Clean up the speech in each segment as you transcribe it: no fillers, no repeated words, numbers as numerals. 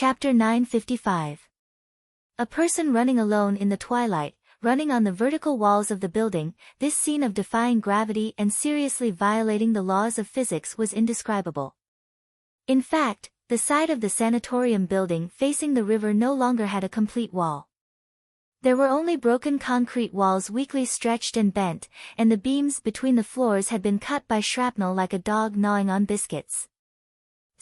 Chapter 955. A person running alone in the twilight, running on the vertical walls of the building. This scene of defying gravity and seriously violating the laws of physics was indescribable. In fact, the side of the sanatorium building facing the river no longer had a complete wall. There were only broken concrete walls weakly stretched and bent, and the beams between the floors had been cut by shrapnel like a dog gnawing on biscuits.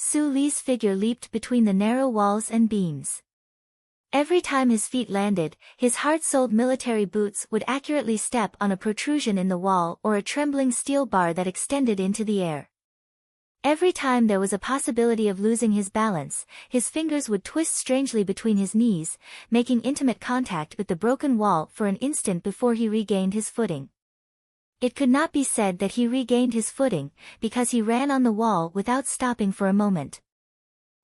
Su Li's figure leaped between the narrow walls and beams. Every time his feet landed, his hard-soled military boots would accurately step on a protrusion in the wall or a trembling steel bar that extended into the air. Every time there was a possibility of losing his balance, his fingers would twist strangely between his knees, making intimate contact with the broken wall for an instant before he regained his footing. It could not be said that he regained his footing, because he ran on the wall without stopping for a moment.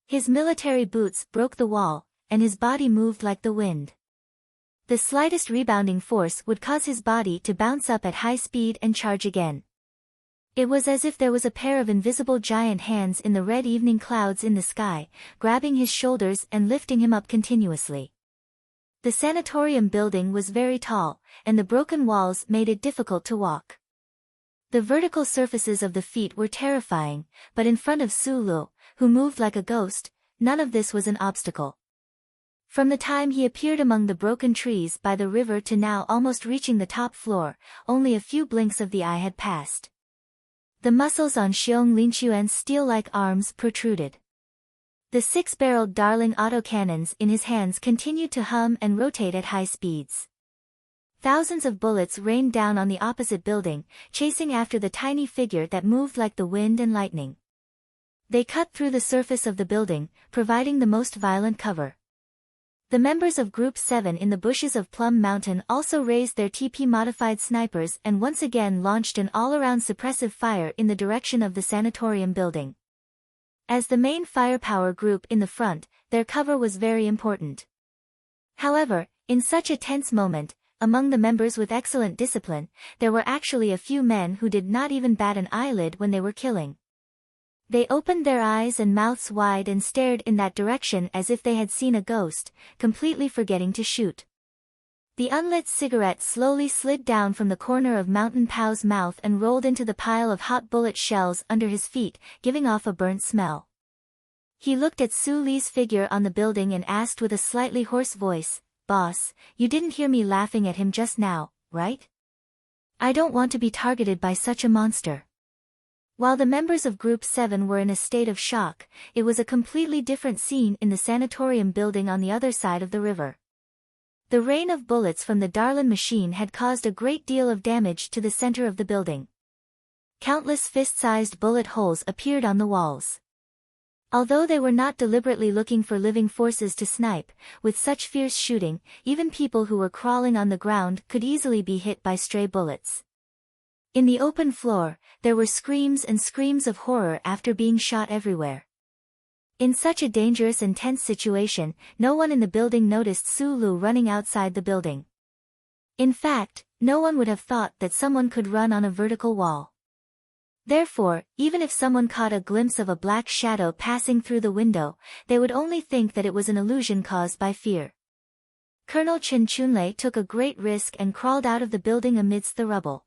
His military boots broke the wall, and his body moved like the wind. The slightest rebounding force would cause his body to bounce up at high speed and charge again. It was as if there was a pair of invisible giant hands in the red evening clouds in the sky, grabbing his shoulders and lifting him up continuously. The sanatorium building was very tall, and the broken walls made it difficult to walk. The vertical surfaces of the feet were terrifying, but in front of Su Li, who moved like a ghost, none of this was an obstacle. From the time he appeared among the broken trees by the river to now almost reaching the top floor, only a few blinks of the eye had passed. The muscles on Xiong Linquan's steel-like arms protruded. The six-barreled Darling autocannons in his hands continued to hum and rotate at high speeds. Thousands of bullets rained down on the opposite building, chasing after the tiny figure that moved like the wind and lightning. They cut through the surface of the building, providing the most violent cover. The members of Group 7 in the bushes of Plum Mountain also raised their TP-modified snipers and once again launched an all-around suppressive fire in the direction of the sanatorium building. As the main firepower group in the front, their cover was very important. However, in such a tense moment, among the members with excellent discipline, there were actually a few men who did not even bat an eyelid when they were killing. They opened their eyes and mouths wide and stared in that direction as if they had seen a ghost, completely forgetting to shoot. The unlit cigarette slowly slid down from the corner of Mountain Pow's mouth and rolled into the pile of hot bullet shells under his feet, giving off a burnt smell. He looked at Su Li's figure on the building and asked with a slightly hoarse voice, "Boss, you didn't hear me laughing at him just now, right? I don't want to be targeted by such a monster." While the members of Group 7 were in a state of shock, it was a completely different scene in the sanatorium building on the other side of the river. The rain of bullets from the Darlin machine had caused a great deal of damage to the center of the building. Countless fist-sized bullet holes appeared on the walls. Although they were not deliberately looking for living forces to snipe, with such fierce shooting, even people who were crawling on the ground could easily be hit by stray bullets. In the open floor, there were screams and screams of horror after being shot everywhere. In such a dangerous and tense situation, no one in the building noticed Su Li running outside the building. In fact, no one would have thought that someone could run on a vertical wall. Therefore, even if someone caught a glimpse of a black shadow passing through the window, they would only think that it was an illusion caused by fear. Colonel Chen Chunlei took a great risk and crawled out of the building amidst the rubble.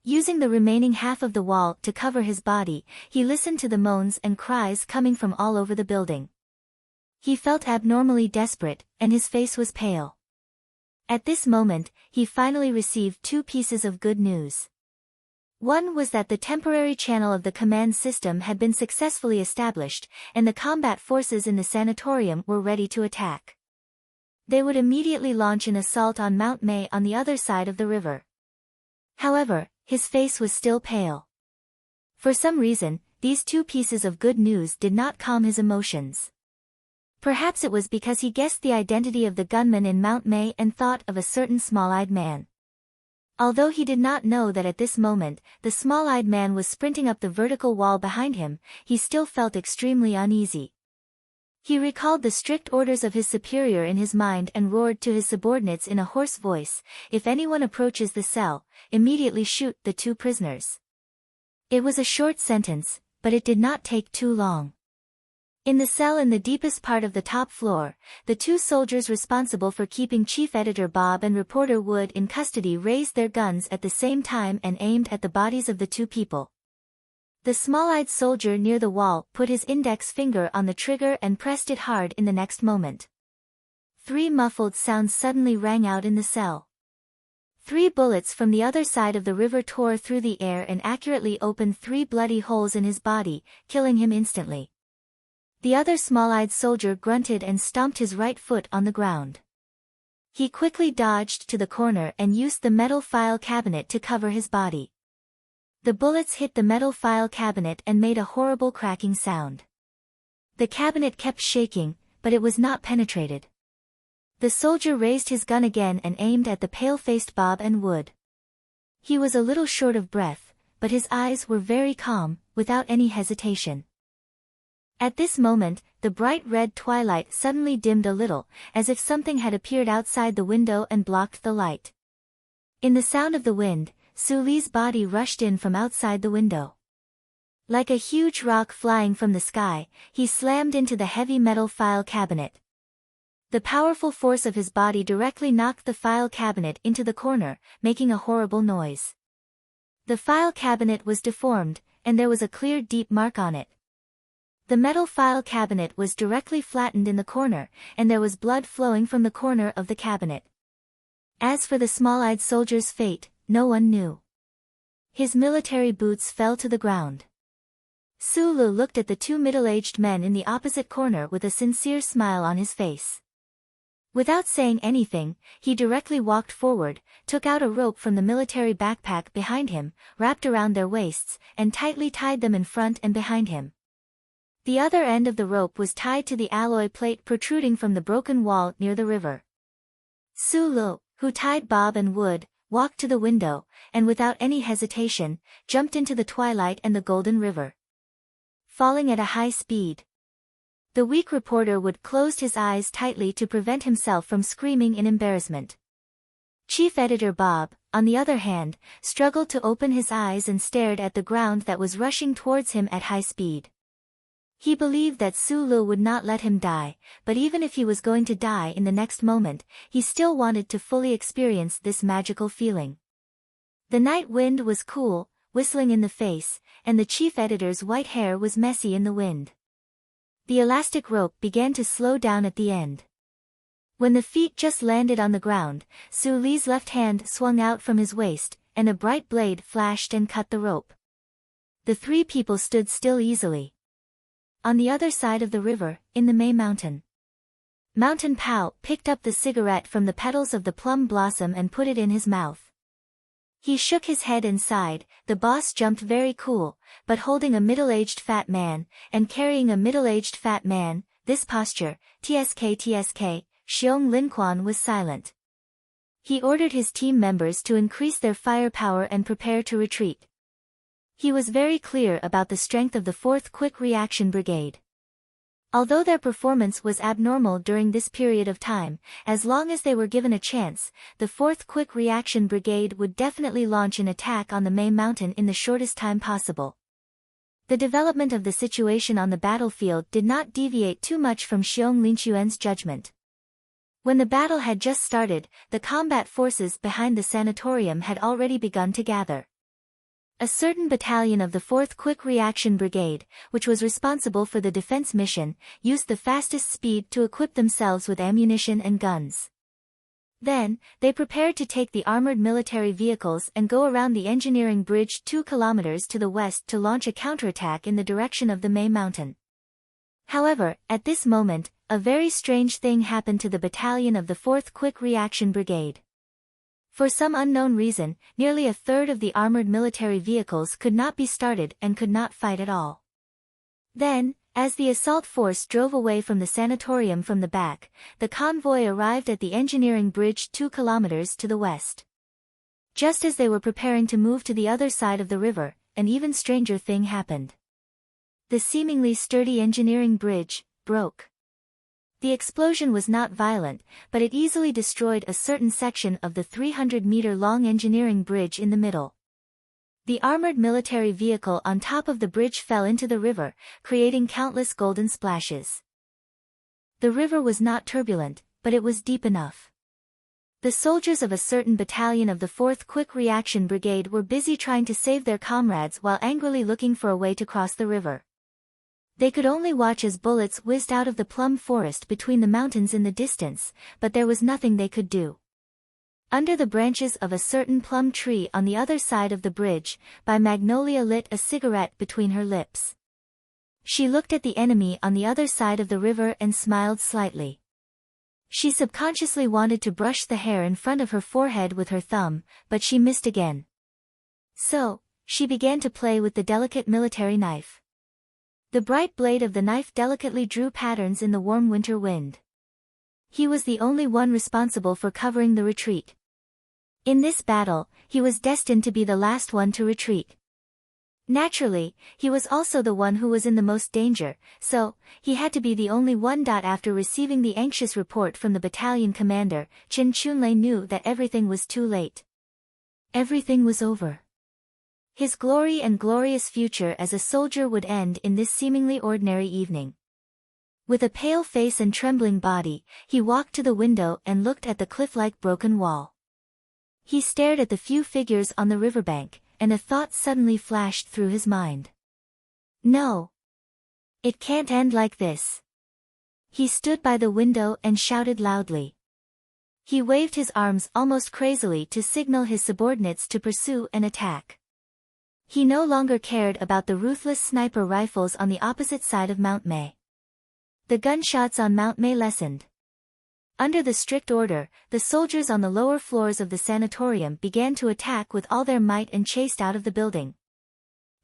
Using the remaining half of the wall to cover his body, he listened to the moans and cries coming from all over the building. He felt abnormally desperate, and his face was pale. At this moment, he finally received two pieces of good news. One was that the temporary channel of the command system had been successfully established, and the combat forces in the sanatorium were ready to attack. They would immediately launch an assault on Mount May on the other side of the river. However, his face was still pale. For some reason, these two pieces of good news did not calm his emotions. Perhaps it was because he guessed the identity of the gunman in Mount May and thought of a certain small-eyed man. Although he did not know that at this moment, the small-eyed man was sprinting up the vertical wall behind him, he still felt extremely uneasy. He recalled the strict orders of his superior in his mind and roared to his subordinates in a hoarse voice, "If anyone approaches the cell, immediately shoot the two prisoners." It was a short sentence, but it did not take too long. In the cell in the deepest part of the top floor, the two soldiers responsible for keeping Chief Editor Bob and reporter Wood in custody raised their guns at the same time and aimed at the bodies of the two people. The small-eyed soldier near the wall put his index finger on the trigger and pressed it hard in the next moment. 3 muffled sounds suddenly rang out in the cell. 3 bullets from the other side of the river tore through the air and accurately opened 3 bloody holes in his body, killing him instantly. The other small-eyed soldier grunted and stomped his right foot on the ground. He quickly dodged to the corner and used the metal file cabinet to cover his body. The bullets hit the metal file cabinet and made a horrible cracking sound. The cabinet kept shaking, but it was not penetrated. The soldier raised his gun again and aimed at the pale-faced Bob and Wood. He was a little short of breath, but his eyes were very calm, without any hesitation. At this moment, the bright red twilight suddenly dimmed a little, as if something had appeared outside the window and blocked the light. In the sound of the wind, Su Li's body rushed in from outside the window. Like a huge rock flying from the sky, he slammed into the heavy metal file cabinet. The powerful force of his body directly knocked the file cabinet into the corner, making a horrible noise. The file cabinet was deformed, and there was a clear deep mark on it. The metal file cabinet was directly flattened in the corner, and there was blood flowing from the corner of the cabinet. As for the small-eyed soldier's fate, no one knew. His military boots fell to the ground. Su Lu looked at the 2 middle-aged men in the opposite corner with a sincere smile on his face. Without saying anything, he directly walked forward, took out a rope from the military backpack behind him, wrapped around their waists, and tightly tied them in front and behind him. The other end of the rope was tied to the alloy plate protruding from the broken wall near the river. Su Lu, who tied Bob and Wood, walked to the window, and without any hesitation, jumped into the twilight and the golden river. Falling at a high speed. The weak reporter Wood closed his eyes tightly to prevent himself from screaming in embarrassment. Chief Editor Bob, on the other hand, struggled to open his eyes and stared at the ground that was rushing towards him at high speed. He believed that Su Lu would not let him die, but even if he was going to die in the next moment, he still wanted to fully experience this magical feeling. The night wind was cool, whistling in the face, and the chief editor's white hair was messy in the wind. The elastic rope began to slow down at the end. When the feet just landed on the ground, Su Li's left hand swung out from his waist, and a bright blade flashed and cut the rope. The 3 people stood still easily. On the other side of the river, in the May Mountain. Mountain Pow picked up the cigarette from the petals of the plum blossom and put it in his mouth. He shook his head and sighed. The boss jumped very cool, but holding a middle-aged fat man, and carrying a middle-aged fat man, this posture, tsk, Xiong Linquan was silent. He ordered his team members to increase their firepower and prepare to retreat. He was very clear about the strength of the 4th Quick Reaction Brigade. Although their performance was abnormal during this period of time, as long as they were given a chance, the 4th Quick Reaction Brigade would definitely launch an attack on the May Mountain in the shortest time possible. The development of the situation on the battlefield did not deviate too much from Xiong Linquan's judgment. When the battle had just started, the combat forces behind the sanatorium had already begun to gather. A certain battalion of the 4th Quick Reaction Brigade, which was responsible for the defense mission, used the fastest speed to equip themselves with ammunition and guns. Then, they prepared to take the armored military vehicles and go around the engineering bridge 2 kilometers to the west to launch a counterattack in the direction of the May Mountain. However, at this moment, a very strange thing happened to the battalion of the 4th Quick Reaction Brigade. For some unknown reason, nearly a third of the armored military vehicles could not be started and could not fight at all. Then, as the assault force drove away from the sanatorium from the back, the convoy arrived at the engineering bridge 2 kilometers to the west. Just as they were preparing to move to the other side of the river, an even stranger thing happened. The seemingly sturdy engineering bridge broke. The explosion was not violent, but it easily destroyed a certain section of the 300-meter-long engineering bridge in the middle. The armored military vehicle on top of the bridge fell into the river, creating countless golden splashes. The river was not turbulent, but it was deep enough. The soldiers of a certain battalion of the 4th Quick Reaction Brigade were busy trying to save their comrades while angrily looking for a way to cross the river. They could only watch as bullets whizzed out of the plum forest between the mountains in the distance, but there was nothing they could do. Under the branches of a certain plum tree on the other side of the bridge, Magnolia lit a cigarette between her lips. She looked at the enemy on the other side of the river and smiled slightly. She subconsciously wanted to brush the hair in front of her forehead with her thumb, but she missed again. So, she began to play with the delicate military knife. The bright blade of the knife delicately drew patterns in the warm winter wind. He was the only one responsible for covering the retreat. In this battle, he was destined to be the last one to retreat. Naturally, he was also the one who was in the most danger, so, he had to be the only one. After receiving the anxious report from the battalion commander, Chen Chunlei knew that everything was too late. Everything was over. His glory and glorious future as a soldier would end in this seemingly ordinary evening. With a pale face and trembling body, he walked to the window and looked at the cliff-like broken wall. He stared at the few figures on the riverbank, and a thought suddenly flashed through his mind. No. It can't end like this. He stood by the window and shouted loudly. He waved his arms almost crazily to signal his subordinates to pursue and attack. He no longer cared about the ruthless sniper rifles on the opposite side of Mount May. The gunshots on Mount May lessened. Under the strict order, the soldiers on the lower floors of the sanatorium began to attack with all their might and chased out of the building.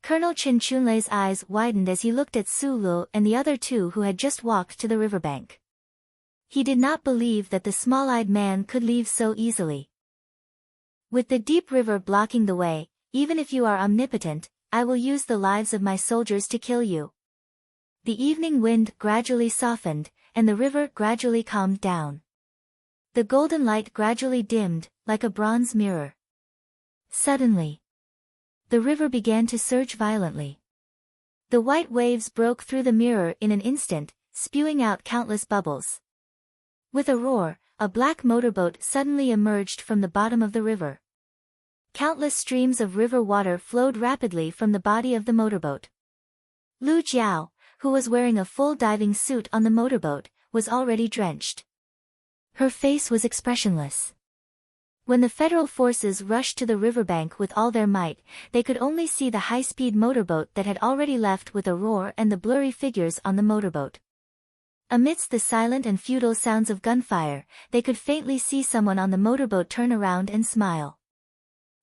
Colonel Chen Chunlei's eyes widened as he looked at Su Lu and the other two who had just walked to the riverbank. He did not believe that the small-eyed man could leave so easily. With the deep river blocking the way, even if you are omnipotent, I will use the lives of my soldiers to kill you. The evening wind gradually softened, and the river gradually calmed down. The golden light gradually dimmed, like a bronze mirror. Suddenly, the river began to surge violently. The white waves broke through the mirror in an instant, spewing out countless bubbles. With a roar, a black motorboat suddenly emerged from the bottom of the river. Countless streams of river water flowed rapidly from the body of the motorboat. Lu Jiao, who was wearing a full diving suit on the motorboat, was already drenched. Her face was expressionless. When the federal forces rushed to the riverbank with all their might, they could only see the high-speed motorboat that had already left with a roar and the blurry figures on the motorboat. Amidst the silent and futile sounds of gunfire, they could faintly see someone on the motorboat turn around and smile.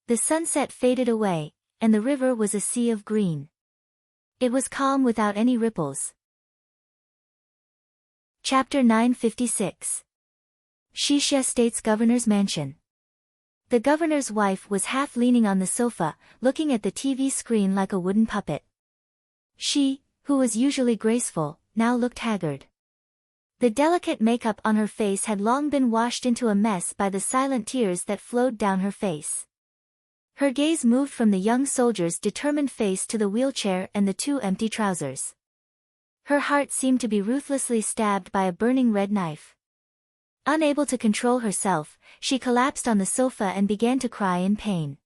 The sunset faded away, and the river was a sea of green. It was calm without any ripples. Chapter 956. Shixia State's Governor's Mansion. The governor's wife was half leaning on the sofa, looking at the TV screen like a wooden puppet. She, who was usually graceful, now looked haggard. The delicate makeup on her face had long been washed into a mess by the silent tears that flowed down her face. Her gaze moved from the young soldier's determined face to the wheelchair and the two empty trousers. Her heart seemed to be ruthlessly stabbed by a burning red knife. Unable to control herself, she collapsed on the sofa and began to cry in pain.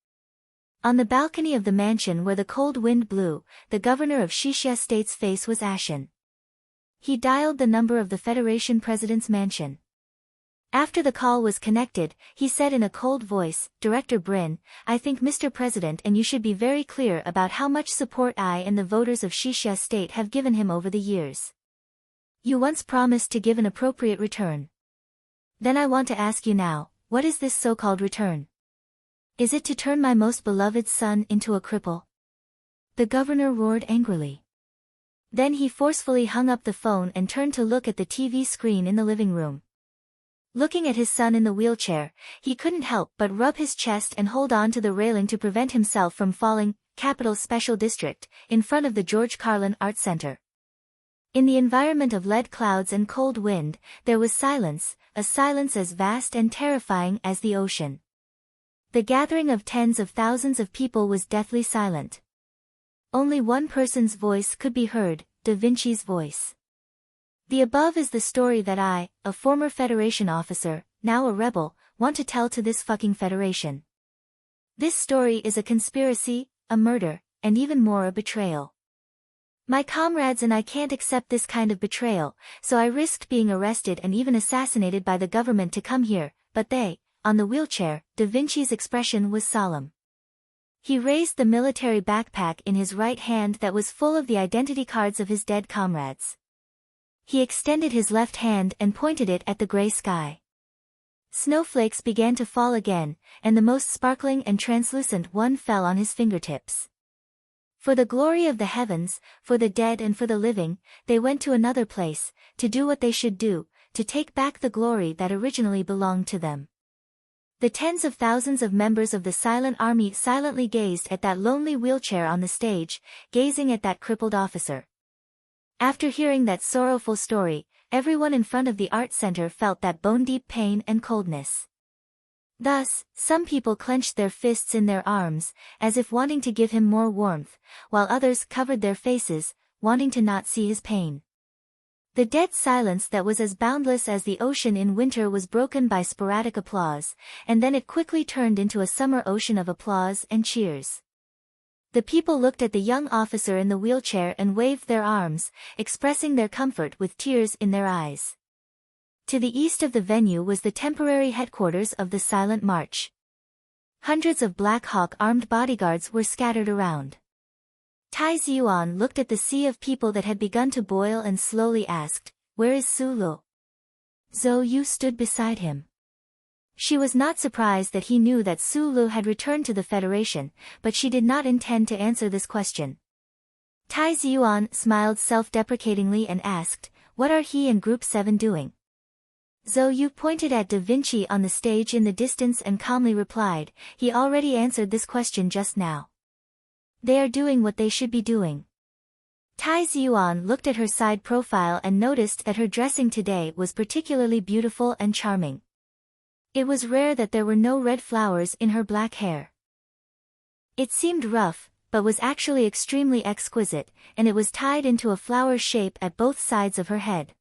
On the balcony of the mansion where the cold wind blew, the governor of Shixia State's face was ashen. He dialed the number of the Federation President's mansion. After the call was connected, he said in a cold voice, "Director Brin, I think Mr. President and you should be very clear about how much support I and the voters of Shixia State have given him over the years. You once promised to give an appropriate return. Then I want to ask you now, what is this so-called return? Is it to turn my most beloved son into a cripple?" The governor roared angrily. Then he forcefully hung up the phone and turned to look at the TV screen in the living room. Looking at his son in the wheelchair, he couldn't help but rub his chest and hold on to the railing to prevent himself from falling. Capital Special District, in front of the George Carlin Art Center. In the environment of lead clouds and cold wind, there was silence, a silence as vast and terrifying as the ocean. The gathering of tens of thousands of people was deathly silent. Only one person's voice could be heard, Da Vinci's voice. The above is the story that I, a former Federation officer, now a rebel, want to tell to this fucking Federation. This story is a conspiracy, a murder, and even more a betrayal. My comrades and I can't accept this kind of betrayal, so I risked being arrested and even assassinated by the government to come here, but they, on the wheelchair, Da Vinci's expression was solemn. He raised the military backpack in his right hand that was full of the identity cards of his dead comrades. He extended his left hand and pointed it at the gray sky. Snowflakes began to fall again, and the most sparkling and translucent one fell on his fingertips. For the glory of the heavens, for the dead and for the living, they went to another place, to do what they should do, to take back the glory that originally belonged to them. The tens of thousands of members of the silent army silently gazed at that lonely wheelchair on the stage, gazing at that crippled officer. After hearing that sorrowful story, everyone in front of the art center felt that bone-deep pain and coldness. Thus, some people clenched their fists in their arms, as if wanting to give him more warmth, while others covered their faces, wanting to not see his pain. The dead silence that was as boundless as the ocean in winter was broken by sporadic applause, and then it quickly turned into a summer ocean of applause and cheers. The people looked at the young officer in the wheelchair and waved their arms, expressing their comfort with tears in their eyes. To the east of the venue was the temporary headquarters of the Silent March. Hundreds of Black Hawk armed bodyguards were scattered around. Tai Ziyuan looked at the sea of people that had begun to boil and slowly asked, "Where is Su Lu?" Zhou Yu stood beside him. She was not surprised that he knew that Su Lu had returned to the Federation, but she did not intend to answer this question. Tai Ziyuan smiled self-deprecatingly and asked, "What are he and Group 7 doing?" Zhou Yu pointed at Da Vinci on the stage in the distance and calmly replied, "He already answered this question just now. They are doing what they should be doing." Tai Ziyuan looked at her side profile and noticed that her dressing today was particularly beautiful and charming. It was rare that there were no red flowers in her black hair. It seemed rough, but was actually extremely exquisite, and it was tied into a flower shape at both sides of her head.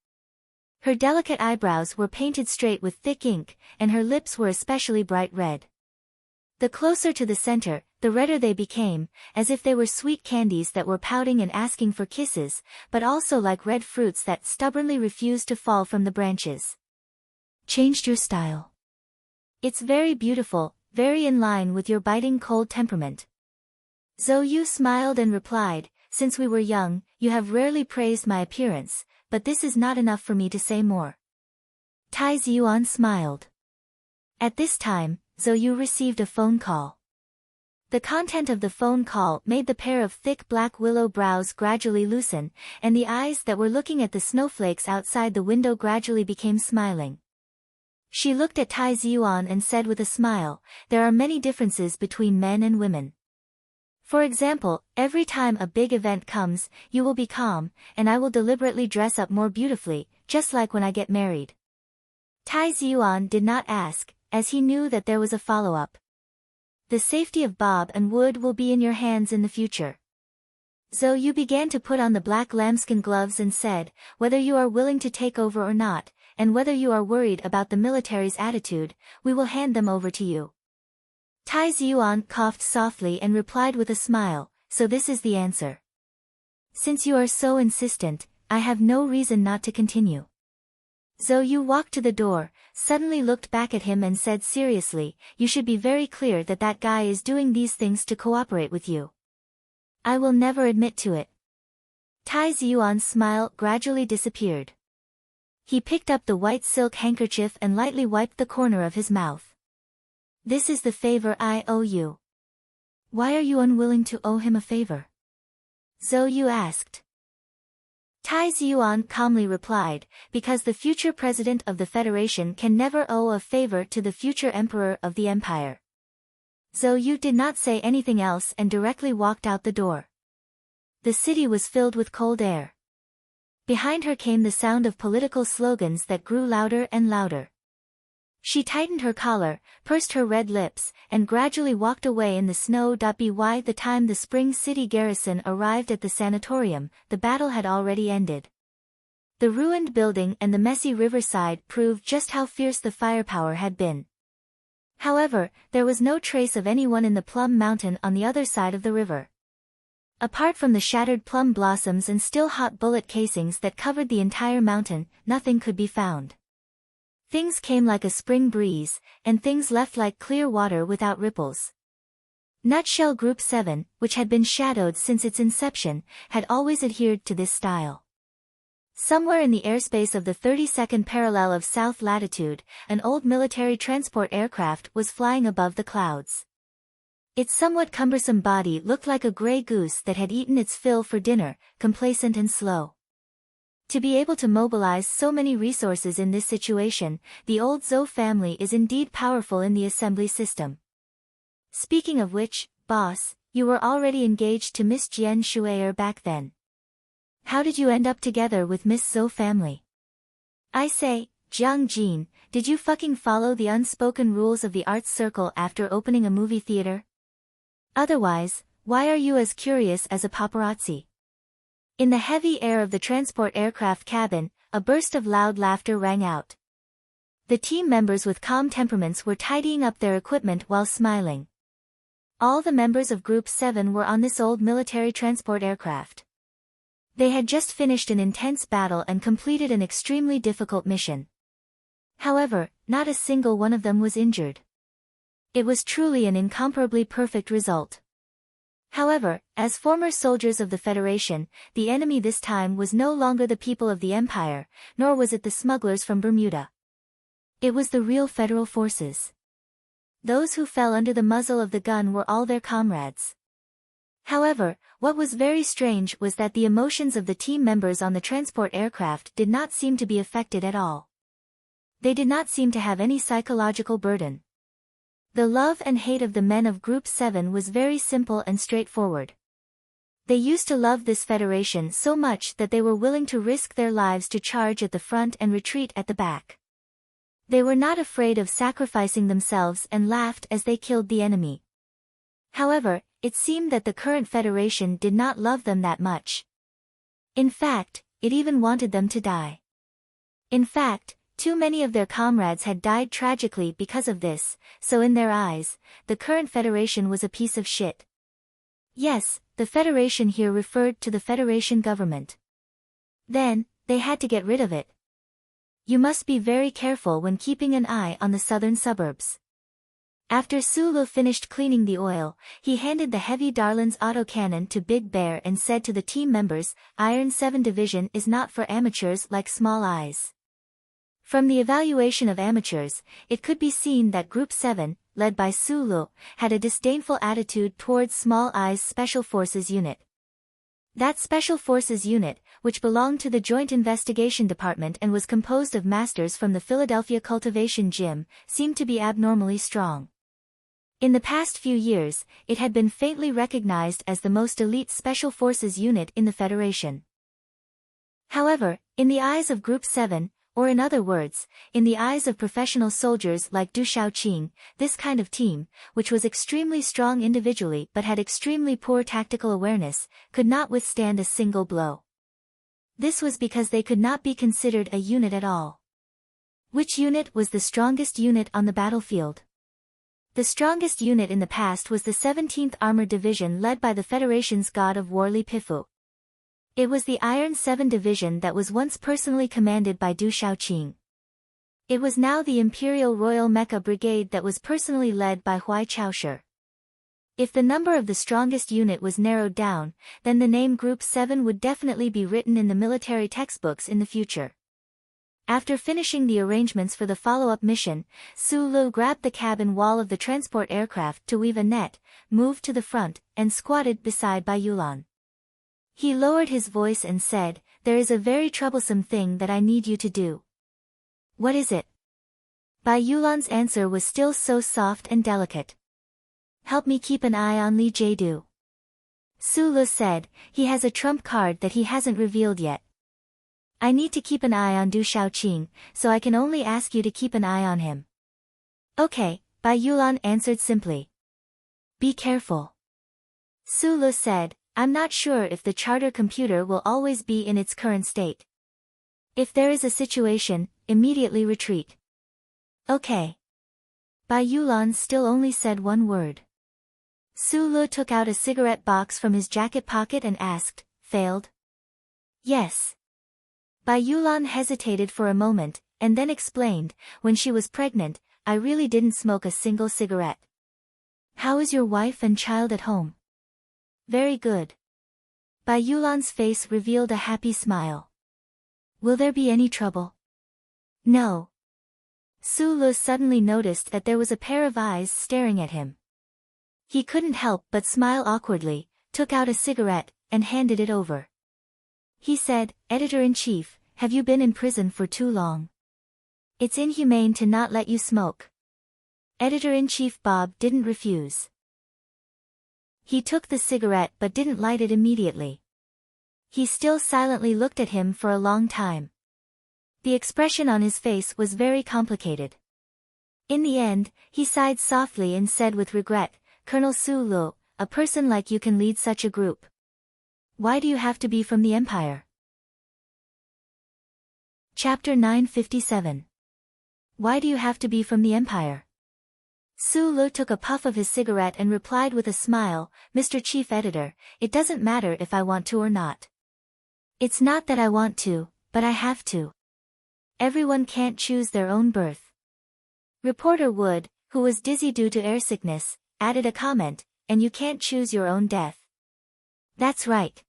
Her delicate eyebrows were painted straight with thick ink, and her lips were especially bright red. The closer to the center, the redder they became, as if they were sweet candies that were pouting and asking for kisses, but also like red fruits that stubbornly refused to fall from the branches. "Changed your style. It's very beautiful, very in line with your biting cold temperament." Zhou Yu smiled and replied, "Since we were young, you have rarely praised my appearance, but this is not enough for me to say more." Tai Ziyuan smiled. At this time, Zhou Yu received a phone call. The content of the phone call made the pair of thick black willow brows gradually loosen, and the eyes that were looking at the snowflakes outside the window gradually became smiling. She looked at Tai Ziyuan and said with a smile, "There are many differences between men and women. For example, every time a big event comes, you will be calm, and I will deliberately dress up more beautifully, just like when I get married." Tai Ziyuan did not ask, as he knew that there was a follow-up. "The safety of Bob and Wood will be in your hands in the future." Zhou Yu began to put on the black lambskin gloves and said, "Whether you are willing to take over or not, and whether you are worried about the military's attitude, we will hand them over to you." Tai Ziyuan coughed softly and replied with a smile, "So this is the answer. Since you are so insistent, I have no reason not to continue." Zhou Yu walked to the door, suddenly looked back at him and said seriously, "You should be very clear that that guy is doing these things to cooperate with you. I will never admit to it." Tai Ziyuan's smile gradually disappeared. He picked up the white silk handkerchief and lightly wiped the corner of his mouth. "This is the favor I owe you." "Why are you unwilling to owe him a favor?" Zhou Yu asked. Tai Ziyuan calmly replied, "Because the future president of the Federation can never owe a favor to the future emperor of the empire." Zhou Yu did not say anything else and directly walked out the door. The city was filled with cold air. Behind her came the sound of political slogans that grew louder and louder. She tightened her collar, pursed her red lips, and gradually walked away in the snow. By the time the Spring City garrison arrived at the sanatorium, the battle had already ended. The ruined building and the messy riverside proved just how fierce the firepower had been. However, there was no trace of anyone in the Plum Mountain on the other side of the river. Apart from the shattered plum blossoms and still hot bullet casings that covered the entire mountain, nothing could be found. Things came like a spring breeze, and things left like clear water without ripples. Nutshell Group 7, which had been shadowed since its inception, had always adhered to this style. Somewhere in the airspace of the 32nd parallel of south latitude, an old military transport aircraft was flying above the clouds. Its somewhat cumbersome body looked like a gray goose that had eaten its fill for dinner, complacent and slow. To be able to mobilize so many resources in this situation, the old Zhou family is indeed powerful in the assembly system. Speaking of which, boss, you were already engaged to Miss Jian Shuier back then. How did you end up together with Miss Zhou family? I say, Jiang Jin, did you fucking follow the unspoken rules of the arts circle after opening a movie theater? Otherwise, why are you as curious as a paparazzi? In the heavy air of the transport aircraft cabin, a burst of loud laughter rang out. The team members with calm temperaments were tidying up their equipment while smiling. All the members of Group 7 were on this old military transport aircraft. They had just finished an intense battle and completed an extremely difficult mission. However, not a single one of them was injured. It was truly an incomparably perfect result. However, as former soldiers of the Federation, the enemy this time was no longer the people of the Empire, nor was it the smugglers from Bermuda. It was the real Federal forces. Those who fell under the muzzle of the gun were all their comrades. However, what was very strange was that the emotions of the team members on the transport aircraft did not seem to be affected at all. They did not seem to have any psychological burden. The love and hate of the men of Group 7 was very simple and straightforward. They used to love this federation so much that they were willing to risk their lives to charge at the front and retreat at the back. They were not afraid of sacrificing themselves and laughed as they killed the enemy. However, it seemed that the current federation did not love them that much. In fact, it even wanted them to die. In fact, too many of their comrades had died tragically because of this, so in their eyes, the current Federation was a piece of shit. Yes, the Federation here referred to the Federation government. Then, they had to get rid of it. You must be very careful when keeping an eye on the southern suburbs. After Sulu finished cleaning the oil, he handed the heavy Darlin's autocannon to Big Bear and said to the team members, Iron 7 Division is not for amateurs like Small Eyes. From the evaluation of amateurs, it could be seen that Group 7, led by Sulu, had a disdainful attitude towards Small Eyes Special Forces Unit. That Special Forces Unit, which belonged to the Joint Investigation Department and was composed of masters from the Philadelphia Cultivation Gym, seemed to be abnormally strong. In the past few years, it had been faintly recognized as the most elite Special Forces unit in the Federation. However, in the eyes of Group 7, or in other words, in the eyes of professional soldiers like Du Shaoqing, this kind of team, which was extremely strong individually but had extremely poor tactical awareness, could not withstand a single blow. This was because they could not be considered a unit at all. Which unit was the strongest unit on the battlefield? The strongest unit in the past was the 17th Armored Division led by the Federation's god of war Li Pifu. It was the Iron 7 Division that was once personally commanded by Du Shaoqing. It was now the Imperial Royal Mecha Brigade that was personally led by Huai Chaoshi. If the number of the strongest unit was narrowed down, then the name Group 7 would definitely be written in the military textbooks in the future. After finishing the arrangements for the follow-up mission, Su Lu grabbed the cabin wall of the transport aircraft to weave a net, moved to the front, and squatted beside Bai Yulan. He lowered his voice and said, "There is a very troublesome thing that I need you to do." "What is it?" Bai Yulan's answer was still so soft and delicate. "Help me keep an eye on Li Jiedu." Su Lu said, "He has a trump card that he hasn't revealed yet. I need to keep an eye on Du Shaoqing, so I can only ask you to keep an eye on him." Okay, Bai Yulan answered simply. Be careful. Su Lu said, I'm not sure if the charter computer will always be in its current state. If there is a situation, immediately retreat. Okay. Bai Yulan still only said one word. Su Lu took out a cigarette box from his jacket pocket and asked, failed? Yes. Bai Yulan hesitated for a moment, and then explained, when she was pregnant, I really didn't smoke a single cigarette. How is your wife and child at home? Very good. Bai Yulan's face revealed a happy smile. Will there be any trouble? No. Su Lu suddenly noticed that there was a pair of eyes staring at him. He couldn't help but smile awkwardly, took out a cigarette, and handed it over. He said, Editor-in-Chief, have you been in prison for too long? It's inhumane to not let you smoke. Editor-in-Chief Bob didn't refuse. He took the cigarette but didn't light it immediately. He still silently looked at him for a long time. The expression on his face was very complicated. In the end, he sighed softly and said with regret, Colonel Su Lu, a person like you can lead such a group. Why do you have to be from the Empire? Chapter 957. Why do you have to be from the Empire? Su Lu took a puff of his cigarette and replied with a smile, Mr. Chief Editor, it doesn't matter if I want to or not. It's not that I want to, but I have to. Everyone can't choose their own birth. Reporter Wood, who was dizzy due to airsickness, added a comment, and you can't choose your own death. That's right.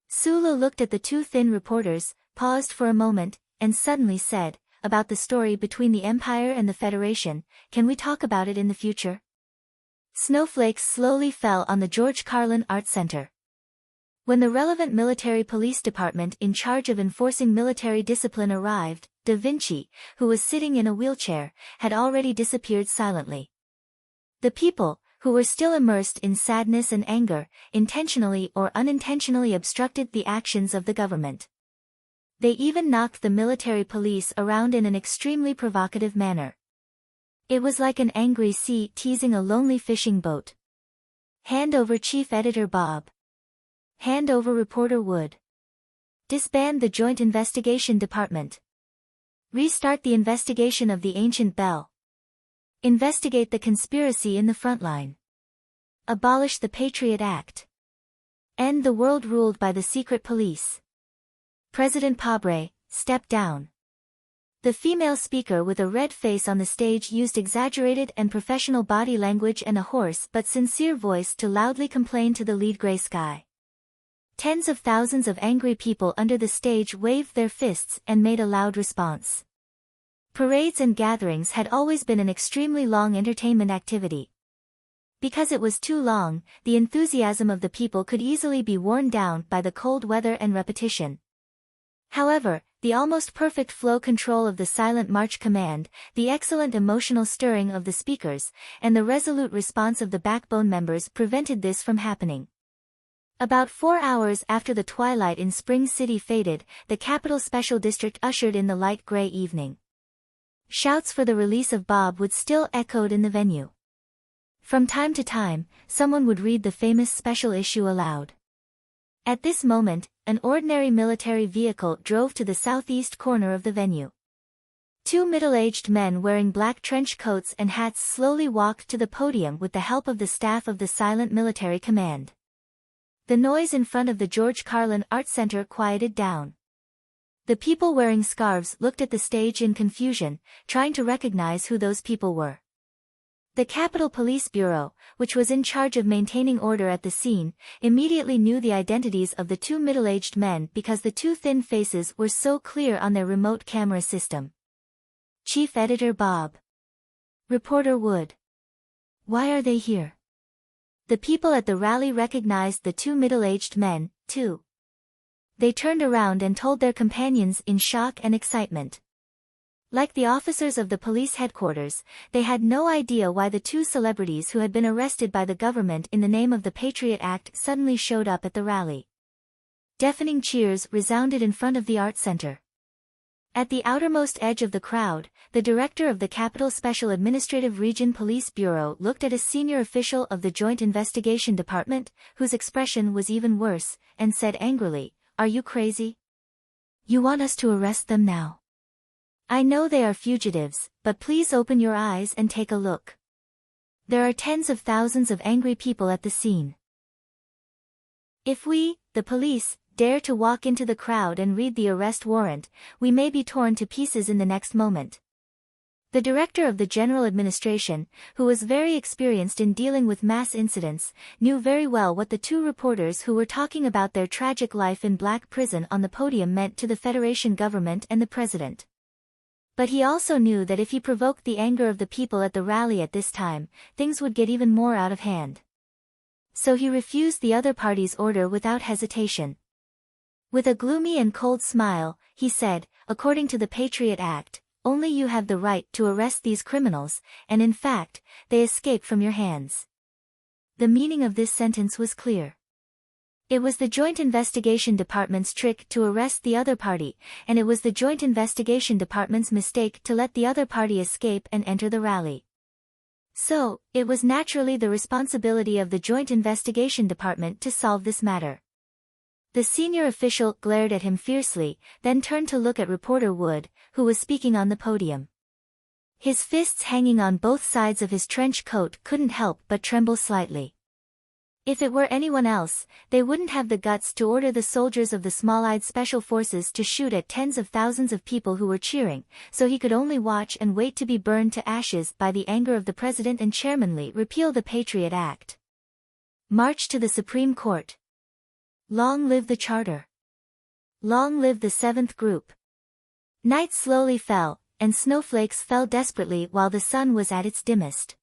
Su Lu looked at the two thin reporters, paused for a moment, and suddenly said, about the story between the Empire and the Federation, can we talk about it in the future? Snowflakes slowly fell on the George Carlin Art Center. When the relevant military police department in charge of enforcing military discipline arrived, Da Vinci, who was sitting in a wheelchair, had already disappeared silently. The people, who were still immersed in sadness and anger, intentionally or unintentionally obstructed the actions of the government. They even knocked the military police around in an extremely provocative manner. It was like an angry sea teasing a lonely fishing boat. Hand over Chief Editor Bob. Hand over Reporter Wood. Disband the Joint Investigation Department. Restart the investigation of the ancient bell. Investigate the conspiracy in the front line. Abolish the Patriot Act. End the world ruled by the secret police. President Pabre, step down. The female speaker with a red face on the stage used exaggerated and professional body language and a hoarse but sincere voice to loudly complain to the lead gray sky. Tens of thousands of angry people under the stage waved their fists and made a loud response. Parades and gatherings had always been an extremely long entertainment activity. Because it was too long, the enthusiasm of the people could easily be worn down by the cold weather and repetition. However, the almost perfect flow control of the silent march command, the excellent emotional stirring of the speakers, and the resolute response of the backbone members prevented this from happening. About 4 hours after the twilight in Spring City faded, the Capital Special District ushered in the light gray evening. Shouts for the release of Bob Wood still echoed in the venue. From time to time, someone would read the famous special issue aloud. At this moment, an ordinary military vehicle drove to the southeast corner of the venue. Two middle-aged men wearing black trench coats and hats slowly walked to the podium with the help of the staff of the silent military command. The noise in front of the George Carlin Art Center quieted down. The people wearing scarves looked at the stage in confusion, trying to recognize who those people were. The Capitol Police Bureau, which was in charge of maintaining order at the scene, immediately knew the identities of the two middle-aged men because the two thin faces were so clear on their remote camera system. Chief Editor Bob. Reporter Wood. Why are they here? The people at the rally recognized the two middle-aged men, too. They turned around and told their companions in shock and excitement. Like the officers of the police headquarters, they had no idea why the two celebrities who had been arrested by the government in the name of the Patriot Act suddenly showed up at the rally. Deafening cheers resounded in front of the art center. At the outermost edge of the crowd, the director of the Capital Special Administrative Region Police Bureau looked at a senior official of the Joint Investigation Department, whose expression was even worse, and said angrily, "Are you crazy? You want us to arrest them now? I know they are fugitives, but please open your eyes and take a look. There are tens of thousands of angry people at the scene. If we, the police, dare to walk into the crowd and read the arrest warrant, we may be torn to pieces in the next moment." The director of the General Administration, who was very experienced in dealing with mass incidents, knew very well what the two reporters who were talking about their tragic life in black prison on the podium meant to the Federation government and the president. But he also knew that if he provoked the anger of the people at the rally at this time, things would get even more out of hand. So he refused the other party's order without hesitation. With a gloomy and cold smile, he said, "According to the Patriot Act, only you have the right to arrest these criminals, and in fact, they escape from your hands." The meaning of this sentence was clear. It was the Joint Investigation Department's trick to arrest the other party, and it was the Joint Investigation Department's mistake to let the other party escape and enter the rally. So, it was naturally the responsibility of the Joint Investigation Department to solve this matter. The senior official glared at him fiercely, then turned to look at reporter Wood, who was speaking on the podium. His fists hanging on both sides of his trench coat couldn't help but tremble slightly. If it were anyone else, they wouldn't have the guts to order the soldiers of the Small-Eyed Special Forces to shoot at tens of thousands of people who were cheering, so he could only watch and wait to be burned to ashes by the anger of the president and chairmanly repeal the Patriot Act. March to the Supreme Court. Long live the Charter. Long live the Seventh Group. Night slowly fell, and snowflakes fell desperately while the sun was at its dimmest.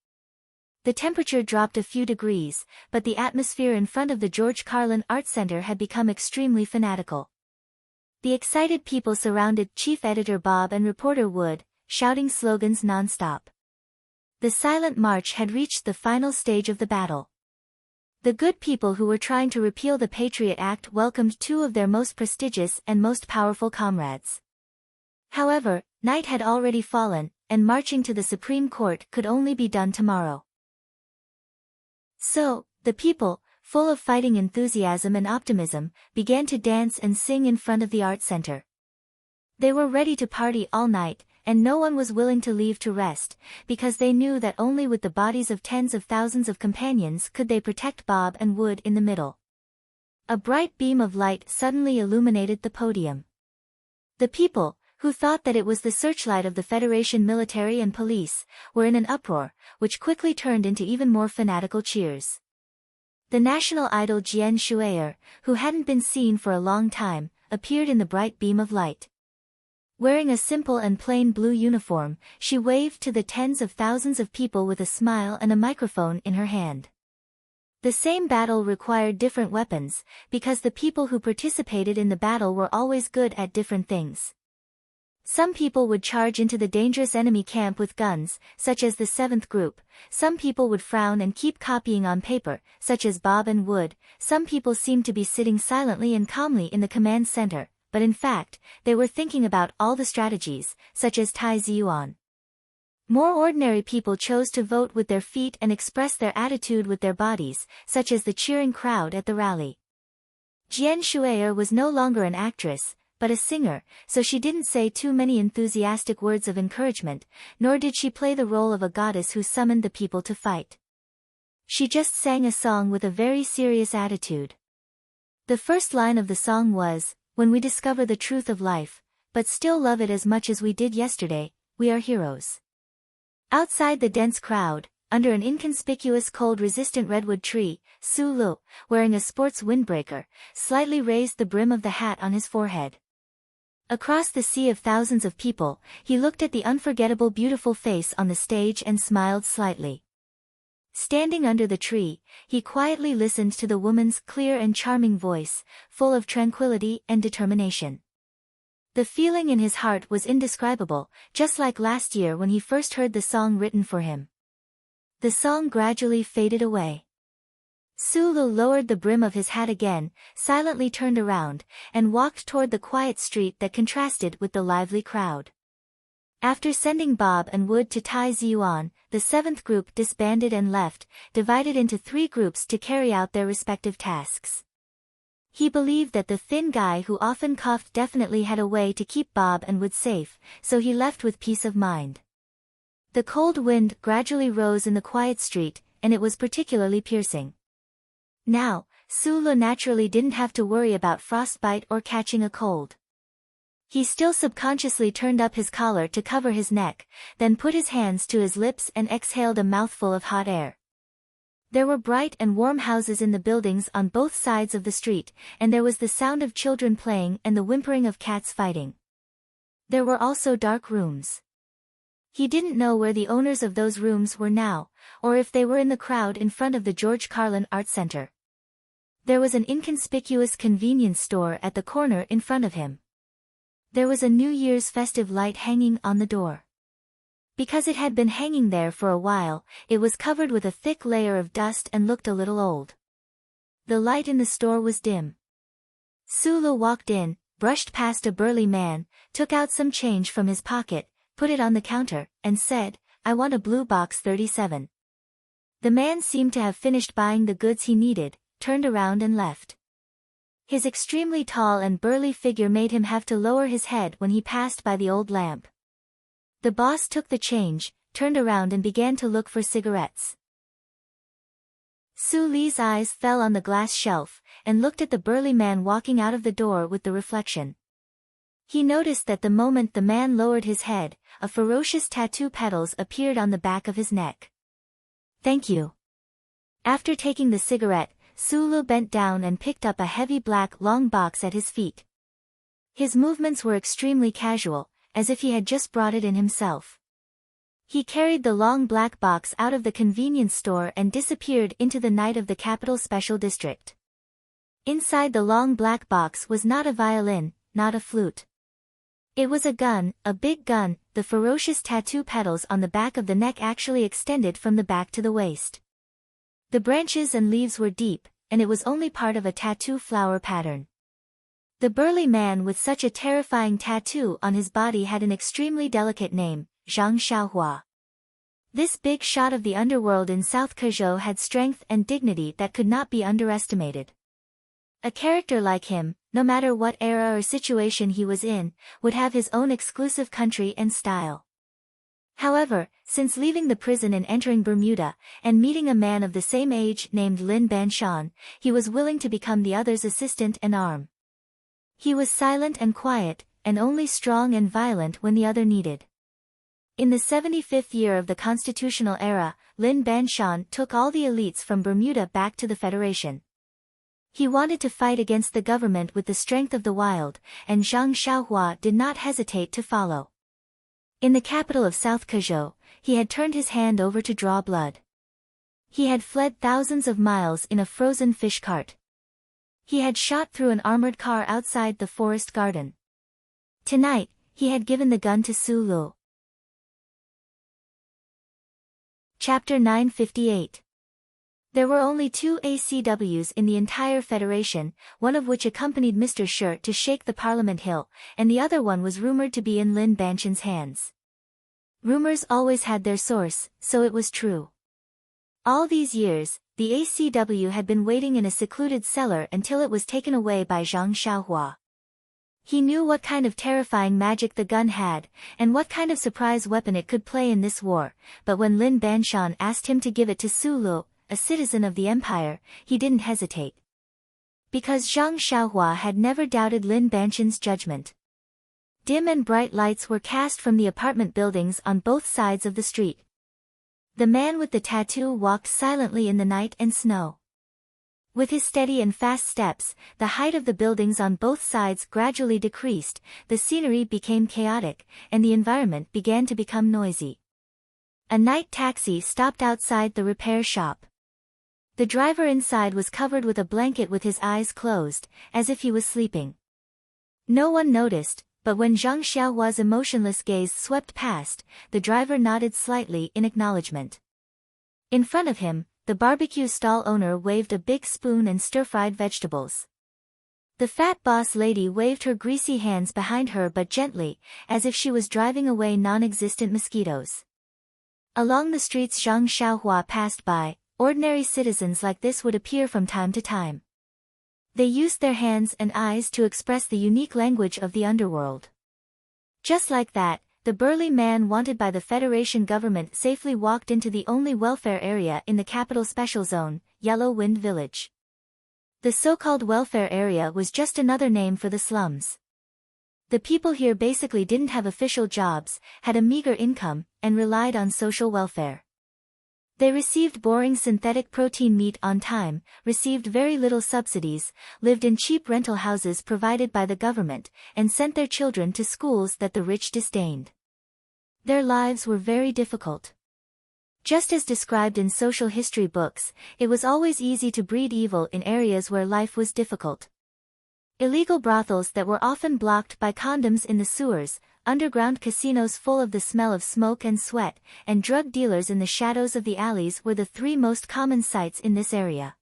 The temperature dropped a few degrees, but the atmosphere in front of the George Carlin Art Center had become extremely fanatical. The excited people surrounded Chief Editor Bob and reporter Wood, shouting slogans non-stop. The silent march had reached the final stage of the battle. The good people who were trying to repeal the Patriot Act welcomed two of their most prestigious and most powerful comrades. However, night had already fallen, and marching to the Supreme Court could only be done tomorrow. So, the people, full of fighting enthusiasm and optimism, began to dance and sing in front of the art center. They were ready to party all night, and no one was willing to leave to rest, because they knew that only with the bodies of tens of thousands of companions could they protect Bob and Wood in the middle. A bright beam of light suddenly illuminated the podium. The people, who thought that it was the searchlight of the Federation military and police, were in an uproar, which quickly turned into even more fanatical cheers. The national idol Jian Shuier, who hadn't been seen for a long time, appeared in the bright beam of light. Wearing a simple and plain blue uniform, she waved to the tens of thousands of people with a smile and a microphone in her hand. The same battle required different weapons, because the people who participated in the battle were always good at different things. Some people would charge into the dangerous enemy camp with guns, such as the Seventh Group. Some people would frown and keep copying on paper, such as Bob and Wood. Some people seemed to be sitting silently and calmly in the command center, but in fact, they were thinking about all the strategies, such as Tai Ziyuan. More ordinary people chose to vote with their feet and express their attitude with their bodies, such as the cheering crowd at the rally. Jian Shuier was no longer an actress, but a singer, so she didn't say too many enthusiastic words of encouragement, nor did she play the role of a goddess who summoned the people to fight. She just sang a song with a very serious attitude. The first line of the song was, "When we discover the truth of life, but still love it as much as we did yesterday, we are heroes." Outside the dense crowd, under an inconspicuous cold-resistant redwood tree, Su Lu, wearing a sports windbreaker, slightly raised the brim of the hat on his forehead. Across the sea of thousands of people, he looked at the unforgettable beautiful face on the stage and smiled slightly. Standing under the tree, he quietly listened to the woman's clear and charming voice, full of tranquility and determination. The feeling in his heart was indescribable, just like last year when he first heard the song written for him. The song gradually faded away. Sulu lowered the brim of his hat again, silently turned around, and walked toward the quiet street that contrasted with the lively crowd. After sending Bob and Wood to Tai Ziyuan, the seventh group disbanded and left, divided into 3 groups to carry out their respective tasks. He believed that the thin guy who often coughed definitely had a way to keep Bob and Wood safe, so he left with peace of mind. The cold wind gradually rose in the quiet street, and it was particularly piercing. Now, Sulu naturally didn't have to worry about frostbite or catching a cold. He still subconsciously turned up his collar to cover his neck, then put his hands to his lips and exhaled a mouthful of hot air. There were bright and warm houses in the buildings on both sides of the street, and there was the sound of children playing and the whimpering of cats fighting. There were also dark rooms. He didn't know where the owners of those rooms were now, or if they were in the crowd in front of the George Carlin Art Center. There was an inconspicuous convenience store at the corner in front of him. There was a New Year's festive light hanging on the door. Because it had been hanging there for a while, it was covered with a thick layer of dust and looked a little old. The light in the store was dim. Sulu walked in, brushed past a burly man, took out some change from his pocket, put it on the counter, and said, "I want a blue box 37. The man seemed to have finished buying the goods he needed, turned around and left. His extremely tall and burly figure made him have to lower his head when he passed by the old lamp. The boss took the change, turned around and began to look for cigarettes. Su Li's eyes fell on the glass shelf, and looked at the burly man walking out of the door with the reflection. He noticed that the moment the man lowered his head, a ferocious tattoo petals appeared on the back of his neck. "Thank you." After taking the cigarette, Sulu bent down and picked up a heavy black long box at his feet. His movements were extremely casual, as if he had just brought it in himself. He carried the long black box out of the convenience store and disappeared into the night of the capital special district. Inside the long black box was not a violin, not a flute. It was a gun, a big gun. The ferocious tattoo petals on the back of the neck actually extended from the back to the waist. The branches and leaves were deep, and it was only part of a tattoo flower pattern. The burly man with such a terrifying tattoo on his body had an extremely delicate name, Zhang Xiaohua. This big shot of the underworld in South Kazhou had strength and dignity that could not be underestimated. A character like him, no matter what era or situation he was in, would have his own exclusive country and style. However, since leaving the prison and entering Bermuda, and meeting a man of the same age named Lin Banshan, he was willing to become the other's assistant and arm. He was silent and quiet, and only strong and violent when the other needed. In the 75th year of the constitutional era, Lin Banshan took all the elites from Bermuda back to the Federation. He wanted to fight against the government with the strength of the wild, and Zhang Xiaohua did not hesitate to follow. In the capital of South Kazhou, he had turned his hand over to draw blood. He had fled thousands of miles in a frozen fish cart. He had shot through an armored car outside the forest garden. Tonight, he had given the gun to Sulu. Chapter 958. There were only 2 ACWs in the entire Federation, one of which accompanied Mr. Shi to shake the Parliament Hill, and the other one was rumored to be in Lin Banshan's hands. Rumors always had their source, so it was true. All these years, the ACW had been waiting in a secluded cellar until it was taken away by Zhang Xiaohua. He knew what kind of terrifying magic the gun had, and what kind of surprise weapon it could play in this war, but when Lin Banshan asked him to give it to Sulu, a citizen of the empire, he didn't hesitate. Because Zhang Xiaohua had never doubted Lin Banshan's judgment. Dim and bright lights were cast from the apartment buildings on both sides of the street. The man with the tattoo walked silently in the night and snow. With his steady and fast steps, the height of the buildings on both sides gradually decreased, the scenery became chaotic, and the environment began to become noisy. A night taxi stopped outside the repair shop. The driver inside was covered with a blanket with his eyes closed, as if he was sleeping. No one noticed, but when Zhang Xiaohua's emotionless gaze swept past, the driver nodded slightly in acknowledgement. In front of him, the barbecue stall owner waved a big spoon and stir-fried vegetables. The fat boss lady waved her greasy hands behind her but gently, as if she was driving away non-existent mosquitoes. Along the streets Zhang Xiaohua passed by, ordinary citizens like this would appear from time to time. They used their hands and eyes to express the unique language of the underworld. Just like that, the burly man wanted by the Federation government safely walked into the only welfare area in the capital special zone, Yellow Wind Village. The so-called welfare area was just another name for the slums. The people here basically didn't have official jobs, had a meager income, and relied on social welfare. They received boring synthetic protein meat on time, received very little subsidies, lived in cheap rental houses provided by the government, and sent their children to schools that the rich disdained. Their lives were very difficult. Just as described in social history books, it was always easy to breed evil in areas where life was difficult. Illegal brothels that were often blocked by condoms in the sewers, underground casinos full of the smell of smoke and sweat, and drug dealers in the shadows of the alleys were the three most common sights in this area.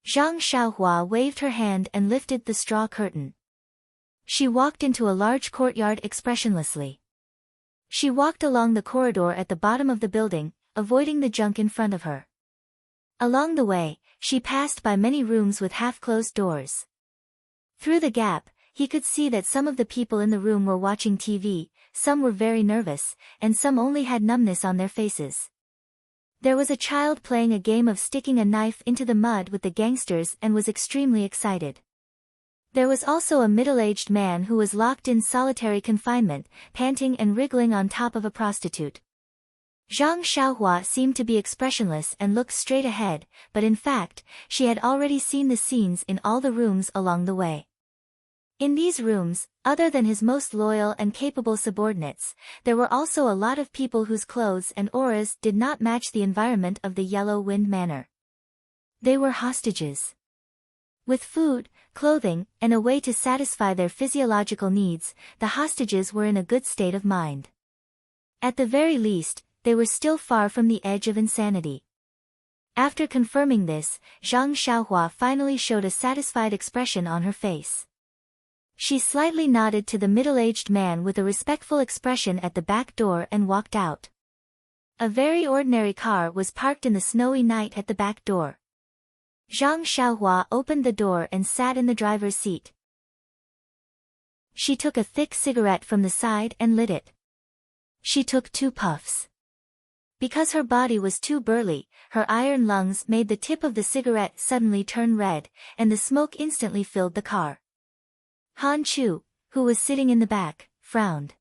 Zhang Xiaohua waved her hand and lifted the straw curtain. She walked into a large courtyard expressionlessly. She walked along the corridor at the bottom of the building, avoiding the junk in front of her. Along the way, she passed by many rooms with half-closed doors. Through the gap, he could see that some of the people in the room were watching TV, some were very nervous, and some only had numbness on their faces. There was a child playing a game of sticking a knife into the mud with the gangsters and was extremely excited. There was also a middle-aged man who was locked in solitary confinement, panting and wriggling on top of a prostitute. Zhang Xiaohua seemed to be expressionless and looked straight ahead, but in fact, she had already seen the scenes in all the rooms along the way. In these rooms, other than his most loyal and capable subordinates, there were also a lot of people whose clothes and auras did not match the environment of the Yellow Wind Manor. They were hostages. With food, clothing, and a way to satisfy their physiological needs, the hostages were in a good state of mind. At the very least, they were still far from the edge of insanity. After confirming this, Zhang Xiaohua finally showed a satisfied expression on her face. She slightly nodded to the middle-aged man with a respectful expression at the back door and walked out. A very ordinary car was parked in the snowy night at the back door. Zhang Xiaohua opened the door and sat in the driver's seat. She took a thick cigarette from the side and lit it. She took 2 puffs. Because her body was too burly, her iron lungs made the tip of the cigarette suddenly turn red, and the smoke instantly filled the car. Han Chu, who was sitting in the back, frowned.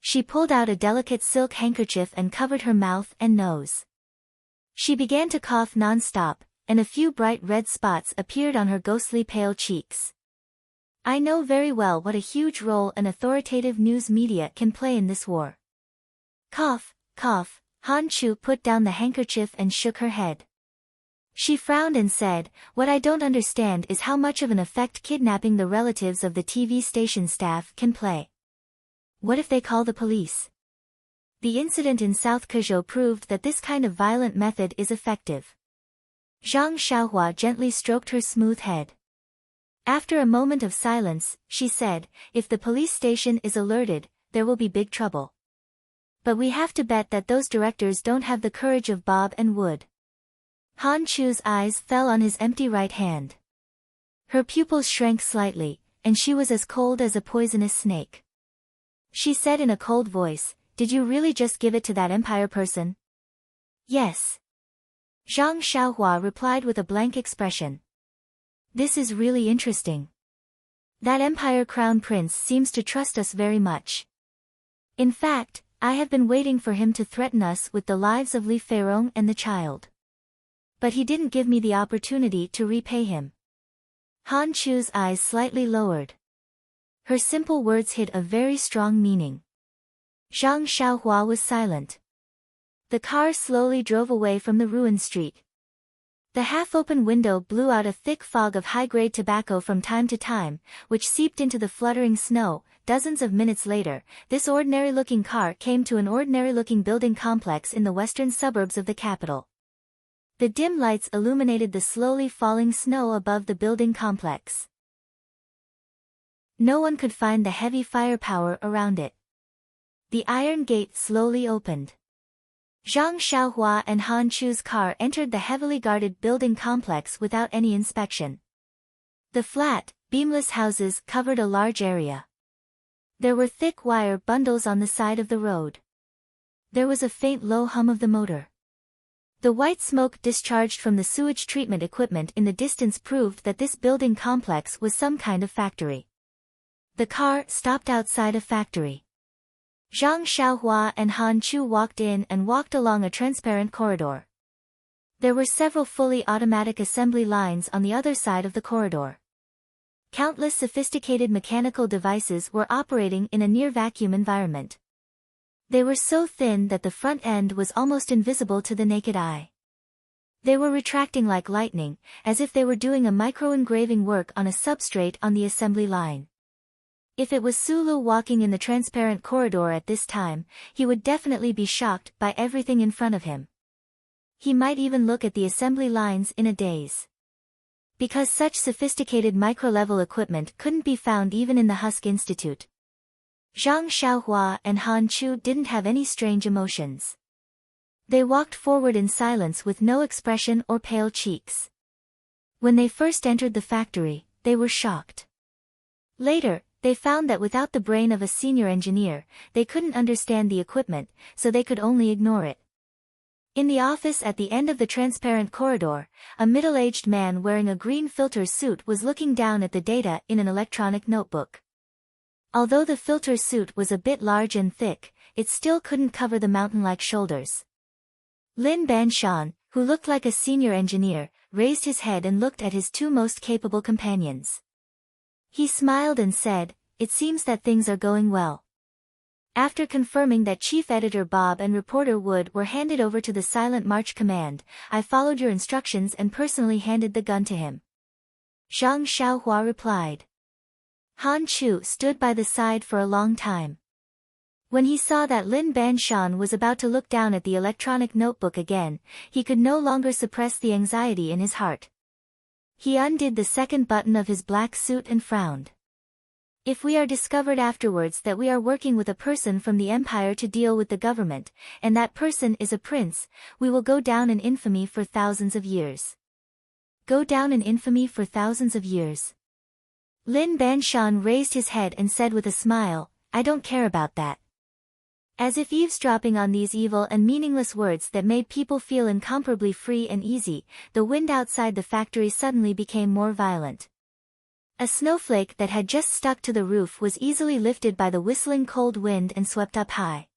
She pulled out a delicate silk handkerchief and covered her mouth and nose. She began to cough non-stop, and a few bright red spots appeared on her ghostly pale cheeks. I know very well what a huge role an authoritative news media can play in this war. Cough, cough. Han Chu put down the handkerchief and shook her head. She frowned and said, "What I don't understand is how much of an effect kidnapping the relatives of the TV station staff can play. What if they call the police?" The incident in South Kazhou proved that this kind of violent method is effective. Zhang Xiaohua gently stroked her smooth head. After a moment of silence, she said, "If the police station is alerted, there will be big trouble. But we have to bet that those directors don't have the courage of Bob and Wood." Han Chu's eyes fell on his empty right hand. Her pupils shrank slightly, and she was as cold as a poisonous snake. She said in a cold voice, "Did you really just give it to that Empire person?" "Yes." Zhang Xiaohua replied with a blank expression. "This is really interesting. That Empire Crown Prince seems to trust us very much. In fact, I have been waiting for him to threaten us with the lives of Li Feirong and the child. But he didn't give me the opportunity to repay him." Han Chu's eyes slightly lowered. Her simple words hid a very strong meaning. Zhang Xiaohua was silent. The car slowly drove away from the ruined street. The half-open window blew out a thick fog of high-grade tobacco from time to time, which seeped into the fluttering snow. Dozens of minutes later, this ordinary-looking car came to an ordinary-looking building complex in the western suburbs of the capital. The dim lights illuminated the slowly falling snow above the building complex. No one could find the heavy firepower around it. The iron gate slowly opened. Zhang Xiaohua and Han Chu's car entered the heavily guarded building complex without any inspection. The flat, beamless houses covered a large area. There were thick wire bundles on the side of the road. There was a faint low hum of the motor. The white smoke discharged from the sewage treatment equipment in the distance proved that this building complex was some kind of factory. The car stopped outside a factory. Zhang Xiaohua and Han Chu walked in and walked along a transparent corridor. There were several fully automatic assembly lines on the other side of the corridor. Countless sophisticated mechanical devices were operating in a near-vacuum environment. They were so thin that the front end was almost invisible to the naked eye. They were retracting like lightning, as if they were doing a micro-engraving work on a substrate on the assembly line. If it was Sulu walking in the transparent corridor at this time, he would definitely be shocked by everything in front of him. He might even look at the assembly lines in a daze. Because such sophisticated micro-level equipment couldn't be found even in the Husk Institute. Zhang Xiaohua and Han Chu didn't have any strange emotions. They walked forward in silence with no expression or pale cheeks. When they first entered the factory, they were shocked. Later, they found that without the brain of a senior engineer, they couldn't understand the equipment, so they could only ignore it. In the office at the end of the transparent corridor, a middle-aged man wearing a green filter suit was looking down at the data in an electronic notebook. Although the filter suit was a bit large and thick, it still couldn't cover the mountain-like shoulders. Lin Banshan, who looked like a senior engineer, raised his head and looked at his two most capable companions. He smiled and said, "It seems that things are going well." After confirming that Chief Editor Bob and Reporter Wood were handed over to the Silent March Command, I followed your instructions and personally handed the gun to him. Zhang Xiaohua replied. Han Chu stood by the side for a long time. When he saw that Lin Banshan was about to look down at the electronic notebook again, he could no longer suppress the anxiety in his heart. He undid the second button of his black suit and frowned. If we are discovered afterwards that we are working with a person from the empire to deal with the government, and that person is a prince, we will go down in infamy for thousands of years. Go down in infamy for thousands of years. Lin Banshan raised his head and said with a smile, "I don't care about that." As if eavesdropping on these evil and meaningless words that made people feel incomparably free and easy, the wind outside the factory suddenly became more violent. A snowflake that had just stuck to the roof was easily lifted by the whistling cold wind and swept up high.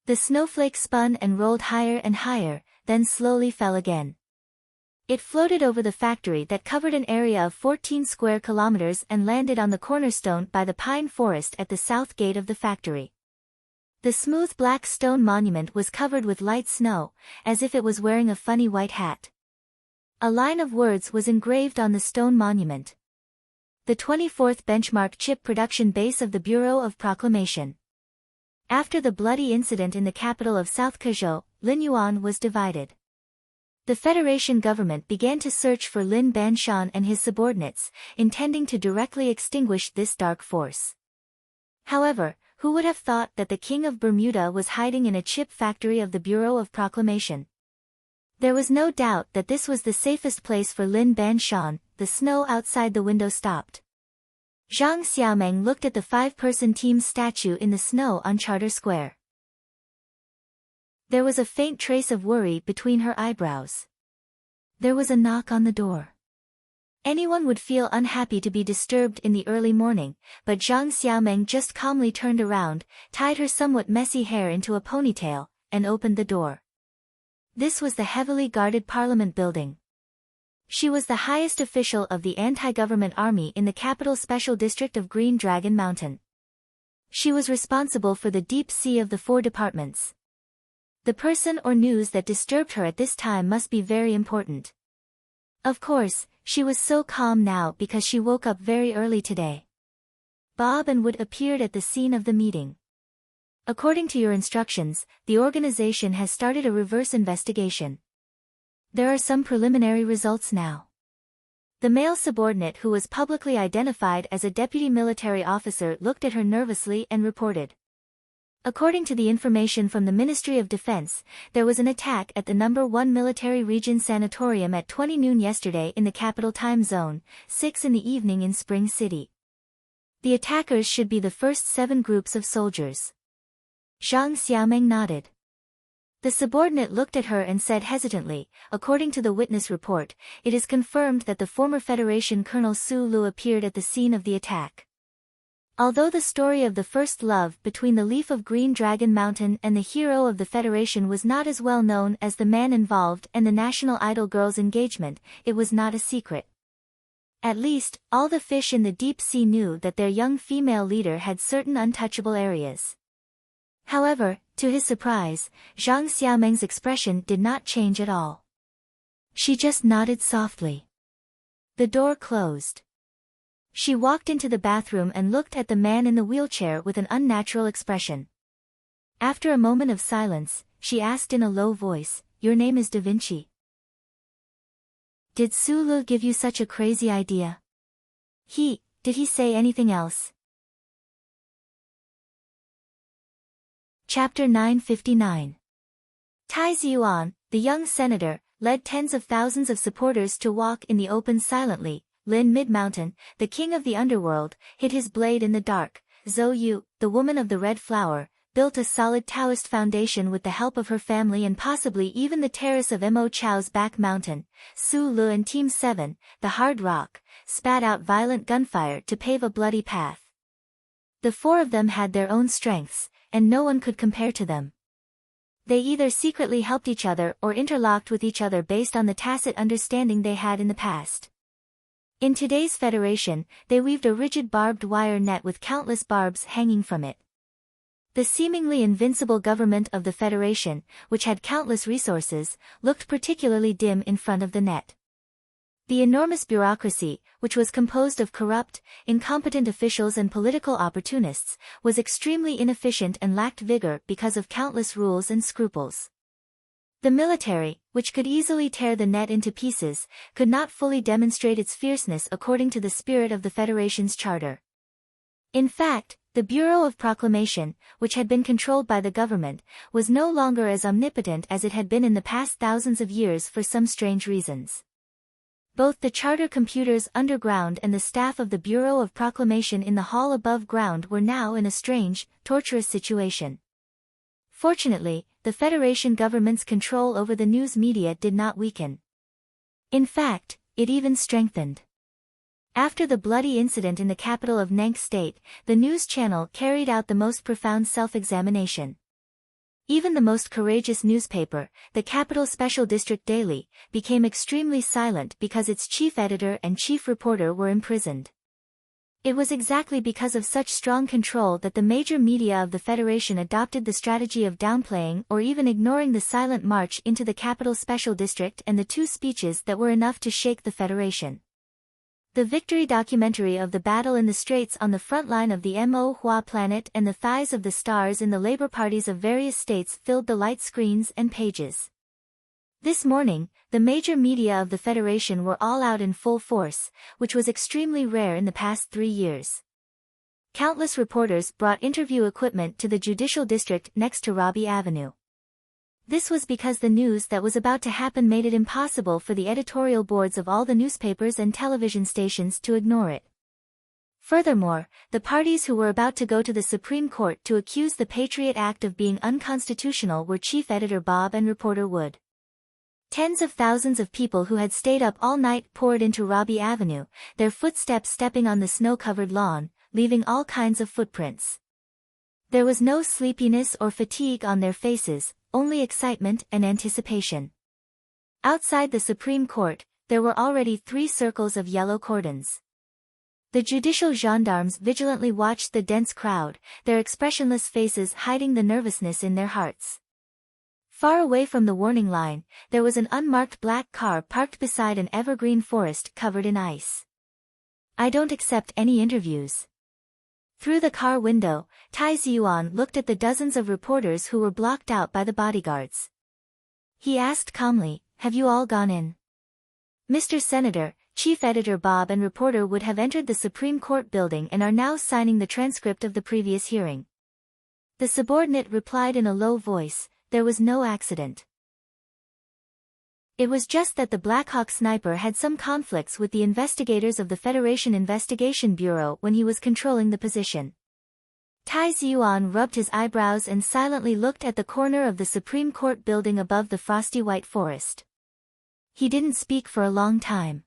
The snowflake spun and rolled higher and higher, then slowly fell again. It floated over the factory that covered an area of 14 square kilometers and landed on the cornerstone by the pine forest at the south gate of the factory. The smooth black stone monument was covered with light snow, as if it was wearing a funny white hat. A line of words was engraved on the stone monument. The 24th benchmark chip production base of the Bureau of Proclamation. After the bloody incident in the capital of South Kazhou, Linyuan was divided. The Federation government began to search for Lin Banshan and his subordinates, intending to directly extinguish this dark force. However, who would have thought that the King of Bermuda was hiding in a chip factory of the Bureau of Proclamation? There was no doubt that this was the safest place for Lin Banshan. The snow outside the window stopped. Zhang Xiaomeng looked at the 5-person team's statue in the snow on Charter Square. There was a faint trace of worry between her eyebrows. There was a knock on the door. Anyone would feel unhappy to be disturbed in the early morning, but Zhang Xiaomeng just calmly turned around, tied her somewhat messy hair into a ponytail, and opened the door. This was the heavily guarded Parliament building. She was the highest official of the anti-government army in the capital special district of Green Dragon Mountain. She was responsible for the deep sea of the 4 departments. The person or news that disturbed her at this time must be very important. Of course, she was so calm now because she woke up very early today. Bob and Wood appeared at the scene of the meeting. According to your instructions, the organization has started a reverse investigation. There are some preliminary results now. The male subordinate who was publicly identified as a deputy military officer looked at her nervously and reported. According to the information from the Ministry of Defense, there was an attack at the No. 1 Military Region Sanatorium at 20 noon yesterday in the capital time zone, 6 in the evening in Spring City. The attackers should be the first 7 groups of soldiers. Zhang Xiaomeng nodded. The subordinate looked at her and said hesitantly, according to the witness report, it is confirmed that the former Federation Colonel Su Lu appeared at the scene of the attack. Although the story of the first love between the Leaf of Green Dragon Mountain and the hero of the Federation was not as well known as the man involved and the National Idol girl's engagement, it was not a secret. At least, all the fish in the deep sea knew that their young female leader had certain untouchable areas. However, to his surprise, Zhang Xiaomeng's expression did not change at all. She just nodded softly. The door closed. She walked into the bathroom and looked at the man in the wheelchair with an unnatural expression. After a moment of silence, she asked in a low voice, "Your name is Da Vinci. Did Su Lu give you such a crazy idea? Did he say anything else?" Chapter 959. Tai Ziyuan, the young senator, led tens of thousands of supporters to walk in the open silently. Lin Mid-Mountain, the king of the underworld, hid his blade in the dark. Zhou Yu, the woman of the red flower, built a solid Taoist foundation with the help of her family and possibly even the terrace of Mo Chao's back mountain. Su Lu and Team 7, the hard rock, spat out violent gunfire to pave a bloody path. The 4 of them had their own strengths, and no one could compare to them. They either secretly helped each other or interlocked with each other based on the tacit understanding they had in the past. In today's Federation, they weaved a rigid barbed wire net with countless barbs hanging from it. The seemingly invincible government of the Federation, which had countless resources, looked particularly dim in front of the net. The enormous bureaucracy, which was composed of corrupt, incompetent officials and political opportunists, was extremely inefficient and lacked vigor because of countless rules and scruples. The military, which could easily tear the net into pieces, could not fully demonstrate its fierceness according to the spirit of the Federation's charter. In fact, the Bureau of Proclamation, which had been controlled by the government, was no longer as omnipotent as it had been in the past thousands of years for some strange reasons. Both the charter computers underground and the staff of the Bureau of Proclamation in the hall above ground were now in a strange, torturous situation. Fortunately, the Federation government's control over the news media did not weaken. In fact, it even strengthened. After the bloody incident in the capital of Nank State, the news channel carried out the most profound self-examination. Even the most courageous newspaper, the Capital Special District Daily, became extremely silent because its chief editor and chief reporter were imprisoned. It was exactly because of such strong control that the major media of the Federation adopted the strategy of downplaying or even ignoring the silent march into the Capital Special District and the 2 speeches that were enough to shake the Federation. The victory documentary of the battle in the Straits on the front line of the Mo Hua planet and the thighs of the stars in the labor parties of various states filled the light screens and pages. This morning, the major media of the Federation were all out in full force, which was extremely rare in the past 3 years. Countless reporters brought interview equipment to the judicial district next to Robbie Avenue. This was because the news that was about to happen made it impossible for the editorial boards of all the newspapers and television stations to ignore it. Furthermore, the parties who were about to go to the Supreme Court to accuse the Patriot Act of being unconstitutional were Chief Editor Bob and reporter Wood. Tens of thousands of people who had stayed up all night poured into Robbie Avenue, their footsteps stepping on the snow-covered lawn, leaving all kinds of footprints. There was no sleepiness or fatigue on their faces, only excitement and anticipation. Outside the Supreme Court, there were already 3 circles of yellow cordons. The judicial gendarmes vigilantly watched the dense crowd, their expressionless faces hiding the nervousness in their hearts. Far away from the warning line, there was an unmarked black car parked beside an evergreen forest covered in ice. "I don't accept any interviews." Through the car window, Tai Ziyuan looked at the dozens of reporters who were blocked out by the bodyguards. He asked calmly, have you all gone in? Mr. Senator, Chief Editor Bob and reporter Wood have entered the Supreme Court building and are now signing the transcript of the previous hearing. The subordinate replied in a low voice, there was no accident. It was just that the Black Hawk sniper had some conflicts with the investigators of the Federation Investigation Bureau when he was controlling the position. Tai Ziyuan rubbed his eyebrows and silently looked at the corner of the Supreme Court building above the frosty white forest. He didn't speak for a long time.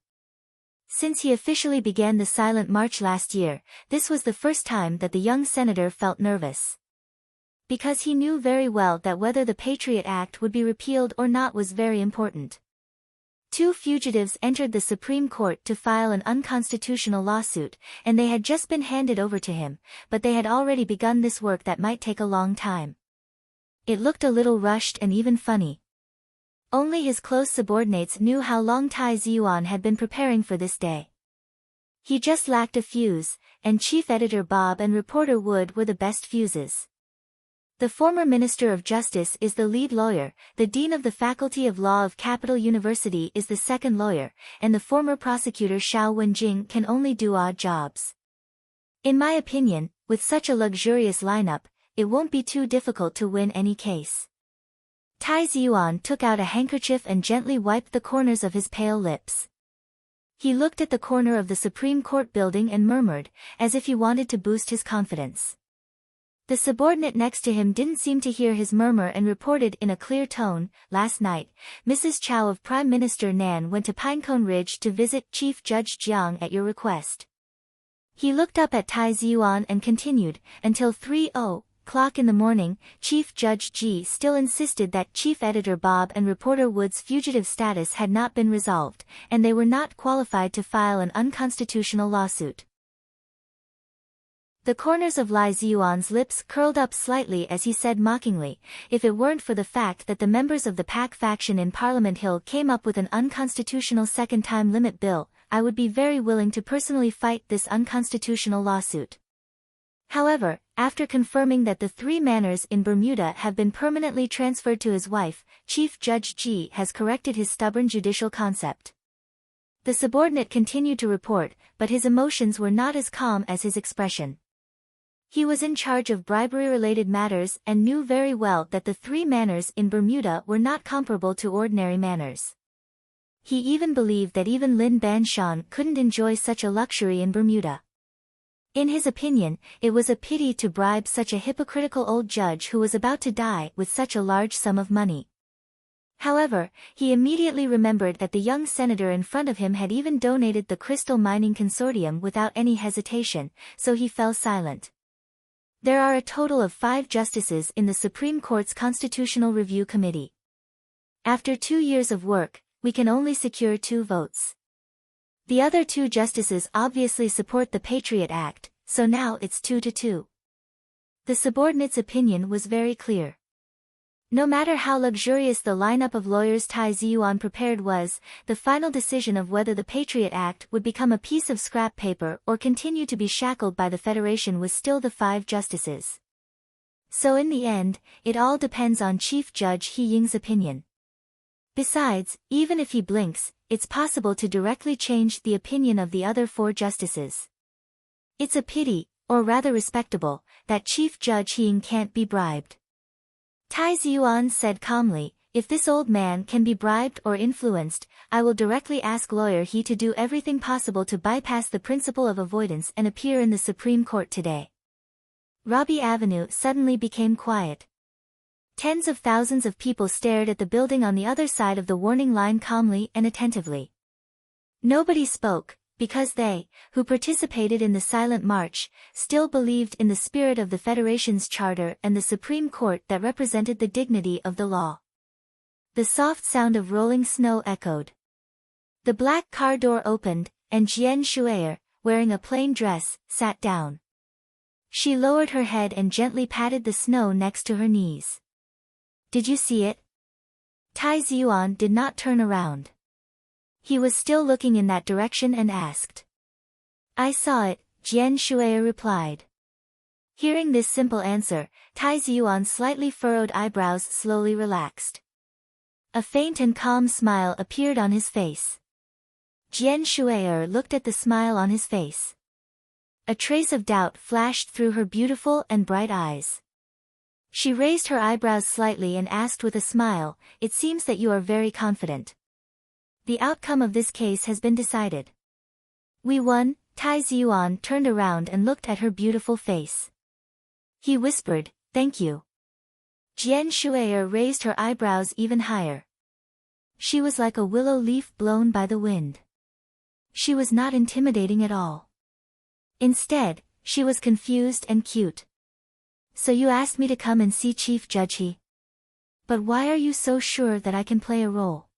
Since he officially began the Silent March last year, this was the first time that the young senator felt nervous. Because he knew very well that whether the Patriot Act would be repealed or not was very important. Two fugitives entered the Supreme Court to file an unconstitutional lawsuit, and they had just been handed over to him, but they had already begun this work that might take a long time. It looked a little rushed and even funny. Only his close subordinates knew how long Tai Ziyuan had been preparing for this day. He just lacked a fuse, and Chief Editor Bob and reporter Wood were the best fuses. The former Minister of Justice is the lead lawyer, the Dean of the Faculty of Law of Capital University is the second lawyer, and the former prosecutor Xiao Wenjing can only do odd jobs. In my opinion, with such a luxurious lineup, it won't be too difficult to win any case. Tai Ziyuan took out a handkerchief and gently wiped the corners of his pale lips. He looked at the corner of the Supreme Court building and murmured, as if he wanted to boost his confidence. The subordinate next to him didn't seem to hear his murmur and reported in a clear tone, last night, Mrs. Chow of Prime Minister Nan went to Pinecone Ridge to visit Chief Judge Jiang at your request. He looked up at Tai Ziyuan and continued, until 3:00 in the morning, Chief Judge Ji still insisted that Chief Editor Bob and reporter Wood's fugitive status had not been resolved, and they were not qualified to file an unconstitutional lawsuit. The corners of Lai Ziyuan's lips curled up slightly as he said mockingly, if it weren't for the fact that the members of the PAC faction in Parliament Hill came up with an unconstitutional second-time limit bill, I would be very willing to personally fight this unconstitutional lawsuit. However, after confirming that the 3 manors in Bermuda have been permanently transferred to his wife, Chief Judge Ji has corrected his stubborn judicial concept. The subordinate continued to report, but his emotions were not as calm as his expression. He was in charge of bribery-related matters and knew very well that the 3 manors in Bermuda were not comparable to ordinary manors. He even believed that even Lin Banshan couldn't enjoy such a luxury in Bermuda. In his opinion, it was a pity to bribe such a hypocritical old judge who was about to die with such a large sum of money. However, he immediately remembered that the young senator in front of him had even donated the Crystal Mining Consortium without any hesitation, so he fell silent. There are a total of 5 justices in the Supreme Court's Constitutional Review Committee. After 2 years of work, we can only secure 2 votes. The other 2 justices obviously support the Patriot Act, so now it's 2-2. The subordinate's opinion was very clear. No matter how luxurious the lineup of lawyers Tai Ziyuan prepared was, the final decision of whether the Patriot Act would become a piece of scrap paper or continue to be shackled by the Federation was still the 5 justices. So in the end, it all depends on Chief Judge He Ying's opinion. Besides, even if he blinks, it's possible to directly change the opinion of the other 4 justices. It's a pity, or rather respectable, that Chief Judge He Ying can't be bribed. Tai Ziyuan said calmly, if this old man can be bribed or influenced, I will directly ask lawyer He to do everything possible to bypass the principle of avoidance and appear in the Supreme Court today. Robbie Avenue suddenly became quiet. Tens of thousands of people stared at the building on the other side of the warning line calmly and attentively. Nobody spoke, because they, who participated in the Silent March, still believed in the spirit of the Federation's charter and the Supreme Court that represented the dignity of the law. The soft sound of rolling snow echoed. The black car door opened, and Jian Shuier, wearing a plain dress, sat down. She lowered her head and gently patted the snow next to her knees. Did you see it? Tai Ziyuan did not turn around. He was still looking in that direction and asked. I saw it, Jian Shuier replied. Hearing this simple answer, Tai Ziyuan's slightly furrowed eyebrows slowly relaxed. A faint and calm smile appeared on his face. Jian Shui'er looked at the smile on his face. A trace of doubt flashed through her beautiful and bright eyes. She raised her eyebrows slightly and asked with a smile, "It seems that you are very confident. The outcome of this case has been decided." "We won." Tai Ziyuan turned around and looked at her beautiful face. He whispered, "Thank you." Jian Shui'er raised her eyebrows even higher. She was like a willow leaf blown by the wind. She was not intimidating at all. Instead, she was confused and cute. "So you asked me to come and see Chief Judge He? But why are you so sure that I can play a role?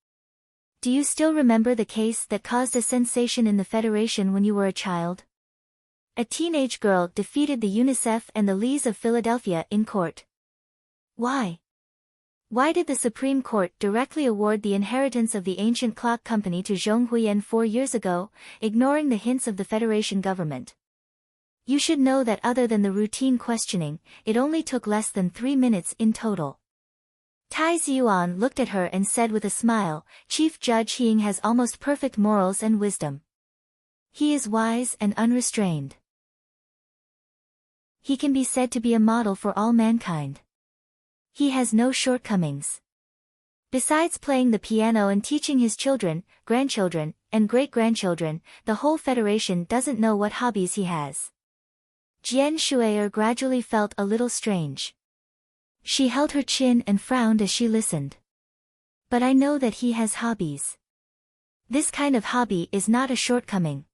Do you still remember the case that caused a sensation in the Federation when you were a child? A teenage girl defeated the UNICEF and the Lees of Philadelphia in court. Why? Why did the Supreme Court directly award the inheritance of the ancient clock company to Zhong Huiyan 4 years ago, ignoring the hints of the Federation government? You should know that other than the routine questioning, it only took less than 3 minutes in total." Tai Ziyuan looked at her and said with a smile, "Chief Judge Heing has almost perfect morals and wisdom. He is wise and unrestrained. He can be said to be a model for all mankind. He has no shortcomings. Besides playing the piano and teaching his children, grandchildren, and great-grandchildren, the whole Federation doesn't know what hobbies he has." Jian Shui'er gradually felt a little strange. She held her chin and frowned as she listened. "But I know that he has hobbies. This kind of hobby is not a shortcoming.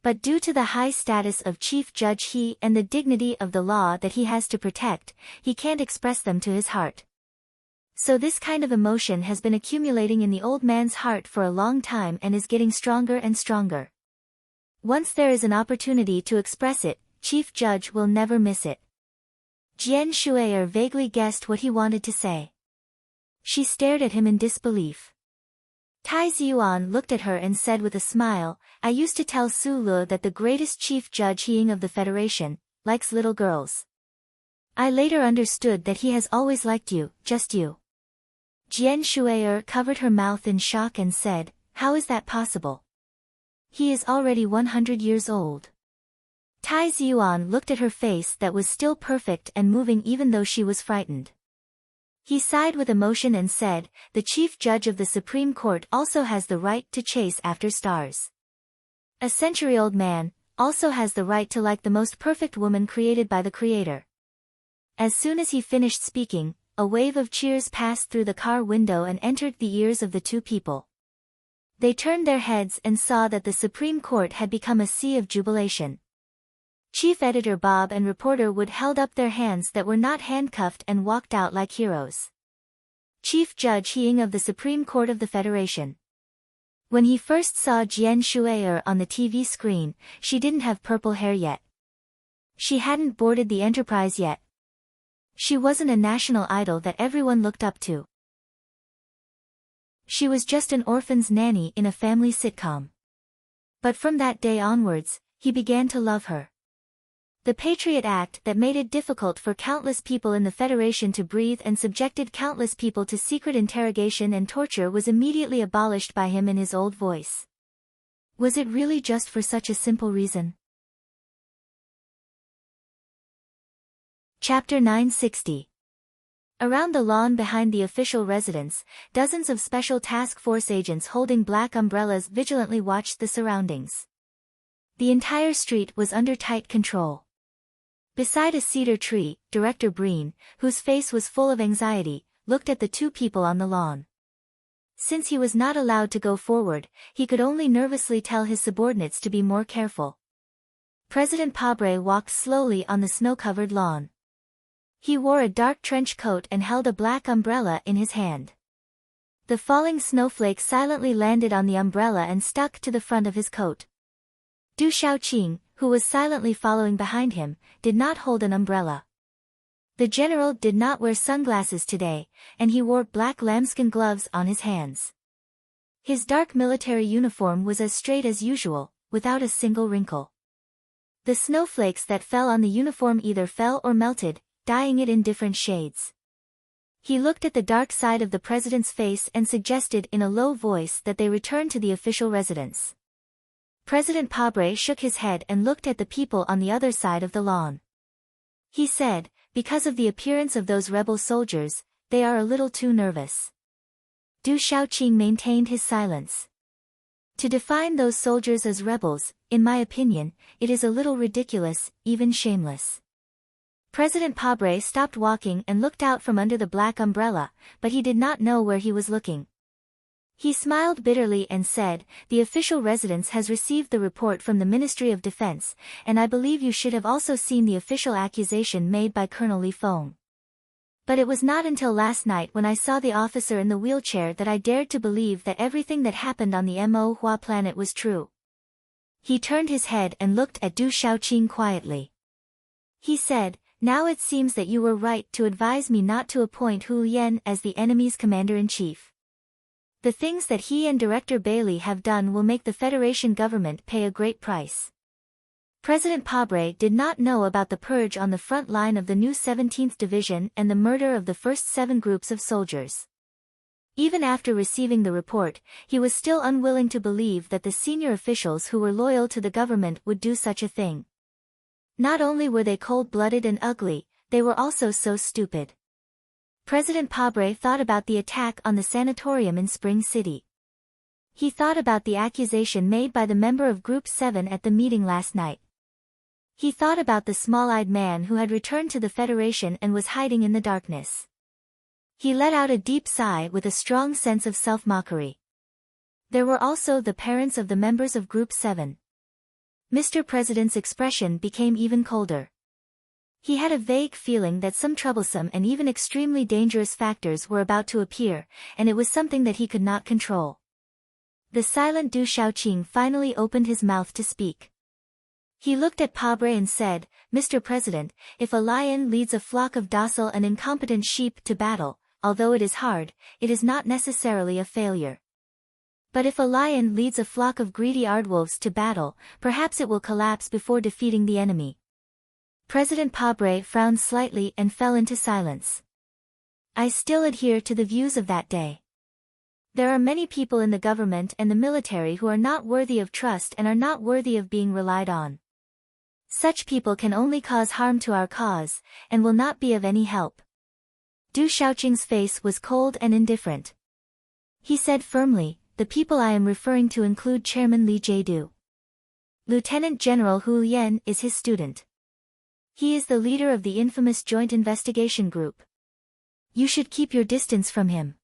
But due to the high status of Chief Judge He and the dignity of the law that he has to protect, he can't express them to his heart. So this kind of emotion has been accumulating in the old man's heart for a long time and is getting stronger and stronger. Once there is an opportunity to express it, Chief Judge will never miss it." Jian Shui'er vaguely guessed what he wanted to say. She stared at him in disbelief. Tai Ziyuan looked at her and said with a smile, "I used to tell Su Le that the greatest Chief Judge Heing of the Federation likes little girls. I later understood that he has always liked you, just you." Jian Shui'er covered her mouth in shock and said, "How is that possible? He is already 100 years old." Tai Ziyuan looked at her face that was still perfect and moving even though she was frightened. He sighed with emotion and said, "The Chief Judge of the Supreme Court also has the right to chase after stars. A century-old man also has the right to like the most perfect woman created by the Creator." As soon as he finished speaking, a wave of cheers passed through the car window and entered the ears of the two people. They turned their heads and saw that the Supreme Court had become a sea of jubilation. Chief Editor Bob and Reporter Wood held up their hands that were not handcuffed and walked out like heroes. Chief Judge Heing of the Supreme Court of the Federation. When he first saw Jian Shui'er on the TV screen, she didn't have purple hair yet. She hadn't boarded the Enterprise yet. She wasn't a national idol that everyone looked up to. She was just an orphan's nanny in a family sitcom. But from that day onwards, he began to love her. The Patriot Act that made it difficult for countless people in the Federation to breathe and subjected countless people to secret interrogation and torture was immediately abolished by him in his old voice. Was it really just for such a simple reason? Chapter 960. Around the lawn behind the official residence, dozens of Special Task Force agents holding black umbrellas vigilantly watched the surroundings. The entire street was under tight control. Beside a cedar tree, Director Breen, whose face was full of anxiety, looked at the two people on the lawn. Since he was not allowed to go forward, he could only nervously tell his subordinates to be more careful. President Pabre walked slowly on the snow-covered lawn. He wore a dark trench coat and held a black umbrella in his hand. The falling snowflakes silently landed on the umbrella and stuck to the front of his coat. Du Shaoqing, who was silently following behind him, did not hold an umbrella. The general did not wear sunglasses today, and he wore black lambskin gloves on his hands. His dark military uniform was as straight as usual, without a single wrinkle. The snowflakes that fell on the uniform either fell or melted, dyeing it in different shades. He looked at the dark side of the president's face and suggested in a low voice that they return to the official residence. President Pabre shook his head and looked at the people on the other side of the lawn. He said, because of the appearance of those rebel soldiers, they are a little too nervous. Du Shaoqing maintained his silence. To define those soldiers as rebels, in my opinion, it is a little ridiculous, even shameless. President Pabre stopped walking and looked out from under the black umbrella, but he did not know where he was looking. He smiled bitterly and said, "The official residence has received the report from the Ministry of Defense, and I believe you should have also seen the official accusation made by Colonel Li Feng. But it was not until last night when I saw the officer in the wheelchair that I dared to believe that everything that happened on the Mo Hua planet was true." He turned his head and looked at Du Shaoqing quietly. He said, "Now it seems that you were right to advise me not to appoint Hu Yan as the enemy's commander-in-chief. The things that he and Director Bailey have done will make the Federation government pay a great price." President Pabre did not know about the purge on the front line of the new 17th Division and the murder of the first 7 groups of soldiers. Even after receiving the report, he was still unwilling to believe that the senior officials who were loyal to the government would do such a thing. Not only were they cold-blooded and ugly, they were also so stupid. President Pabre thought about the attack on the sanatorium in Spring City. He thought about the accusation made by the member of Group 7 at the meeting last night. He thought about the small-eyed man who had returned to the Federation and was hiding in the darkness. He let out a deep sigh with a strong sense of self-mockery. There were also the parents of the members of Group 7. Mr. President's expression became even colder. He had a vague feeling that some troublesome and even extremely dangerous factors were about to appear, and it was something that he could not control. The silent Du Shaoqing finally opened his mouth to speak. He looked at Pabre and said, "Mr. President, if a lion leads a flock of docile and incompetent sheep to battle, although it is hard, it is not necessarily a failure. But if a lion leads a flock of greedy aardwolves to battle, perhaps it will collapse before defeating the enemy." President Pabre frowned slightly and fell into silence. "I still adhere to the views of that day. There are many people in the government and the military who are not worthy of trust and are not worthy of being relied on. Such people can only cause harm to our cause, and will not be of any help." Du Shaoqing's face was cold and indifferent. He said firmly, "The people I am referring to include Chairman Li Jiedu. Lieutenant General Hu Yan is his student. He is the leader of the infamous Joint Investigation Group. You should keep your distance from him."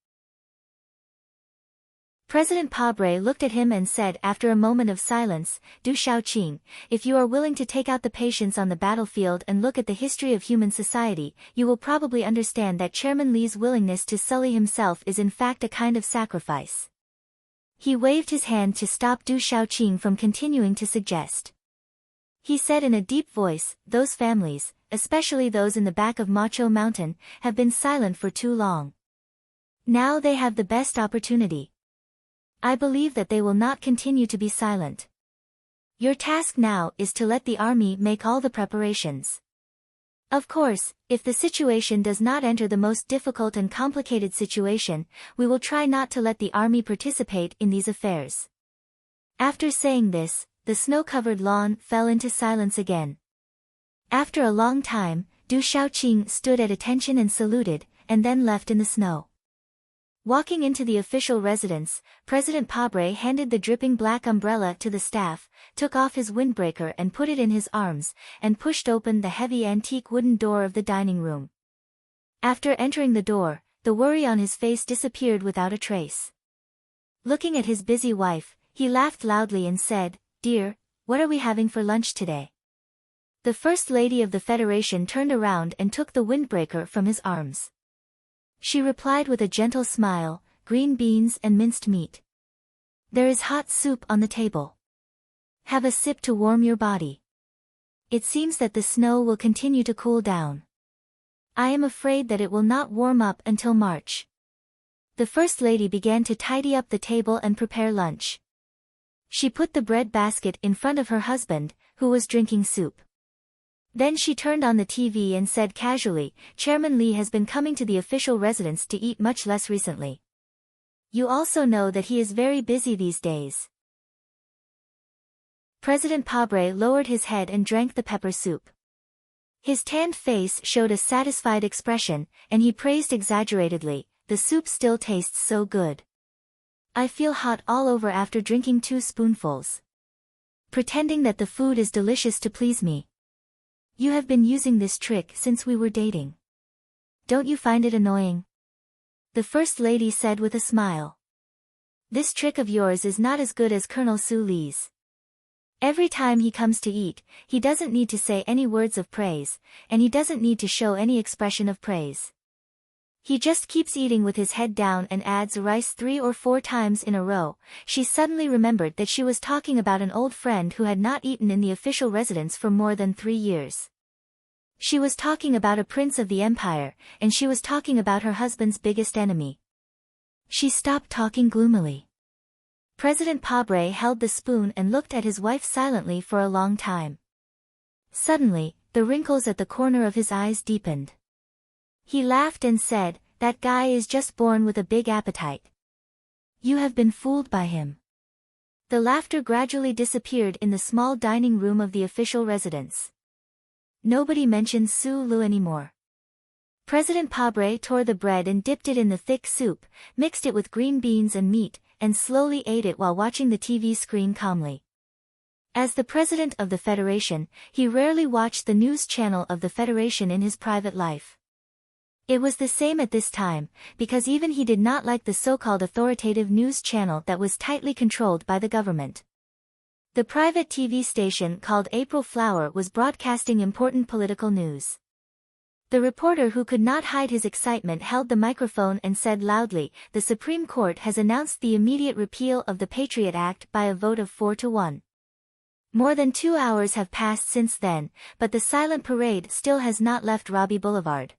President Pabre looked at him and said after a moment of silence, "Du Shaoqing, if you are willing to take out the patients on the battlefield and look at the history of human society, you will probably understand that Chairman Li's willingness to sully himself is in fact a kind of sacrifice." He waved his hand to stop Du Shaoqing from continuing to suggest. He said in a deep voice, "Those families, especially those in the back of Macho Mountain, have been silent for too long. Now they have the best opportunity. I believe that they will not continue to be silent. Your task now is to let the army make all the preparations. Of course, if the situation does not enter the most difficult and complicated situation, we will try not to let the army participate in these affairs." After saying this, the snow-covered lawn fell into silence again. After a long time, Du Shaoqing stood at attention and saluted, and then left in the snow. Walking into the official residence, President Pabre handed the dripping black umbrella to the staff, took off his windbreaker and put it in his arms, and pushed open the heavy antique wooden door of the dining room. After entering the door, the worry on his face disappeared without a trace. Looking at his busy wife, he laughed loudly and said, "Dear, what are we having for lunch today?" The First Lady of the Federation turned around and took the windbreaker from his arms. She replied with a gentle smile, "Green beans and minced meat. There is hot soup on the table. Have a sip to warm your body. It seems that the snow will continue to cool down. I am afraid that it will not warm up until March." The First Lady began to tidy up the table and prepare lunch. She put the bread basket in front of her husband, who was drinking soup. Then she turned on the TV and said casually, Chairman Lee has been coming to the official residence to eat much less recently. You also know that he is very busy these days. President Pabre lowered his head and drank the pepper soup. His tanned face showed a satisfied expression, and he praised exaggeratedly, the soup still tastes so good. I feel hot all over after drinking 2 spoonfuls. Pretending that the food is delicious to please me. You have been using this trick since we were dating. Don't you find it annoying? The First Lady said with a smile. This trick of yours is not as good as Colonel Su Lee's. Every time he comes to eat, he doesn't need to say any words of praise, and he doesn't need to show any expression of praise. He just keeps eating with his head down and adds rice 3 or 4 times in a row. She suddenly remembered that she was talking about an old friend who had not eaten in the official residence for more than 3 years. She was talking about a prince of the empire, and she was talking about her husband's biggest enemy. She stopped talking gloomily. President Pabre held the spoon and looked at his wife silently for a long time. Suddenly, the wrinkles at the corner of his eyes deepened. He laughed and said, that guy is just born with a big appetite. You have been fooled by him. The laughter gradually disappeared in the small dining room of the official residence. Nobody mentioned Su Lu anymore. President Pabre tore the bread and dipped it in the thick soup, mixed it with green beans and meat, and slowly ate it while watching the TV screen calmly. As the President of the Federation, he rarely watched the news channel of the Federation in his private life. It was the same at this time, because even he did not like the so-called authoritative news channel that was tightly controlled by the government. The private TV station called April Flower was broadcasting important political news. The reporter who could not hide his excitement held the microphone and said loudly, the Supreme Court has announced the immediate repeal of the Patriot Act by a vote of 4-1. More than 2 hours have passed since then, but the silent parade still has not left Robbie Boulevard.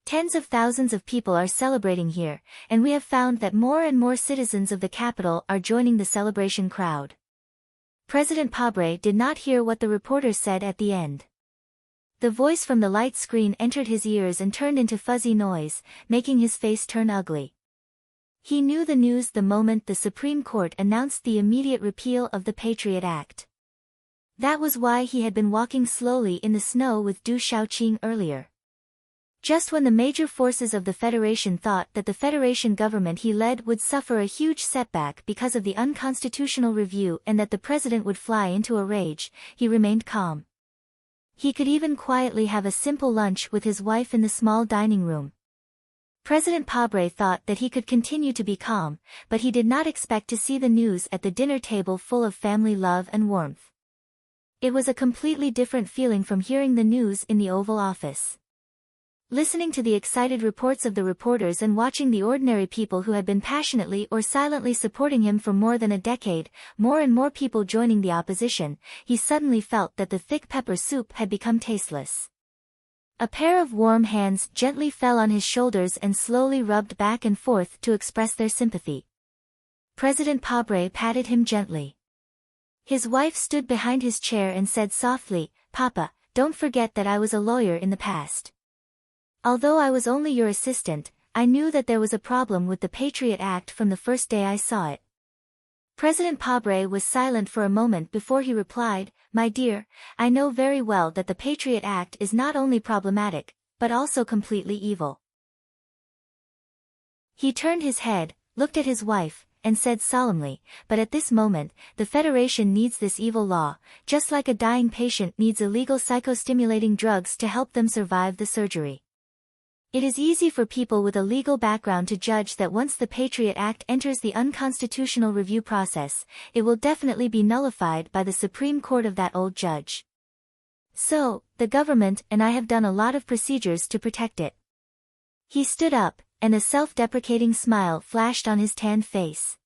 Tens of thousands of people are celebrating here, and we have found that more and more citizens of the capital are joining the celebration crowd. President Pabre did not hear what the reporter said at the end. The voice from the light screen entered his ears and turned into fuzzy noise, making his face turn ugly. He knew the news the moment the Supreme Court announced the immediate repeal of the Patriot Act. That was why he had been walking slowly in the snow with Du Xiaoqing earlier. Just when the major forces of the Federation thought that the Federation government he led would suffer a huge setback because of the unconstitutional review and that the president would fly into a rage, he remained calm. He could even quietly have a simple lunch with his wife in the small dining room. President Pabre thought that he could continue to be calm, but he did not expect to see the news at the dinner table full of family love and warmth. It was a completely different feeling from hearing the news in the Oval Office. Listening to the excited reports of the reporters and watching the ordinary people who had been passionately or silently supporting him for more than a decade, more and more people joining the opposition, he suddenly felt that the thick pepper soup had become tasteless. A pair of warm hands gently fell on his shoulders and slowly rubbed back and forth to express their sympathy. President Pabre patted him gently. His wife stood behind his chair and said softly, "Papa, don't forget that I was a lawyer in the past. Although I was only your assistant, I knew that there was a problem with the Patriot Act from the first day I saw it." President Pabre was silent for a moment before he replied, "My dear, I know very well that the Patriot Act is not only problematic, but also completely evil." He turned his head, looked at his wife, and said solemnly, "But at this moment, the Federation needs this evil law, just like a dying patient needs illegal psychostimulating drugs to help them survive the surgery. It is easy for people with a legal background to judge that once the Patriot Act enters the unconstitutional review process, it will definitely be nullified by the Supreme Court of that old judge. So, the government and I have done a lot of procedures to protect it." He stood up, and a self-deprecating smile flashed on his tanned face.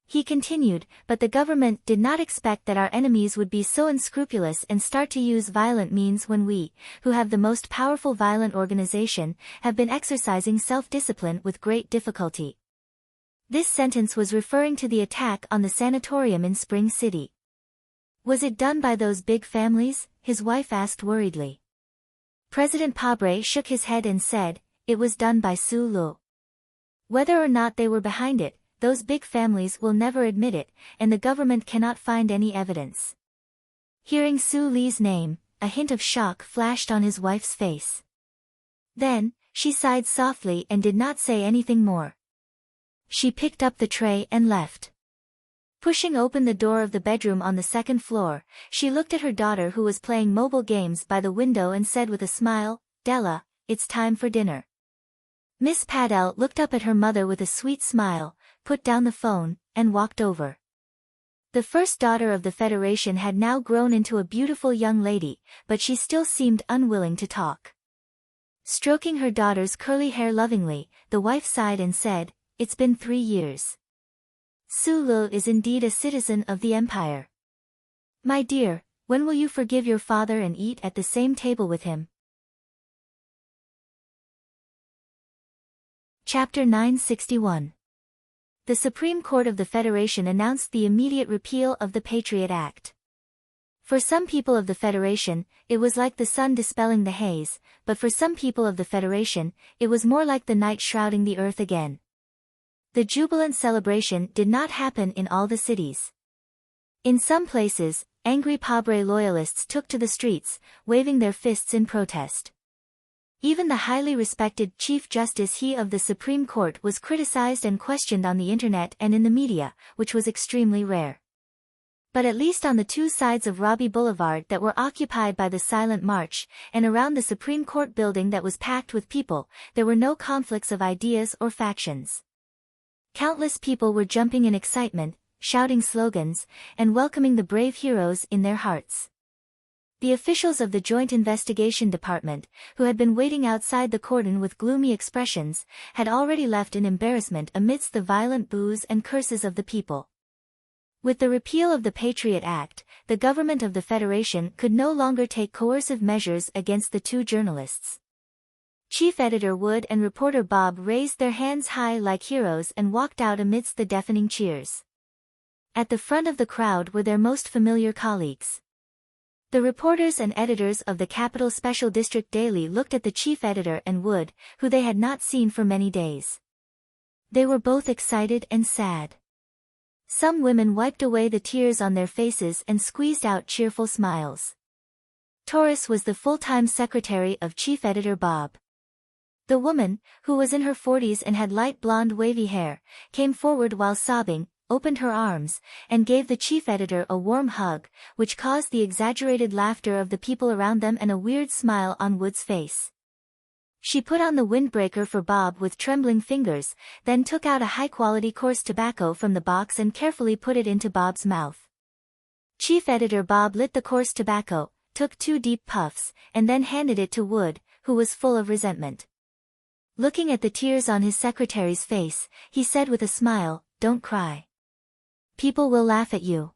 He continued, "But the government did not expect that our enemies would be so unscrupulous and start to use violent means when we, who have the most powerful violent organization, have been exercising self-discipline with great difficulty." This sentence was referring to the attack on the sanatorium in Spring City. "Was it done by those big families?" his wife asked worriedly. President Pabre shook his head and said, "It was done by Su Lu. Whether or not they were behind it, those big families will never admit it, and the government cannot find any evidence." Hearing Su Li's name, a hint of shock flashed on his wife's face. Then, she sighed softly and did not say anything more. She picked up the tray and left. Pushing open the door of the bedroom on the second floor, she looked at her daughter who was playing mobile games by the window and said with a smile, "Della, it's time for dinner." Miss Paddell looked up at her mother with a sweet smile, put down the phone, and walked over. The first daughter of the Federation had now grown into a beautiful young lady, but she still seemed unwilling to talk. Stroking her daughter's curly hair lovingly, the wife sighed and said, "It's been 3 years. Su Lu is indeed a citizen of the empire. My dear, when will you forgive your father and eat at the same table with him?" Chapter 961. The Supreme Court of the Federation announced the immediate repeal of the Patriot Act. For some people of the Federation, it was like the sun dispelling the haze, but for some people of the Federation, it was more like the night shrouding the earth again. The jubilant celebration did not happen in all the cities. In some places, angry Pabre loyalists took to the streets, waving their fists in protest. Even the highly respected Chief Justice of the Supreme Court was criticized and questioned on the internet and in the media, which was extremely rare. But at least on the two sides of Robbie Boulevard that were occupied by the Silent March, and around the Supreme Court building that was packed with people, there were no conflicts of ideas or factions. Countless people were jumping in excitement, shouting slogans, and welcoming the brave heroes in their hearts. The officials of the Joint Investigation Department, who had been waiting outside the cordon with gloomy expressions, had already left in embarrassment amidst the violent boos and curses of the people. With the repeal of the Patriot Act, the government of the Federation could no longer take coercive measures against the two journalists. Chief Editor Wood and reporter Bob raised their hands high like heroes and walked out amidst the deafening cheers. At the front of the crowd were their most familiar colleagues. The reporters and editors of the Capital Special District Daily looked at the chief editor and Wood, who they had not seen for many days. They were both excited and sad. Some women wiped away the tears on their faces and squeezed out cheerful smiles. Taurus was the full-time secretary of Chief Editor Bob. The woman, who was in her 40s and had light blonde wavy hair, came forward while sobbing, opened her arms, and gave the chief editor a warm hug, which caused the exaggerated laughter of the people around them and a weird smile on Wood's face. She put on the windbreaker for Bob with trembling fingers, then took out a high-quality coarse tobacco from the box and carefully put it into Bob's mouth. Chief Editor Bob lit the coarse tobacco, took 2 deep puffs, and then handed it to Wood, who was full of resentment. Looking at the tears on his secretary's face, he said with a smile, "Don't cry. People will laugh at you."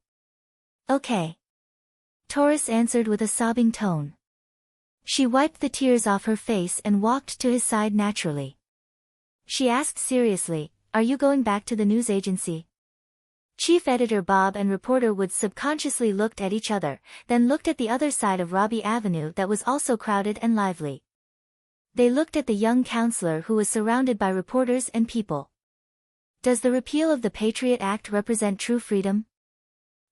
"Okay." Taurus answered with a sobbing tone. She wiped the tears off her face and walked to his side naturally. She asked seriously, "Are you going back to the news agency?" Chief Editor Bob and reporter Wood subconsciously looked at each other, then looked at the other side of Robbie Avenue that was also crowded and lively. They looked at the young counselor who was surrounded by reporters and people. Does the repeal of the Patriot Act represent true freedom?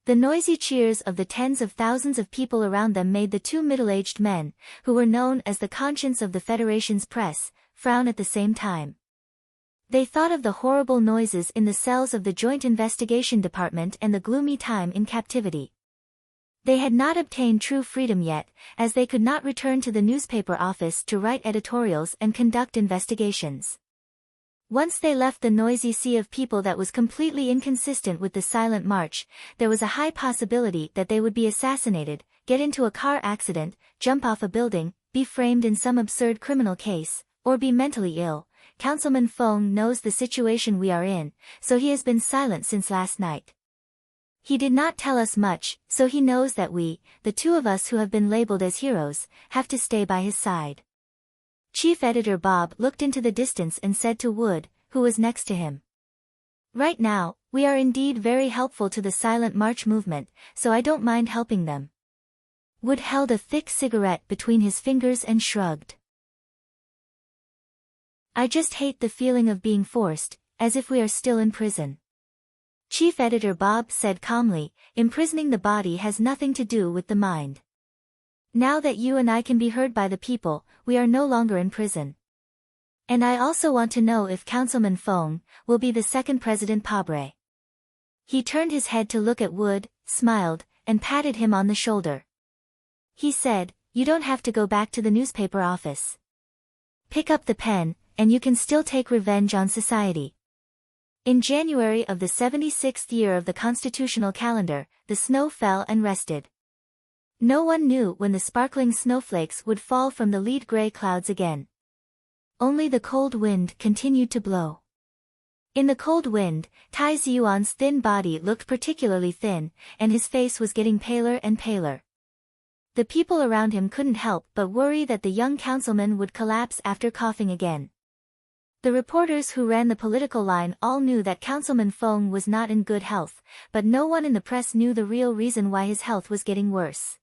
The noisy cheers of the tens of thousands of people around them made the two middle-aged men, who were known as the conscience of the Federation's press, frown at the same time. They thought of the horrible noises in the cells of the Joint Investigation Department and the gloomy time in captivity. They had not obtained true freedom yet, as they could not return to the newspaper office to write editorials and conduct investigations. Once they left the noisy sea of people that was completely inconsistent with the Silent March, there was a high possibility that they would be assassinated, get into a car accident, jump off a building, be framed in some absurd criminal case, or be mentally ill. Councilman Fong knows the situation we are in, so he has been silent since last night. He did not tell us much, so he knows that we, the two of us who have been labeled as heroes, have to stay by his side. Chief Editor Bob looked into the distance and said to Wood, who was next to him, "Right now, we are indeed very helpful to the Silent March movement, so I don't mind helping them." Wood held a thick cigarette between his fingers and shrugged. I just hate the feeling of being forced, as if we are still in prison. Chief Editor Bob said calmly, imprisoning the body has nothing to do with the mind. Now that you and I can be heard by the people, we are no longer in prison. And I also want to know if Councilman Fong will be the second President Pabre. He turned his head to look at Wood, smiled, and patted him on the shoulder. He said, you don't have to go back to the newspaper office. Pick up the pen, and you can still take revenge on society. In January of the 76th year of the constitutional calendar, the snow fell and rested. No one knew when the sparkling snowflakes would fall from the lead gray clouds again. Only the cold wind continued to blow. In the cold wind, Tai Ziyuan's thin body looked particularly thin, and his face was getting paler and paler. The people around him couldn't help but worry that the young councilman would collapse after coughing again. The reporters who ran the political line all knew that Councilman Fong was not in good health, but no one in the press knew the real reason why his health was getting worse.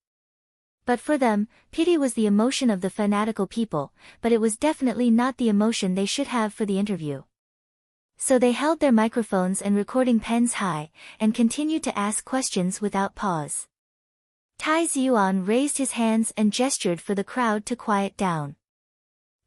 But for them, pity was the emotion of the fanatical people, but it was definitely not the emotion they should have for the interview. So they held their microphones and recording pens high, and continued to ask questions without pause. Tai Ziyuan raised his hands and gestured for the crowd to quiet down.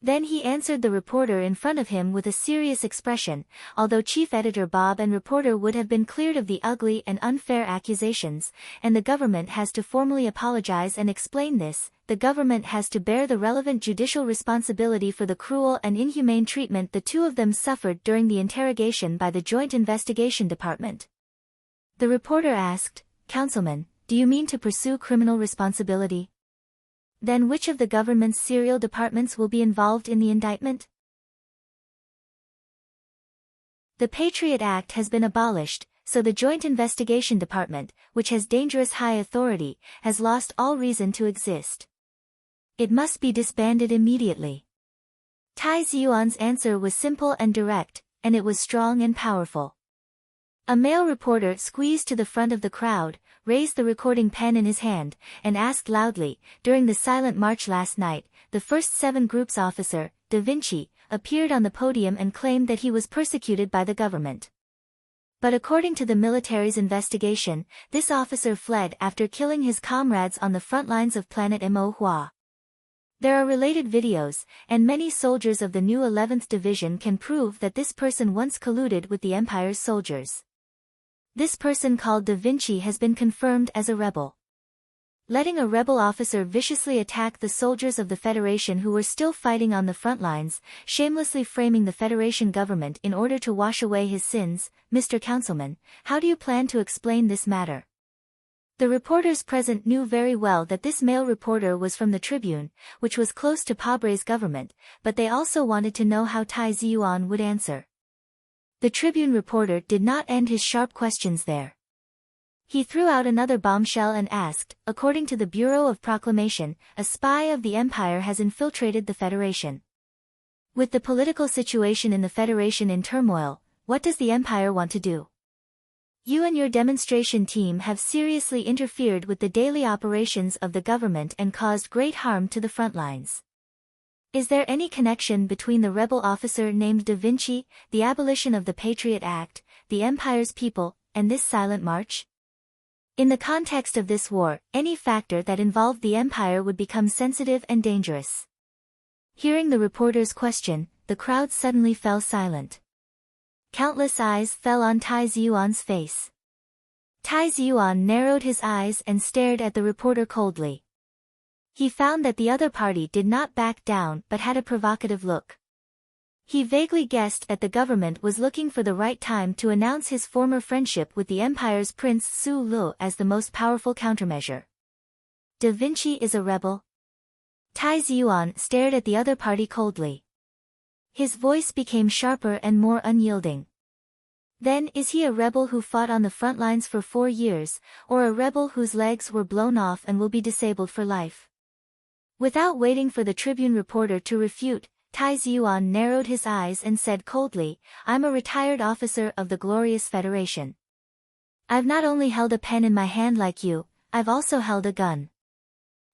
Then he answered the reporter in front of him with a serious expression, although Chief Editor Bob and reporter would have been cleared of the ugly and unfair accusations, and the government has to formally apologize and explain this, the government has to bear the relevant judicial responsibility for the cruel and inhumane treatment the two of them suffered during the interrogation by the Joint Investigation Department. The reporter asked, Councilman, do you mean to pursue criminal responsibility? Then which of the government's serial departments will be involved in the indictment? The Patriot Act has been abolished, so the Joint Investigation Department, which has dangerous high authority, has lost all reason to exist. It must be disbanded immediately. Tai Ziyuan's answer was simple and direct, and it was strong and powerful. A male reporter squeezed to the front of the crowd, raised the recording pen in his hand, and asked loudly, during the silent march last night, the first 7 Group's officer, Da Vinci, appeared on the podium and claimed that he was persecuted by the government. But according to the military's investigation, this officer fled after killing his comrades on the front lines of Planet Mo Hua. There are related videos, and many soldiers of the new 11th Division can prove that this person once colluded with the Empire's soldiers. This person called Da Vinci has been confirmed as a rebel. Letting a rebel officer viciously attack the soldiers of the Federation who were still fighting on the front lines, shamelessly framing the Federation government in order to wash away his sins, Mr. Councilman, how do you plan to explain this matter? The reporters present knew very well that this male reporter was from the Tribune, which was close to Pabre's government, but they also wanted to know how Tai Ziyuan would answer. The Tribune reporter did not end his sharp questions there. He threw out another bombshell and asked, according to the Bureau of Proclamation, a spy of the Empire has infiltrated the Federation. With the political situation in the Federation in turmoil, what does the Empire want to do? You and your demonstration team have seriously interfered with the daily operations of the government and caused great harm to the front lines. Is there any connection between the rebel officer named Da Vinci, the abolition of the Patriot Act, the Empire's people, and this silent march? In the context of this war, any factor that involved the Empire would become sensitive and dangerous. Hearing the reporter's question, the crowd suddenly fell silent. Countless eyes fell on Tai Ziyuan's face. Tai Ziyuan narrowed his eyes and stared at the reporter coldly. He found that the other party did not back down but had a provocative look. He vaguely guessed that the government was looking for the right time to announce his former friendship with the Empire's Prince Su Lu as the most powerful countermeasure. Da Vinci is a rebel? Tai Ziyuan stared at the other party coldly. His voice became sharper and more unyielding. Then is he a rebel who fought on the front lines for 4 years, or a rebel whose legs were blown off and will be disabled for life? Without waiting for the Tribune reporter to refute, Tai Ziyuan narrowed his eyes and said coldly, I'm a retired officer of the glorious Federation. I've not only held a pen in my hand like you, I've also held a gun.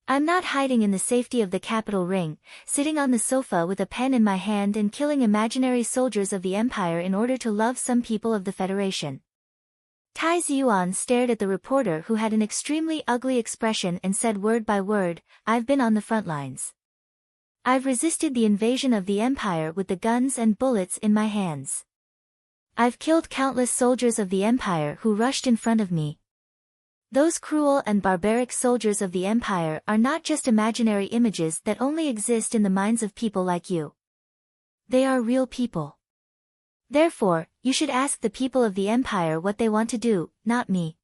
I'm not hiding in the safety of the Capitol ring, sitting on the sofa with a pen in my hand and killing imaginary soldiers of the Empire in order to love some people of the Federation. Tai Ziyuan stared at the reporter who had an extremely ugly expression and said word by word, I've been on the front lines. I've resisted the invasion of the Empire with the guns and bullets in my hands. I've killed countless soldiers of the Empire who rushed in front of me. Those cruel and barbaric soldiers of the Empire are not just imaginary images that only exist in the minds of people like you. They are real people. Therefore, you should ask the people of the Empire what they want to do, not me.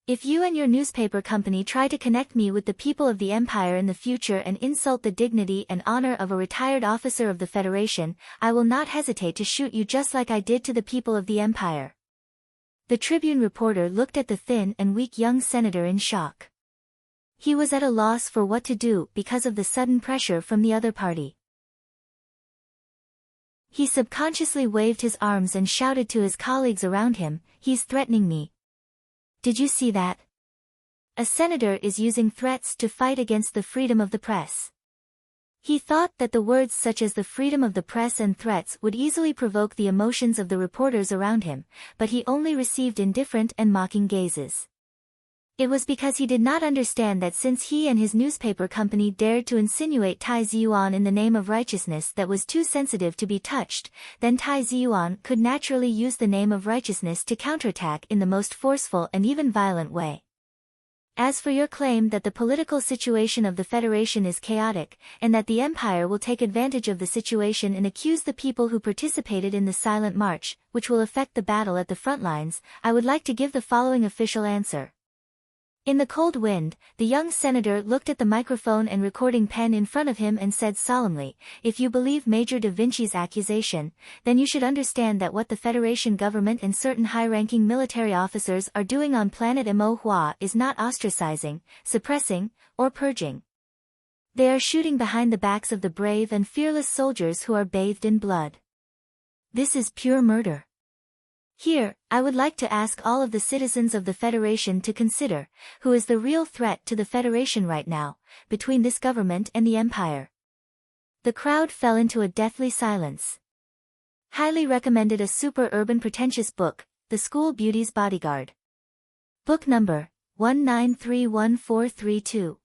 If you and your newspaper company try to connect me with the people of the Empire in the future and insult the dignity and honor of a retired officer of the Federation, I will not hesitate to shoot you just like I did to the people of the Empire. The Tribune reporter looked at the thin and weak young senator in shock. He was at a loss for what to do because of the sudden pressure from the other party. He subconsciously waved his arms and shouted to his colleagues around him, he's threatening me. Did you see that? A senator is using threats to fight against the freedom of the press. He thought that the words such as the freedom of the press and threats would easily provoke the emotions of the reporters around him, but he only received indifferent and mocking gazes. It was because he did not understand that since he and his newspaper company dared to insinuate Tai Ziyuan in the name of righteousness that was too sensitive to be touched, then Tai Ziyuan could naturally use the name of righteousness to counterattack in the most forceful and even violent way. As for your claim that the political situation of the Federation is chaotic, and that the Empire will take advantage of the situation and accuse the people who participated in the silent march, which will affect the battle at the front lines, I would like to give the following official answer. In the cold wind, the young senator looked at the microphone and recording pen in front of him and said solemnly, if you believe Major Da Vinci's accusation, then you should understand that what the Federation government and certain high-ranking military officers are doing on planet Emo is not ostracizing, suppressing, or purging. They are shooting behind the backs of the brave and fearless soldiers who are bathed in blood. This is pure murder. Here, I would like to ask all of the citizens of the Federation to consider, who is the real threat to the Federation right now, between this government and the Empire. The crowd fell into a deathly silence. Highly recommended a super urban pretentious book, The School Beauty's Bodyguard. Book number, 193142.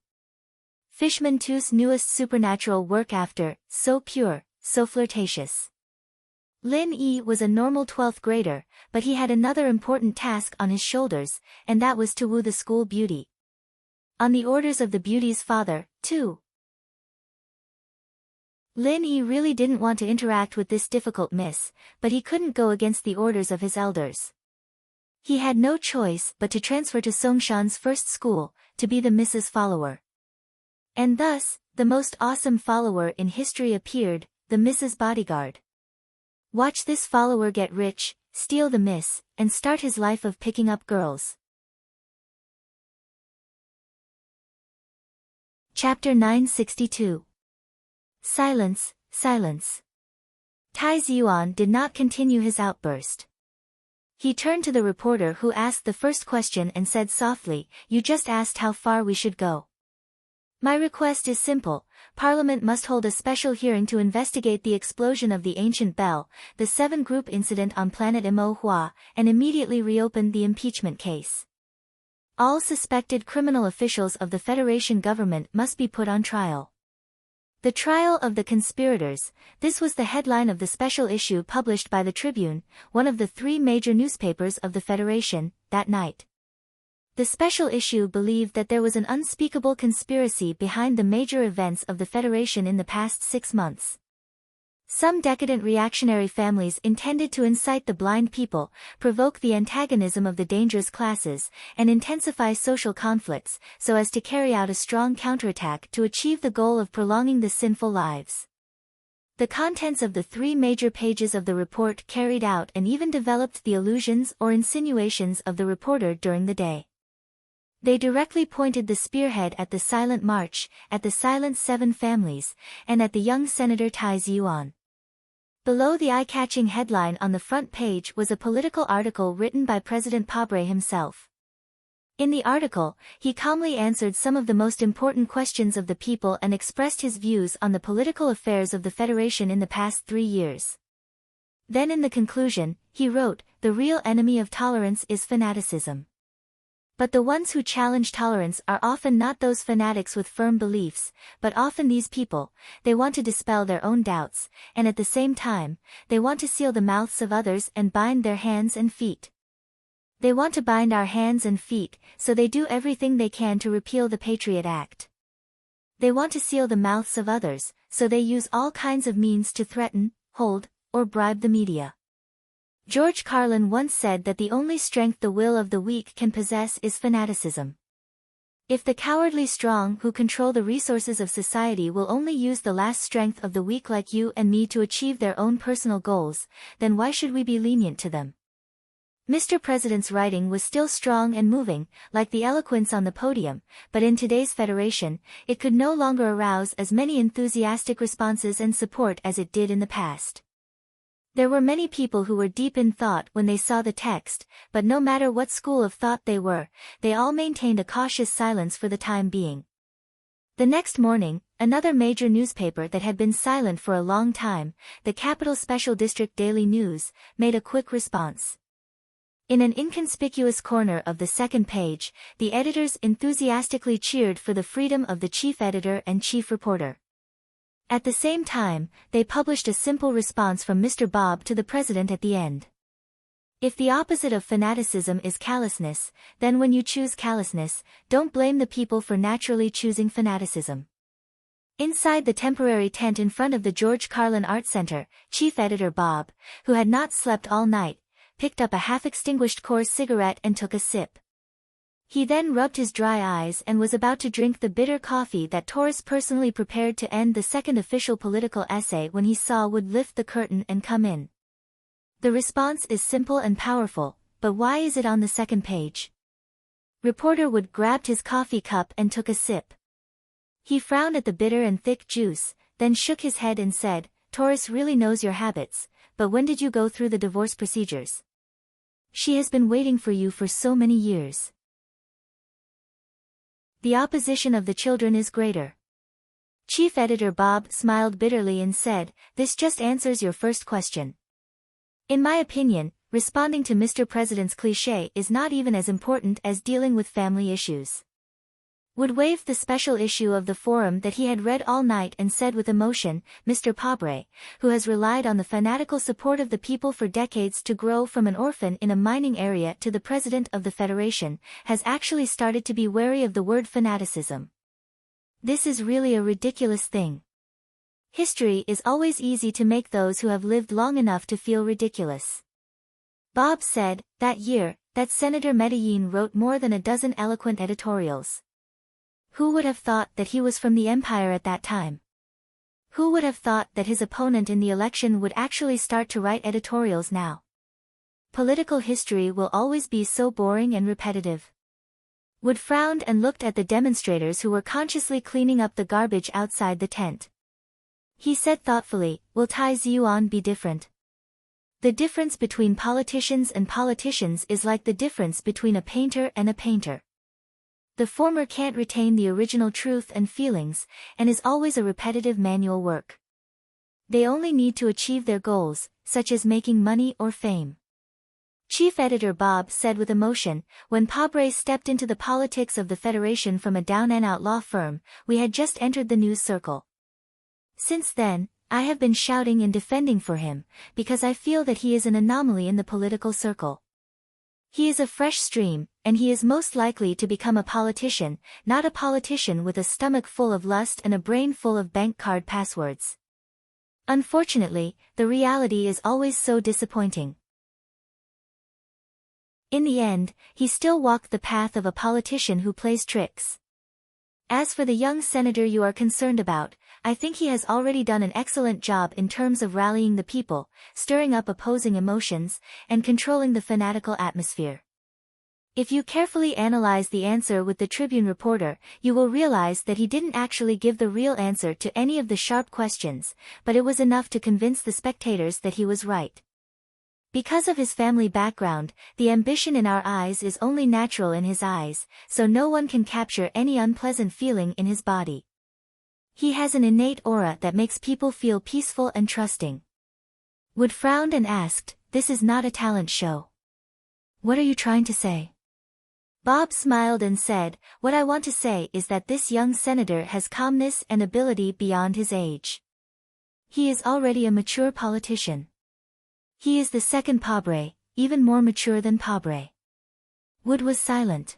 Fishman Too's newest supernatural work after, So Pure, So Flirtatious. Lin Yi was a normal 12th grader, but he had another important task on his shoulders, and that was to woo the school beauty. On the orders of the beauty's father, too. Lin Yi really didn't want to interact with this difficult miss, but he couldn't go against the orders of his elders. He had no choice but to transfer to Songshan's first school, to be the Mrs. Follower. And thus, the most awesome follower in history appeared, the Mrs. Bodyguard. Watch this follower get rich, steal the miss, and start his life of picking up girls. Chapter 962. Silence, silence. Tai Ziyuan did not continue his outburst. He turned to the reporter who asked the first question and said softly, you just asked how far we should go. My request is simple, Parliament must hold a special hearing to investigate the explosion of the ancient bell, the 7-group incident on planet Emo, and immediately reopen the impeachment case. All suspected criminal officials of the Federation government must be put on trial. The trial of the conspirators, this was the headline of the special issue published by the Tribune, one of the 3 major newspapers of the Federation, that night. The special issue believed that there was an unspeakable conspiracy behind the major events of the Federation in the past 6 months. Some decadent reactionary families intended to incite the blind people, provoke the antagonism of the dangerous classes, and intensify social conflicts, so as to carry out a strong counterattack to achieve the goal of prolonging the sinful lives. The contents of the 3 major pages of the report carried out and even developed the illusions or insinuations of the reporter during the day. They directly pointed the spearhead at the silent march, at the silent 7 families, and at the young Senator Tai Ziyuan. Below the eye-catching headline on the front page was a political article written by President Pabre himself. In the article, he calmly answered some of the most important questions of the people and expressed his views on the political affairs of the Federation in the past 3 years. Then in the conclusion, he wrote, "The real enemy of tolerance is fanaticism. But the ones who challenge tolerance are often not those fanatics with firm beliefs, but often these people. They want to dispel their own doubts, and at the same time, they want to seal the mouths of others and bind their hands and feet. They want to bind our hands and feet, so they do everything they can to repeal the Patriot Act. They want to seal the mouths of others, so they use all kinds of means to threaten, hold, or bribe the media." George Carlin once said that the only strength the will of the weak can possess is fanaticism. If the cowardly strong who control the resources of society will only use the last strength of the weak like you and me to achieve their own personal goals, then why should we be lenient to them? Mr. President's writing was still strong and moving, like the eloquence on the podium, but in today's Federation, it could no longer arouse as many enthusiastic responses and support as it did in the past. There were many people who were deep in thought when they saw the text, but no matter what school of thought they were, they all maintained a cautious silence for the time being. The next morning, another major newspaper that had been silent for a long time, the Capital Special District Daily News, made a quick response. In an inconspicuous corner of the second page, the editors enthusiastically cheered for the freedom of the chief editor and chief reporter. At the same time, they published a simple response from Mr. Bob to the president at the end. "If the opposite of fanaticism is callousness, then when you choose callousness, don't blame the people for naturally choosing fanaticism." Inside the temporary tent in front of the George Carlin Art Center, chief editor Bob, who had not slept all night, picked up a half-extinguished Coors cigarette and took a sip. He then rubbed his dry eyes and was about to drink the bitter coffee that Torres personally prepared to end the second official political essay when he saw Wood lift the curtain and come in. The response is simple and powerful, but why is it on the second page? Reporter Wood grabbed his coffee cup and took a sip. He frowned at the bitter and thick juice, then shook his head and said, "Torres really knows your habits, but when did you go through the divorce procedures? She has been waiting for you for so many years." The opposition of the children is greater. Chief editor Bob smiled bitterly and said, "This just answers your first question. In my opinion, responding to Mr. President's cliché is not even as important as dealing with family issues." Wood waved the special issue of the Forum that he had read all night and said with emotion, "Mr. Pobre, who has relied on the fanatical support of the people for decades to grow from an orphan in a mining area to the president of the Federation, has actually started to be wary of the word fanaticism. This is really a ridiculous thing. History is always easy to make those who have lived long enough to feel ridiculous." Bob said, "That year, that Senator Medellin wrote more than a dozen eloquent editorials. Who would have thought that he was from the empire at that time? Who would have thought that his opponent in the election would actually start to write editorials now? Political history will always be so boring and repetitive." Wood frowned and looked at the demonstrators who were consciously cleaning up the garbage outside the tent. He said thoughtfully, "Will Tai Ziyuan be different? The difference between politicians and politicians is like the difference between a painter and a painter. The former can't retain the original truth and feelings, and is always a repetitive manual work. They only need to achieve their goals, such as making money or fame." Chief editor Bob said with emotion, "When Pobre stepped into the politics of the Federation from a down-and-out law firm, we had just entered the news circle. Since then, I have been shouting and defending for him, because I feel that he is an anomaly in the political circle. He is a fresh stream, and he is most likely to become a politician, not a politician with a stomach full of lust and a brain full of bank card passwords. Unfortunately, the reality is always so disappointing." In the end, he still walked the path of a politician who plays tricks. "As for the young senator you are concerned about, I think he has already done an excellent job in terms of rallying the people, stirring up opposing emotions, and controlling the fanatical atmosphere. If you carefully analyze the answer with the Tribune reporter, you will realize that he didn't actually give the real answer to any of the sharp questions, but it was enough to convince the spectators that he was right. Because of his family background, the ambition in our eyes is only natural in his eyes, so no one can capture any unpleasant feeling in his body. He has an innate aura that makes people feel peaceful and trusting. Wood frowned and asked, "This is not a talent show. What are you trying to say?" Bob smiled and said, "What I want to say is that this young senator has calmness and ability beyond his age. He is already a mature politician. He is the second Padre, even more mature than Padre." Wood was silent.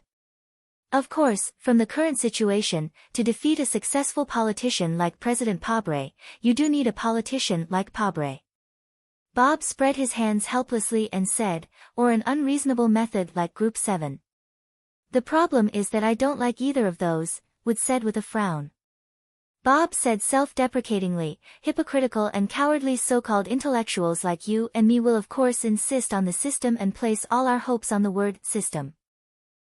Of course, from the current situation, to defeat a successful politician like President Padre, you do need a politician like Padre. Bob spread his hands helplessly and said, "Or an unreasonable method like Group 7. The problem is that I don't like either of those," Wood said with a frown. Bob said self-deprecatingly, "Hypocritical and cowardly so-called intellectuals like you and me will of course insist on the system and place all our hopes on the word system.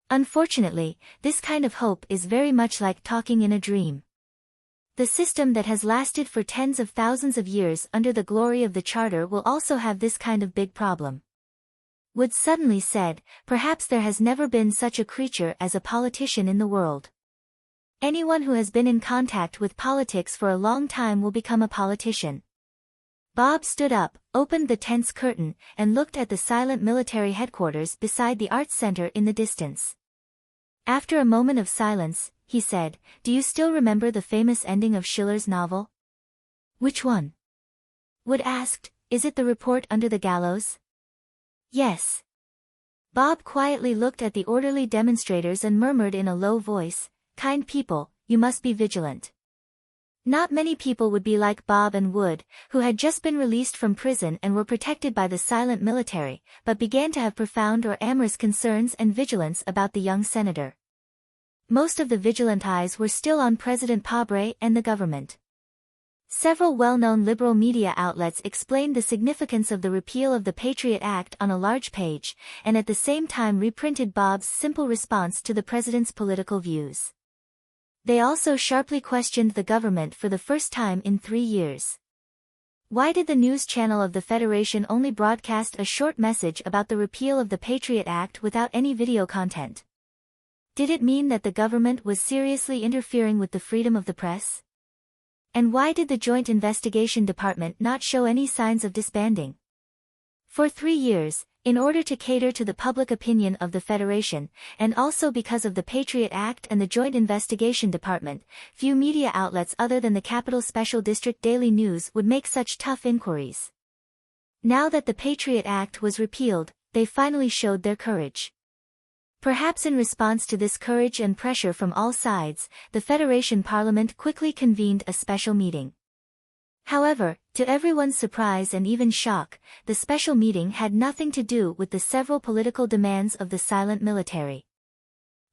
Unfortunately, this kind of hope is very much like talking in a dream. The system that has lasted for tens of thousands of years under the glory of the Charter will also have this kind of big problem." Wood suddenly said, "Perhaps there has never been such a creature as a politician in the world. Anyone who has been in contact with politics for a long time will become a politician." Bob stood up, opened the tent's curtain, and looked at the silent military headquarters beside the Arts Center in the distance. After a moment of silence, he said, "Do you still remember the famous ending of Schiller's novel?" "Which one?" Wood asked. "Is it the report under the gallows?" "Yes." Bob quietly looked at the orderly demonstrators and murmured in a low voice, "Kind people, you must be vigilant." Not many people would be like Bob and Wood, who had just been released from prison and were protected by the silent military, but began to have profound or amorous concerns and vigilance about the young senator. Most of the vigilant eyes were still on President Padre and the government. Several well-known liberal media outlets explained the significance of the repeal of the Patriot Act on a large page, and at the same time reprinted Bob's simple response to the president's political views. They also sharply questioned the government for the first time in 3 years. Why did the news channel of the Federation only broadcast a short message about the repeal of the Patriot Act without any video content? Did it mean that the government was seriously interfering with the freedom of the press? And why did the Joint Investigation Department not show any signs of disbanding? For 3 years, in order to cater to the public opinion of the Federation, and also because of the Patriot Act and the Joint Investigation Department, few media outlets other than the Capital Special District Daily News would make such tough inquiries. Now that the Patriot Act was repealed, they finally showed their courage. Perhaps in response to this courage and pressure from all sides, the Federation Parliament quickly convened a special meeting. However, to everyone's surprise and even shock, the special meeting had nothing to do with the several political demands of the silent military.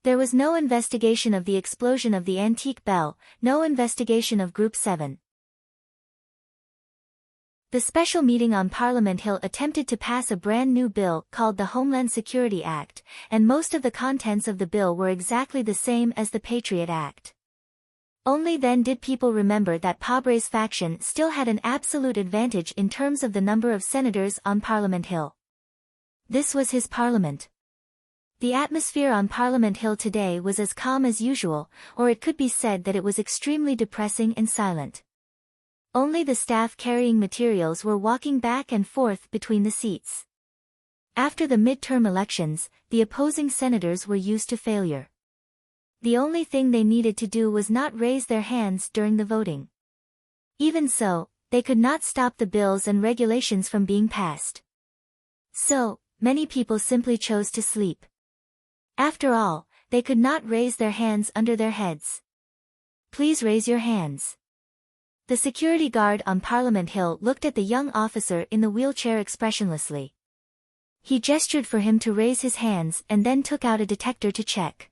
There was no investigation of the explosion of the antique bell, no investigation of Group 7. The special meeting on Parliament Hill attempted to pass a brand new bill called the Homeland Security Act, and most of the contents of the bill were exactly the same as the Patriot Act. Only then did people remember that Padre's faction still had an absolute advantage in terms of the number of senators on Parliament Hill. This was his parliament. The atmosphere on Parliament Hill today was as calm as usual, or it could be said that it was extremely depressing and silent. Only the staff carrying materials were walking back and forth between the seats. After the midterm elections, the opposing senators were used to failure. The only thing they needed to do was not raise their hands during the voting. Even so, they could not stop the bills and regulations from being passed. So, many people simply chose to sleep. After all, they could not raise their hands under their heads. Please raise your hands. The security guard on Parliament Hill looked at the young officer in the wheelchair expressionlessly. He gestured for him to raise his hands and then took out a detector to check.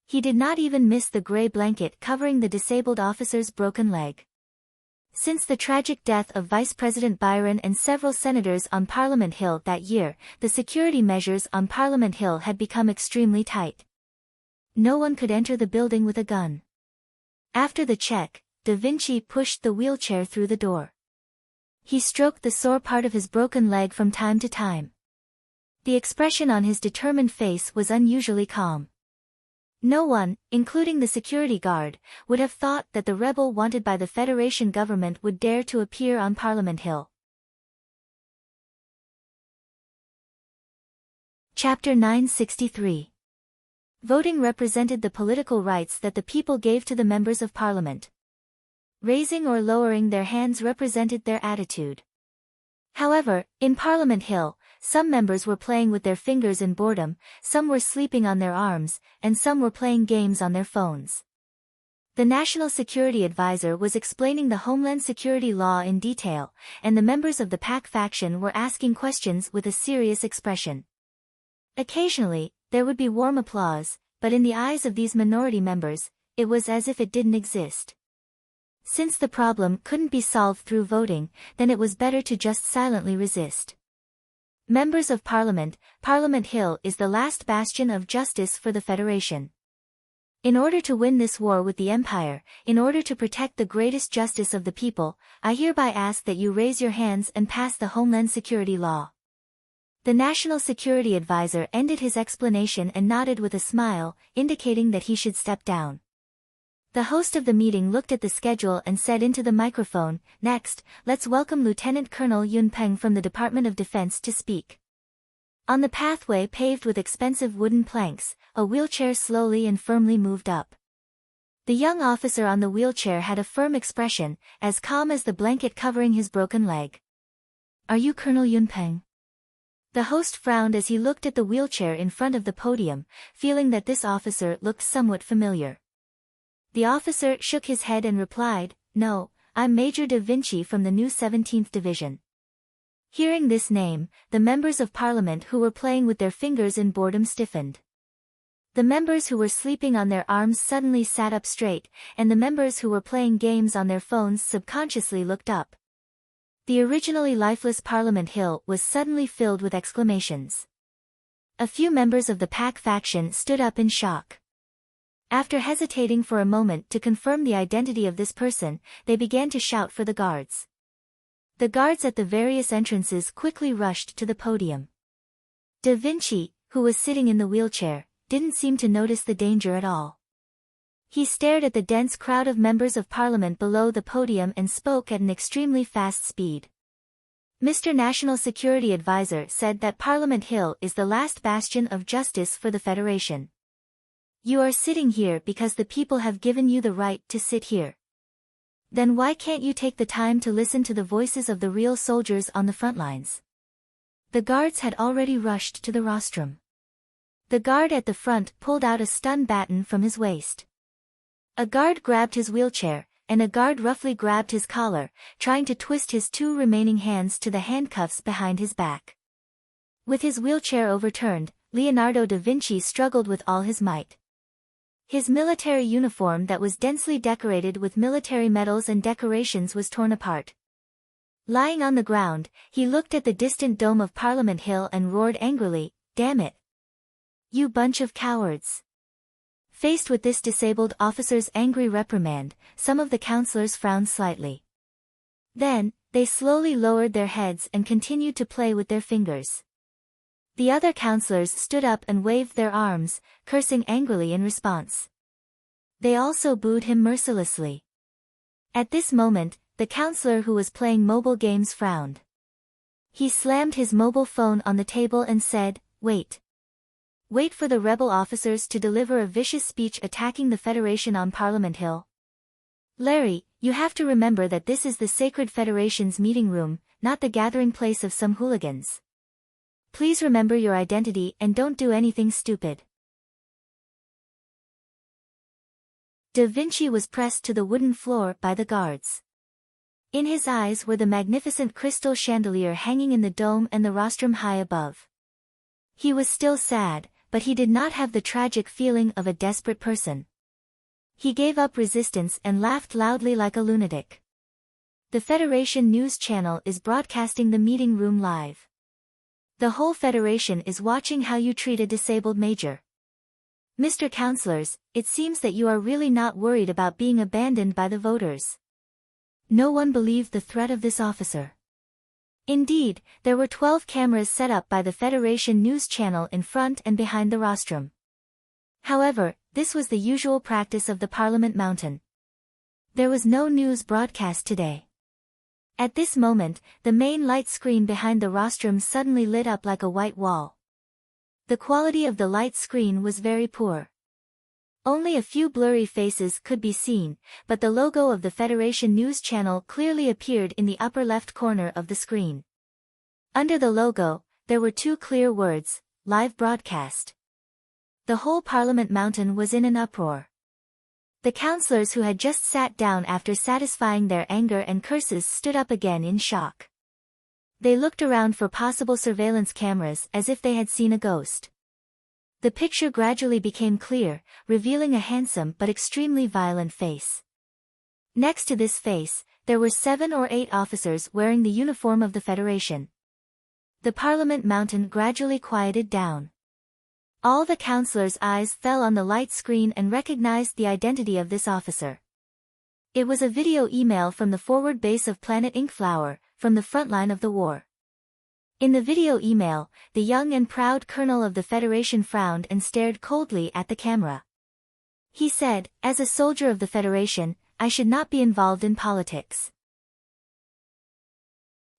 He did not even miss the gray blanket covering the disabled officer's broken leg. Since the tragic death of Vice President Byron and several senators on Parliament Hill that year, the security measures on Parliament Hill had become extremely tight. No one could enter the building with a gun. After the check, Da Vinci pushed the wheelchair through the door. He stroked the sore part of his broken leg from time to time. The expression on his determined face was unusually calm. No one, including the security guard, would have thought that the rebel wanted by the Federation government would dare to appear on Parliament Hill. Chapter 963. Voting represented the political rights that the people gave to the members of Parliament. Raising or lowering their hands represented their attitude. However, in Parliament Hill, some members were playing with their fingers in boredom, some were sleeping on their arms, and some were playing games on their phones. The National Security Advisor was explaining the Homeland Security law in detail, and the members of the PAC faction were asking questions with a serious expression. Occasionally, there would be warm applause, but in the eyes of these minority members, it was as if it didn't exist. Since the problem couldn't be solved through voting, then it was better to just silently resist. Members of Parliament, Parliament Hill is the last bastion of justice for the Federation. In order to win this war with the Empire, in order to protect the greatest justice of the people, I hereby ask that you raise your hands and pass the Homeland Security Law. The National Security Advisor ended his explanation and nodded with a smile, indicating that he should step down. The host of the meeting looked at the schedule and said into the microphone, "Next, let's welcome Lieutenant Colonel Yun Peng from the Department of Defense to speak." On the pathway paved with expensive wooden planks, a wheelchair slowly and firmly moved up. The young officer on the wheelchair had a firm expression, as calm as the blanket covering his broken leg. "Are you Colonel Yun Peng?" The host frowned as he looked at the wheelchair in front of the podium, feeling that this officer looked somewhat familiar. The officer shook his head and replied, "No, I'm Major Da Vinci from the new 17th Division." Hearing this name, the members of Parliament who were playing with their fingers in boredom stiffened. The members who were sleeping on their arms suddenly sat up straight, and the members who were playing games on their phones subconsciously looked up. The originally lifeless Parliament Hill was suddenly filled with exclamations. A few members of the PAC faction stood up in shock. After hesitating for a moment to confirm the identity of this person, they began to shout for the guards. The guards at the various entrances quickly rushed to the podium. Da Vinci, who was sitting in the wheelchair, didn't seem to notice the danger at all. He stared at the dense crowd of members of Parliament below the podium and spoke at an extremely fast speed. Mr. National Security Advisor said that Parliament Hill is the last bastion of justice for the Federation. You are sitting here because the people have given you the right to sit here. Then why can't you take the time to listen to the voices of the real soldiers on the front lines? The guards had already rushed to the rostrum. The guard at the front pulled out a stun baton from his waist. A guard grabbed his wheelchair, and a guard roughly grabbed his collar, trying to twist his two remaining hands to the handcuffs behind his back. With his wheelchair overturned, Leonardo da Vinci struggled with all his might. His military uniform that was densely decorated with military medals and decorations was torn apart. Lying on the ground, he looked at the distant dome of Parliament Hill and roared angrily, "Damn it! You bunch of cowards!" Faced with this disabled officer's angry reprimand, some of the councillors frowned slightly. Then, they slowly lowered their heads and continued to play with their fingers. The other councillors stood up and waved their arms, cursing angrily in response. They also booed him mercilessly. At this moment, the councillor who was playing mobile games frowned. He slammed his mobile phone on the table and said, "Wait. Wait for the rebel officers to deliver a vicious speech attacking the Federation on Parliament Hill. Larry, you have to remember that this is the Sacred Federation's meeting room, not the gathering place of some hooligans. Please remember your identity and don't do anything stupid." Da Vinci was pressed to the wooden floor by the guards. In his eyes were the magnificent crystal chandelier hanging in the dome and the rostrum high above. He was still sad, but he did not have the tragic feeling of a desperate person. He gave up resistance and laughed loudly like a lunatic. The Federation News Channel is broadcasting the meeting room live. The whole Federation is watching how you treat a disabled major. Mr. Councillors, it seems that you are really not worried about being abandoned by the voters. No one believed the threat of this officer. Indeed, there were 12 cameras set up by the Federation news channel in front and behind the rostrum. However, this was the usual practice of the Parliament Mountain. There was no news broadcast today. At this moment, the main light screen behind the rostrum suddenly lit up like a white wall. The quality of the light screen was very poor. Only a few blurry faces could be seen, but the logo of the Federation news channel clearly appeared in the upper left corner of the screen. Under the logo, there were two clear words, live broadcast. The whole Parliament Mountain was in an uproar. The councillors who had just sat down after satisfying their anger and curses stood up again in shock. They looked around for possible surveillance cameras as if they had seen a ghost. The picture gradually became clear, revealing a handsome but extremely violent face. Next to this face, there were 7 or 8 officers wearing the uniform of the Federation. The Parliament Mountain gradually quieted down. All the councillors' eyes fell on the light screen and recognized the identity of this officer. It was a video email from the forward base of Planet Inkflower, from the front line of the war. In the video email, the young and proud colonel of the Federation frowned and stared coldly at the camera. He said, "As a soldier of the Federation, I should not be involved in politics.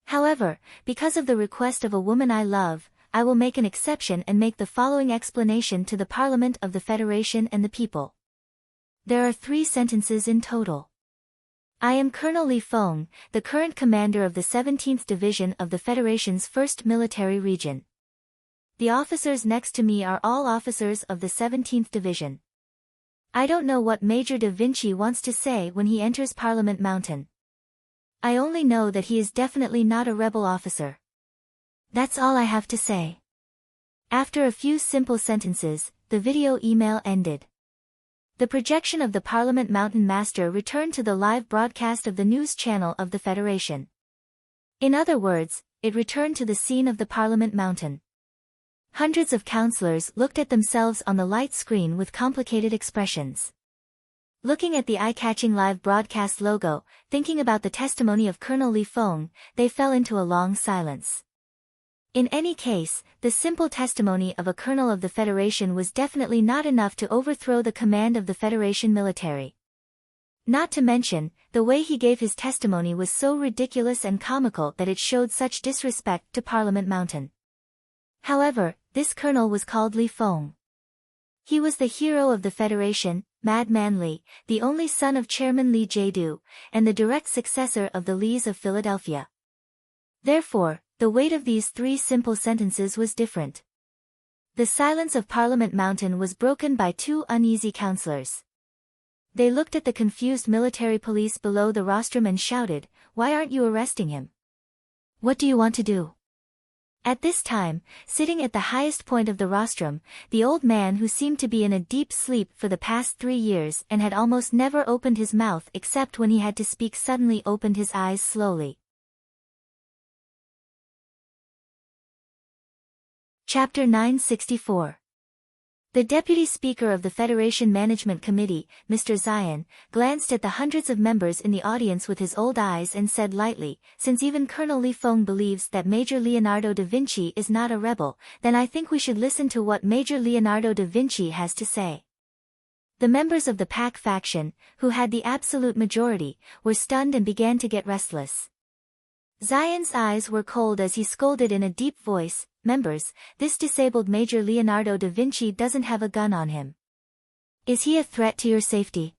However, because of the request of a woman I love, I will make an exception and make the following explanation to the Parliament of the Federation and the people." There are 3 sentences in total. I am Colonel Li Feng, the current commander of the 17th Division of the Federation's 1st Military Region. The officers next to me are all officers of the 17th Division. I don't know what Major Da Vinci wants to say when he enters Parliament Mountain. I only know that he is definitely not a rebel officer. That's all I have to say. After a few simple sentences, the video email ended. The projection of the Parliament Mountain Master returned to the live broadcast of the news channel of the Federation. In other words, it returned to the scene of the Parliament Mountain. Hundreds of councillors looked at themselves on the light screen with complicated expressions. Looking at the eye-catching live broadcast logo, thinking about the testimony of Colonel Li Feng, they fell into a long silence. In any case, the simple testimony of a colonel of the Federation was definitely not enough to overthrow the command of the Federation military. Not to mention, the way he gave his testimony was so ridiculous and comical that it showed such disrespect to Parliament Mountain. However, this colonel was called Li Feng. He was the hero of the Federation, Madman Li, the only son of Chairman Li Jiedu, and the direct successor of the Lees of Philadelphia. Therefore, the weight of these 3 simple sentences was different. The silence of Parliament Mountain was broken by 2 uneasy councillors. They looked at the confused military police below the rostrum and shouted, "Why aren't you arresting him? What do you want to do?" At this time, sitting at the highest point of the rostrum, the old man who seemed to be in a deep sleep for the past 3 years and had almost never opened his mouth except when he had to speak suddenly opened his eyes slowly. Chapter 964. The Deputy Speaker of the Federation Management Committee, Mr. Zion, glanced at the hundreds of members in the audience with his old eyes and said lightly, "Since even Colonel Li Feng believes that Major Leonardo da Vinci is not a rebel, then I think we should listen to what Major Leonardo da Vinci has to say." The members of the PAC faction, who had the absolute majority, were stunned and began to get restless. Zion's eyes were cold as he scolded in a deep voice, "Members, this disabled Major Leonardo da Vinci doesn't have a gun on him. Is he a threat to your safety?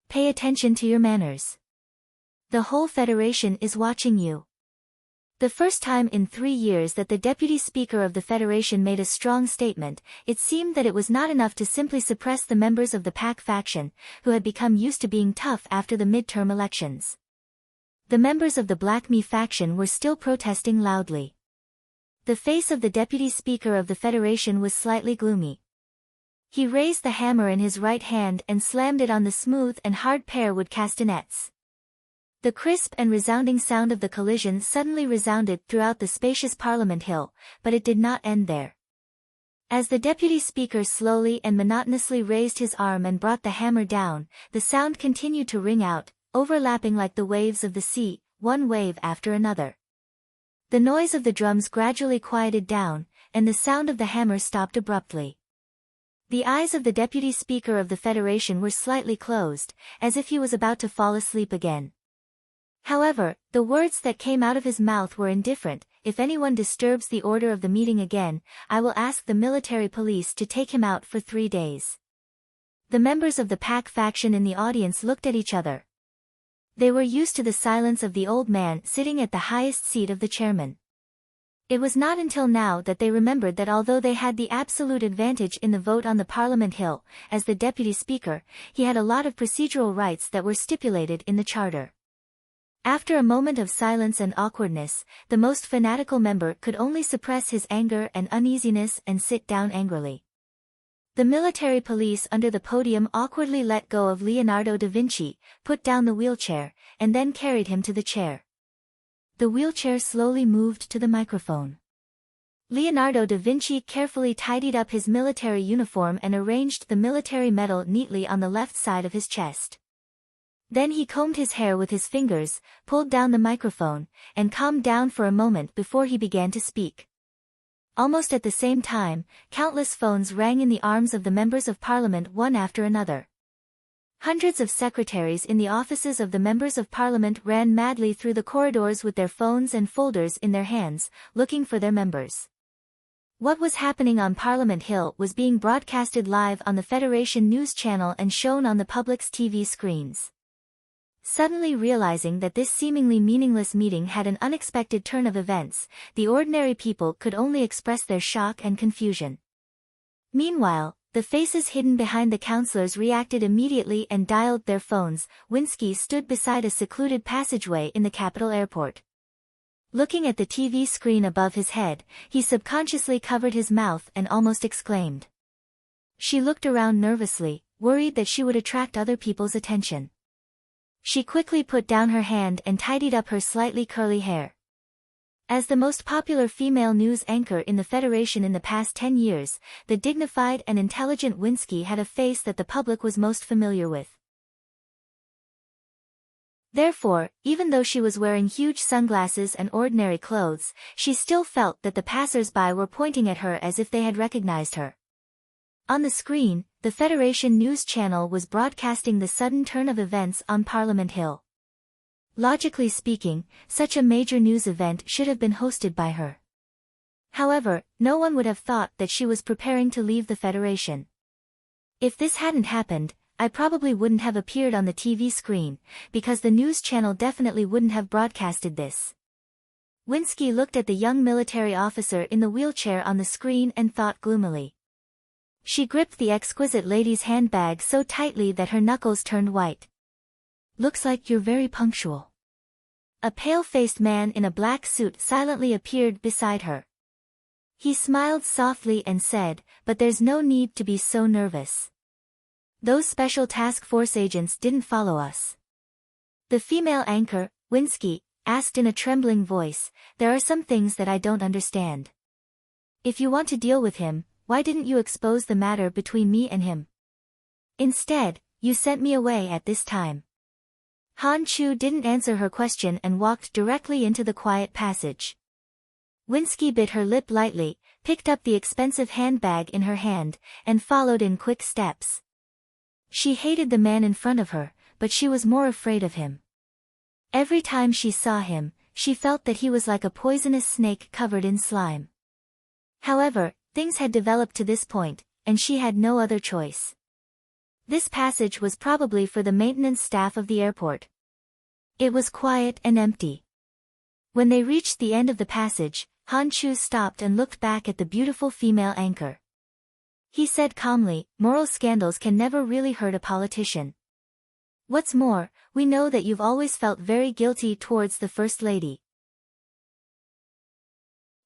Pay attention to your manners. The whole Federation is watching you." The first time in 3 years that the Deputy Speaker of the Federation made a strong statement, it seemed that it was not enough to simply suppress the members of the PAC faction, who had become used to being tough after the midterm elections. The members of the Black Me faction were still protesting loudly. The face of the Deputy Speaker of the Federation was slightly gloomy. He raised the hammer in his right hand and slammed it on the smooth and hard pearwood castanets. The crisp and resounding sound of the collision suddenly resounded throughout the spacious Parliament Hill, but it did not end there. As the Deputy Speaker slowly and monotonously raised his arm and brought the hammer down, the sound continued to ring out, overlapping like the waves of the sea, one wave after another. The noise of the drums gradually quieted down, and the sound of the hammer stopped abruptly. The eyes of the deputy speaker of the Federation were slightly closed, as if he was about to fall asleep again. However, the words that came out of his mouth were indifferent. If anyone disturbs the order of the meeting again, I will ask the military police to take him out for 3 days. The members of the Pack faction in the audience looked at each other. They were used to the silence of the old man sitting at the highest seat of the chairman. It was not until now that they remembered that although they had the absolute advantage in the vote on the Parliament Hill, as the deputy speaker, he had a lot of procedural rights that were stipulated in the charter. After a moment of silence and awkwardness, the most fanatical member could only suppress his anger and uneasiness and sit down angrily. The military police under the podium awkwardly let go of Leonardo da Vinci, put down the wheelchair, and then carried him to the chair. The wheelchair slowly moved to the microphone. Leonardo da Vinci carefully tidied up his military uniform and arranged the military medal neatly on the left side of his chest. Then he combed his hair with his fingers, pulled down the microphone, and calmed down for a moment before he began to speak. Almost at the same time, countless phones rang in the arms of the members of Parliament one after another. Hundreds of secretaries in the offices of the members of Parliament ran madly through the corridors with their phones and folders in their hands, looking for their members. What was happening on Parliament Hill was being broadcasted live on the Federation News Channel and shown on the public's TV screens. Suddenly realizing that this seemingly meaningless meeting had an unexpected turn of events, the ordinary people could only express their shock and confusion. Meanwhile, the faces hidden behind the councillors reacted immediately and dialed their phones. Winsky stood beside a secluded passageway in the capital airport. Looking at the TV screen above his head, he subconsciously covered his mouth and almost exclaimed. She looked around nervously, worried that she would attract other people's attention. She quickly put down her hand and tidied up her slightly curly hair. As the most popular female news anchor in the Federation in the past 10 years, the dignified and intelligent Winsky had a face that the public was most familiar with. Therefore, even though she was wearing huge sunglasses and ordinary clothes, she still felt that the passers-by were pointing at her as if they had recognized her. On the screen, the Federation News Channel was broadcasting the sudden turn of events on Parliament Hill. Logically speaking, such a major news event should have been hosted by her. However, no one would have thought that she was preparing to leave the Federation. If this hadn't happened, I probably wouldn't have appeared on the TV screen, because the news channel definitely wouldn't have broadcasted this. Winsky looked at the young military officer in the wheelchair on the screen and thought gloomily. She gripped the exquisite lady's handbag so tightly that her knuckles turned white. Looks like you're very punctual. A pale-faced man in a black suit silently appeared beside her. He smiled softly and said, "But there's no need to be so nervous. Those special task force agents didn't follow us." The female anchor, Winsky, asked in a trembling voice, "There are some things that I don't understand. If you want to deal with him, why didn't you expose the matter between me and him? Instead, you sent me away at this time." Han Chu didn't answer her question and walked directly into the quiet passage. Winsky bit her lip lightly, picked up the expensive handbag in her hand, and followed in quick steps. She hated the man in front of her, but she was more afraid of him. Every time she saw him, she felt that he was like a poisonous snake covered in slime. However, things had developed to this point, and she had no other choice. This passage was probably for the maintenance staff of the airport. It was quiet and empty. When they reached the end of the passage, Han Chu stopped and looked back at the beautiful female anchor. He said calmly, "Moral scandals can never really hurt a politician. What's more, we know that you've always felt very guilty towards the First Lady.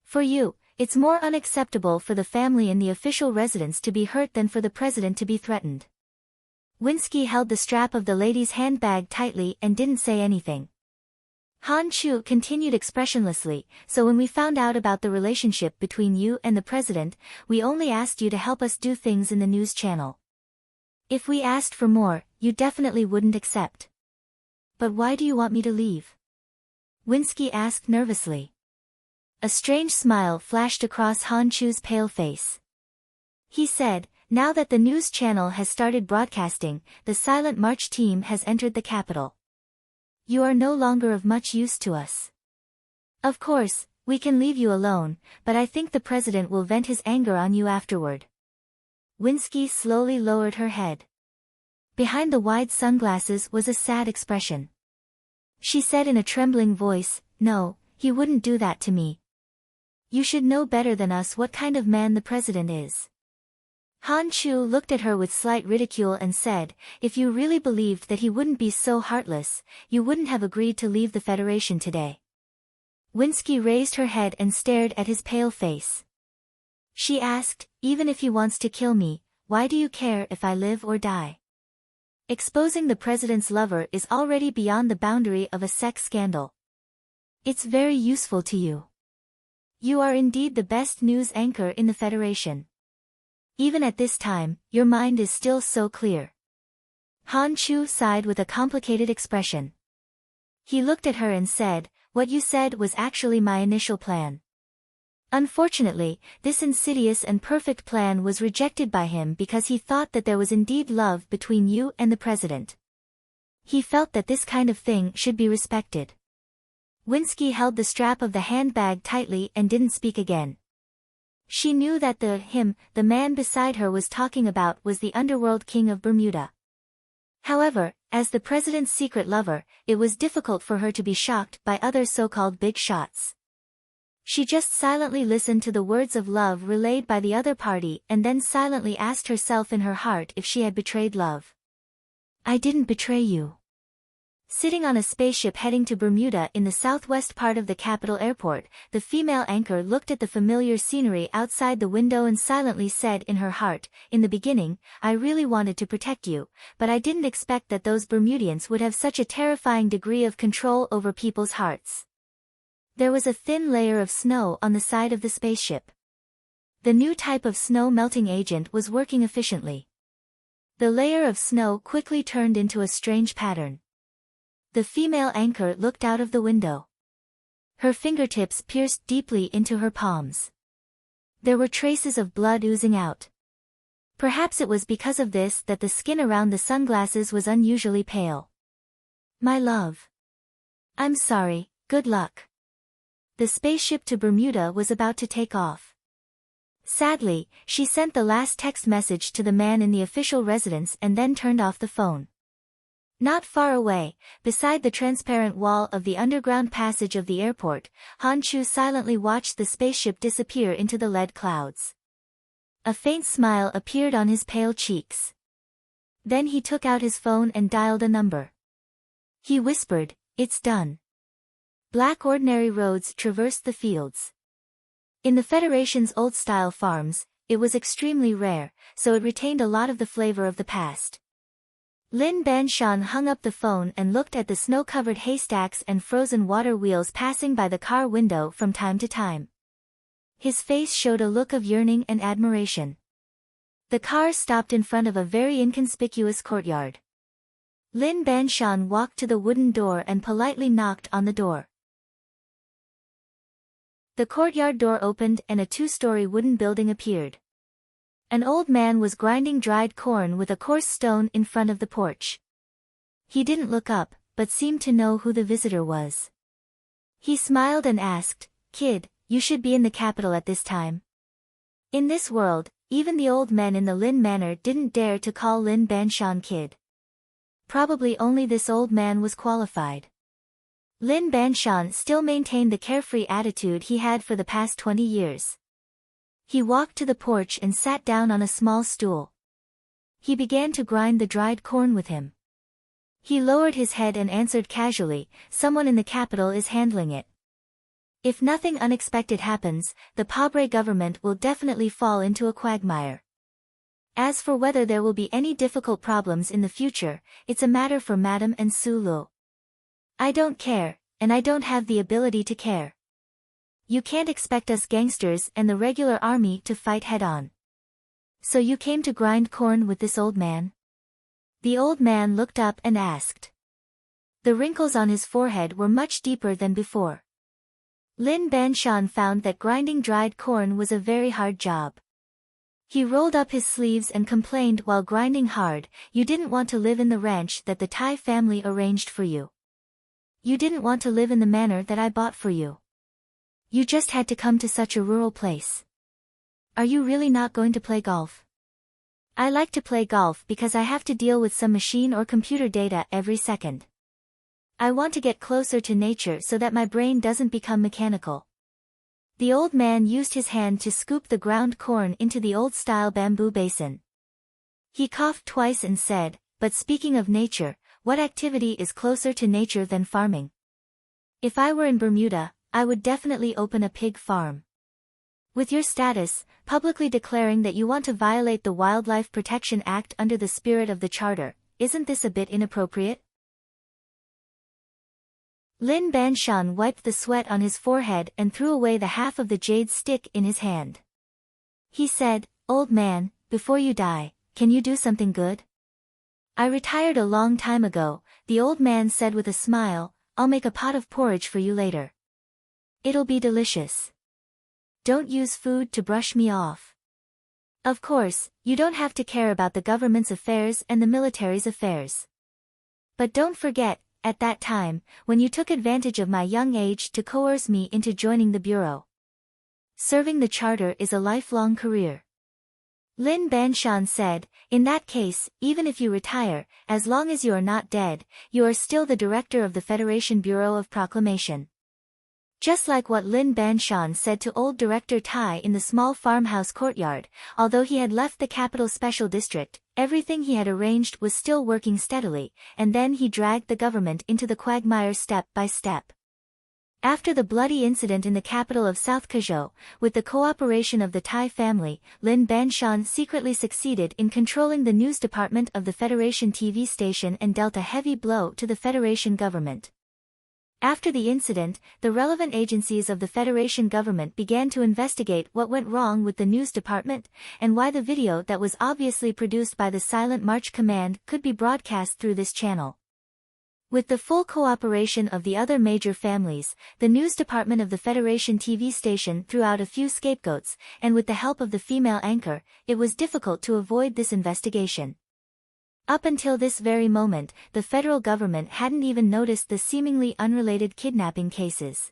For you, it's more unacceptable for the family in the official residence to be hurt than for the president to be threatened." Winsky held the strap of the lady's handbag tightly and didn't say anything. Han Chu continued expressionlessly, "So when we found out about the relationship between you and the president, we only asked you to help us do things in the news channel. If we asked for more, you definitely wouldn't accept. But why do you want me to leave?" Winsky asked nervously. A strange smile flashed across Han Chu's pale face. He said, "Now that the news channel has started broadcasting, the Silent March team has entered the capital. You are no longer of much use to us. Of course, we can leave you alone, but I think the president will vent his anger on you afterward." Winsky slowly lowered her head. Behind the wide sunglasses was a sad expression. She said in a trembling voice, "No, he wouldn't do that to me. You should know better than us what kind of man the president is." Han Chu looked at her with slight ridicule and said, "If you really believed that he wouldn't be so heartless, you wouldn't have agreed to leave the Federation today." Winsky raised her head and stared at his pale face. She asked, "Even if he wants to kill me, why do you care if I live or die? Exposing the president's lover is already beyond the boundary of a sex scandal. It's very useful to you. You are indeed the best news anchor in the Federation. Even at this time, your mind is still so clear." Han Chu sighed with a complicated expression. He looked at her and said, "What you said was actually my initial plan. Unfortunately, this insidious and perfect plan was rejected by him because he thought that there was indeed love between you and the president. He felt that this kind of thing should be respected." Winsky held the strap of the handbag tightly and didn't speak again. She knew that the man beside her was talking about was the underworld king of Bermuda. However, as the president's secret lover, it was difficult for her to be shocked by other so-called big shots. She just silently listened to the words of love relayed by the other party and then silently asked herself in her heart if she had betrayed love. "I didn't betray you." Sitting on a spaceship heading to Bermuda in the southwest part of the capital airport, the female anchor looked at the familiar scenery outside the window and silently said in her heart, "In the beginning, I really wanted to protect you, but I didn't expect that those Bermudians would have such a terrifying degree of control over people's hearts." There was a thin layer of snow on the side of the spaceship. The new type of snow-melting agent was working efficiently. The layer of snow quickly turned into a strange pattern. The female anchor looked out of the window. Her fingertips pierced deeply into her palms. There were traces of blood oozing out. Perhaps it was because of this that the skin around the sunglasses was unusually pale. "My love. I'm sorry, good luck." The spaceship to Bermuda was about to take off. Sadly, she sent the last text message to the man in the official residence and then turned off the phone. Not far away, beside the transparent wall of the underground passage of the airport, Han Chu silently watched the spaceship disappear into the lead clouds. A faint smile appeared on his pale cheeks. Then he took out his phone and dialed a number. He whispered, "It's done." Black ordinary roads traversed the fields. In the Federation's old-style farms, it was extremely rare, so it retained a lot of the flavor of the past. Lin Banshan hung up the phone and looked at the snow-covered haystacks and frozen water wheels passing by the car window from time to time. His face showed a look of yearning and admiration. The car stopped in front of a very inconspicuous courtyard. Lin Banshan walked to the wooden door and politely knocked on the door. The courtyard door opened and a two-story wooden building appeared. An old man was grinding dried corn with a coarse stone in front of the porch. He didn't look up, but seemed to know who the visitor was. He smiled and asked, "Kid, you should be in the capital at this time." In this world, even the old men in the Lin Manor didn't dare to call Lin Banshan kid. Probably only this old man was qualified. Lin Banshan still maintained the carefree attitude he had for the past 20 years. He walked to the porch and sat down on a small stool. He began to grind the dried corn with him. He lowered his head and answered casually, "Someone in the capital is handling it. If nothing unexpected happens, the Pabre government will definitely fall into a quagmire. As for whether there will be any difficult problems in the future, it's a matter for Madame and Sulu. I don't care, and I don't have the ability to care. You can't expect us gangsters and the regular army to fight head-on. So you came to grind corn with this old man?" The old man looked up and asked. The wrinkles on his forehead were much deeper than before. Lin Banshan found that grinding dried corn was a very hard job. He rolled up his sleeves and complained while grinding hard, "You didn't want to live in the ranch that the Thai family arranged for you. You didn't want to live in the manor that I bought for you. You just had to come to such a rural place. Are you really not going to play golf?" "I like to play golf because I have to deal with some machine or computer data every second. I want to get closer to nature so that my brain doesn't become mechanical." The old man used his hand to scoop the ground corn into the old-style bamboo basin. He coughed twice and said, "But speaking of nature, what activity is closer to nature than farming? If I were in Bermuda, I would definitely open a pig farm. With your status, publicly declaring that you want to violate the Wildlife Protection Act under the spirit of the Charter, isn't this a bit inappropriate?" Lin Banshan wiped the sweat on his forehead and threw away the half of the jade stick in his hand. He said, "Old man, before you die, can you do something good?" "I retired a long time ago," the old man said with a smile. "I'll make a pot of porridge for you later. It'll be delicious. Don't use food to brush me off. Of course, you don't have to care about the government's affairs and the military's affairs. But don't forget, at that time, when you took advantage of my young age to coerce me into joining the Bureau. Serving the Charter is a lifelong career." Lin Banshan said, "In that case, even if you retire, as long as you are not dead, you are still the director of the Federation Bureau of Proclamation." Just like what Lin Banshan said to old Director Tai in the small farmhouse courtyard, although he had left the capital special district, everything he had arranged was still working steadily, and then he dragged the government into the quagmire step by step. After the bloody incident in the capital of South Kazhou, with the cooperation of the Tai family, Lin Banshan secretly succeeded in controlling the news department of the Federation TV station and dealt a heavy blow to the Federation government. After the incident, the relevant agencies of the Federation government began to investigate what went wrong with the news department, and why the video that was obviously produced by the Silent March Command could be broadcast through this channel. With the full cooperation of the other major families, the news department of the Federation TV station threw out a few scapegoats, and with the help of the female anchor, it was difficult to avoid this investigation. Up until this very moment, the federal government hadn't even noticed the seemingly unrelated kidnapping cases.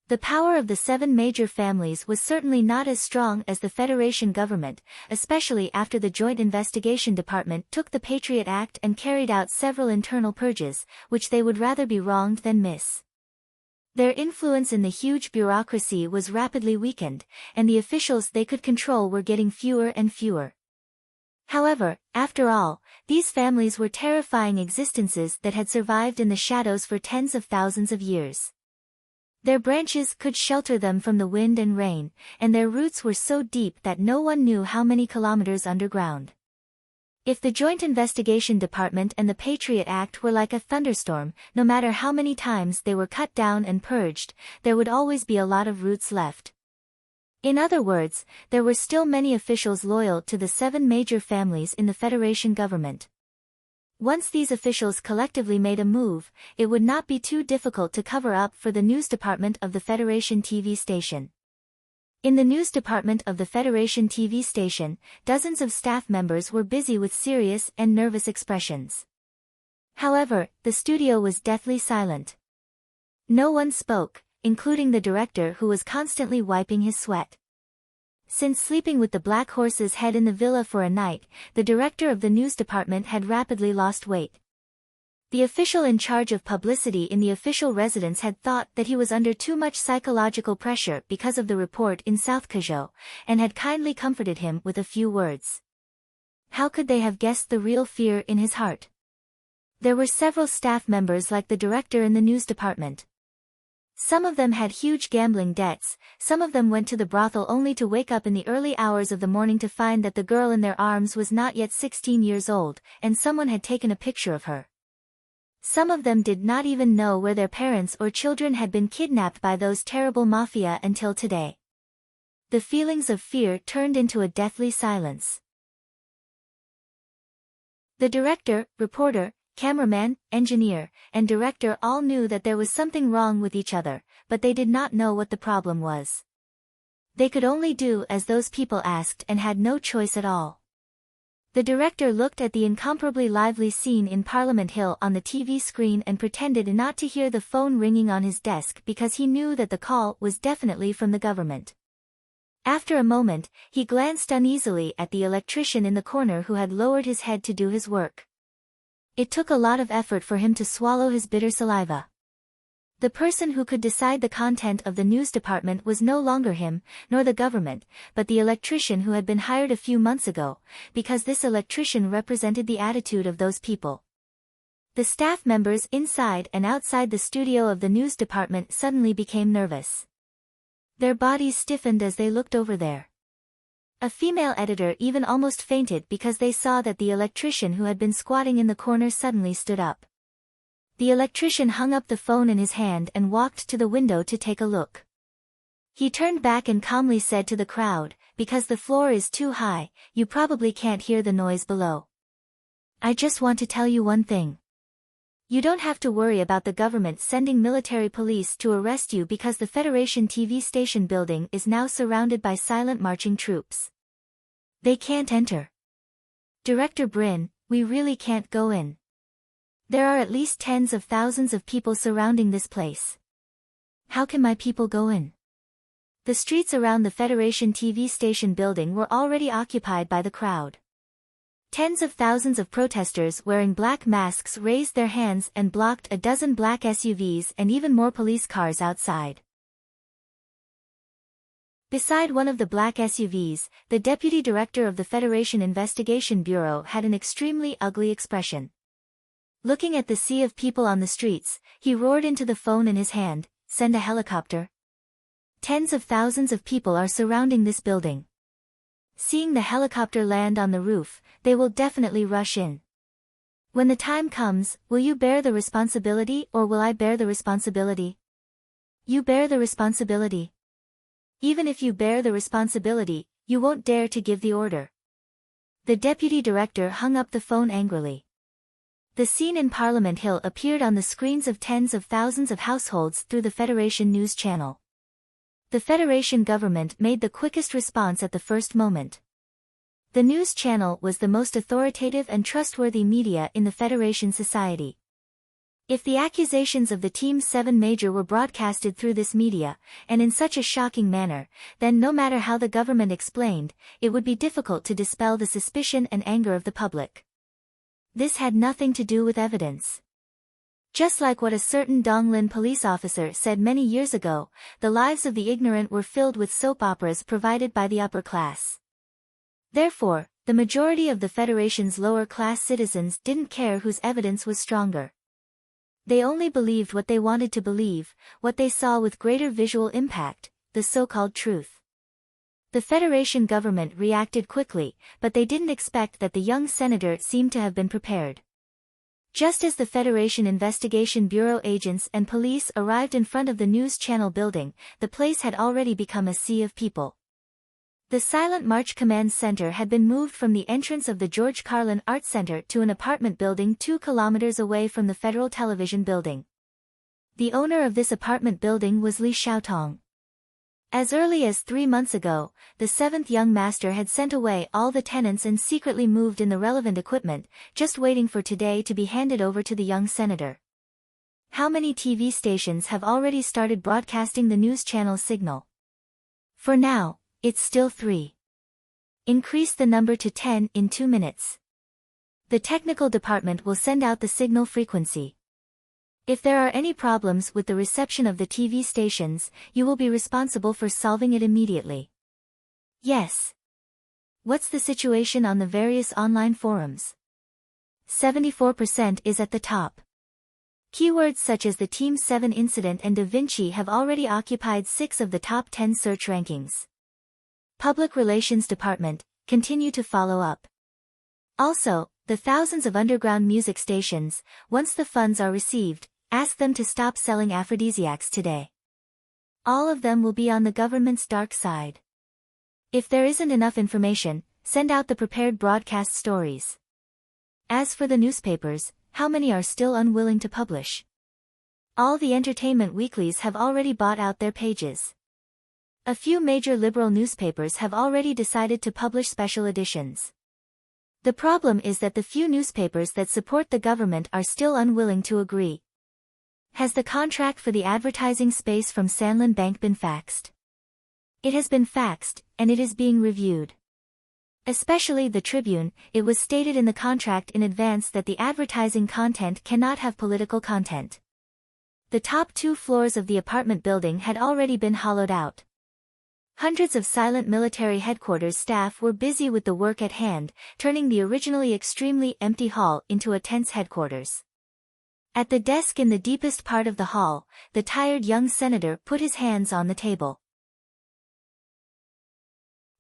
The power of the 7 major families was certainly not as strong as the Federation government, especially after the Joint Investigation Department took the Patriot Act and carried out several internal purges, which they would rather be wronged than miss. Their influence in the huge bureaucracy was rapidly weakened, and the officials they could control were getting fewer and fewer. However, after all, these families were terrifying existences that had survived in the shadows for tens of thousands of years. Their branches could shelter them from the wind and rain, and their roots were so deep that no one knew how many kilometers underground. If the Joint Investigation Department and the Patriot Act were like a thunderstorm, no matter how many times they were cut down and purged, there would always be a lot of roots left. In other words, there were still many officials loyal to the 7 major families in the Federation government. Once these officials collectively made a move, it would not be too difficult to cover up for the news department of the Federation TV station. In the news department of the Federation TV station, dozens of staff members were busy with serious and nervous expressions. However, the studio was deathly silent. No one spoke, including the director who was constantly wiping his sweat. Since sleeping with the black horse's head in the villa for a night, the director of the news department had rapidly lost weight. The official in charge of publicity in the official residence had thought that he was under too much psychological pressure because of the report in South Kazhou, and had kindly comforted him with a few words. How could they have guessed the real fear in his heart? There were several staff members like the director in the news department. Some of them had huge gambling debts, some of them went to the brothel only to wake up in the early hours of the morning to find that the girl in their arms was not yet 16 years old, and someone had taken a picture of her. Some of them did not even know where their parents or children had been kidnapped by those terrible mafia until today. The feelings of fear turned into a deathly silence. The director, reporter, cameraman, engineer, and director all knew that there was something wrong with each other, but they did not know what the problem was. They could only do as those people asked and had no choice at all. The director looked at the incomparably lively scene in Parliament Hill on the TV screen and pretended not to hear the phone ringing on his desk because he knew that the call was definitely from the government. After a moment, he glanced uneasily at the electrician in the corner who had lowered his head to do his work. It took a lot of effort for him to swallow his bitter saliva. The person who could decide the content of the news department was no longer him, nor the government, but the electrician who had been hired a few months ago, because this electrician represented the attitude of those people. The staff members inside and outside the studio of the news department suddenly became nervous. Their bodies stiffened as they looked over there. A female editor even almost fainted because they saw that the electrician who had been squatting in the corner suddenly stood up. The electrician hung up the phone in his hand and walked to the window to take a look. He turned back and calmly said to the crowd, "Because the floor is too high, you probably can't hear the noise below. I just want to tell you one thing. You don't have to worry about the government sending military police to arrest you because the Federation TV station building is now surrounded by silent marching troops. They can't enter. Director Bryn, we really can't go in. There are at least tens of thousands of people surrounding this place. How can my people go in?" The streets around the Federation TV station building were already occupied by the crowd. Tens of thousands of protesters wearing black masks raised their hands and blocked a dozen black SUVs and even more police cars outside. Beside one of the black SUVs, the deputy director of the Federation Investigation Bureau had an extremely ugly expression. Looking at the sea of people on the streets, he roared into the phone in his hand, "Send a helicopter. Tens of thousands of people are surrounding this building. Seeing the helicopter land on the roof, they will definitely rush in. When the time comes, will you bear the responsibility or will I bear the responsibility? You bear the responsibility. Even if you bear the responsibility, you won't dare to give the order." The deputy director hung up the phone angrily. The scene in Parliament Hill appeared on the screens of tens of thousands of households through the Federation News Channel. The Federation government made the quickest response at the first moment. The news channel was the most authoritative and trustworthy media in the Federation society. If the accusations of the Team 7 Major were broadcasted through this media, and in such a shocking manner, then no matter how the government explained, it would be difficult to dispel the suspicion and anger of the public. This had nothing to do with evidence. Just like what a certain Donglin police officer said many years ago, the lives of the ignorant were filled with soap operas provided by the upper class. Therefore, the majority of the Federation's lower-class citizens didn't care whose evidence was stronger. They only believed what they wanted to believe, what they saw with greater visual impact, the so-called truth. The Federation government reacted quickly, but they didn't expect that the young senator seemed to have been prepared. Just as the Federation Investigation Bureau agents and police arrived in front of the news channel building, the place had already become a sea of people. The Silent March Command Center had been moved from the entrance of the George Carlin Art Center to an apartment building 2 kilometers away from the Federal Television Building. The owner of this apartment building was Li Xiaotong. As early as 3 months ago, the 7th young master had sent away all the tenants and secretly moved in the relevant equipment, just waiting for today to be handed over to the young senator. How many TV stations have already started broadcasting the news channel signal? For now, it's still 3. Increase the number to 10 in 2 minutes. The technical department will send out the signal frequency. If there are any problems with the reception of the TV stations, you will be responsible for solving it immediately. Yes. What's the situation on the various online forums? 74% is at the top. Keywords such as the Team 7 incident and Da Vinci have already occupied 6 of the top 10 search rankings. Public Relations Department, continue to follow up. Also, the thousands of underground music stations, once the funds are received, ask them to stop selling aphrodisiacs today. All of them will be on the government's dark side. If there isn't enough information, send out the prepared broadcast stories. As for the newspapers, how many are still unwilling to publish? All the entertainment weeklies have already bought out their pages. A few major liberal newspapers have already decided to publish special editions. The problem is that the few newspapers that support the government are still unwilling to agree. Has the contract for the advertising space from Sanlin Bank been faxed? It has been faxed, and it is being reviewed. Especially the Tribune, it was stated in the contract in advance that the advertising content cannot have political content. The top 2 floors of the apartment building had already been hollowed out. Hundreds of silent military headquarters staff were busy with the work at hand, turning the originally extremely empty hall into a tense headquarters. At the desk in the deepest part of the hall, the tired young senator put his hands on the table.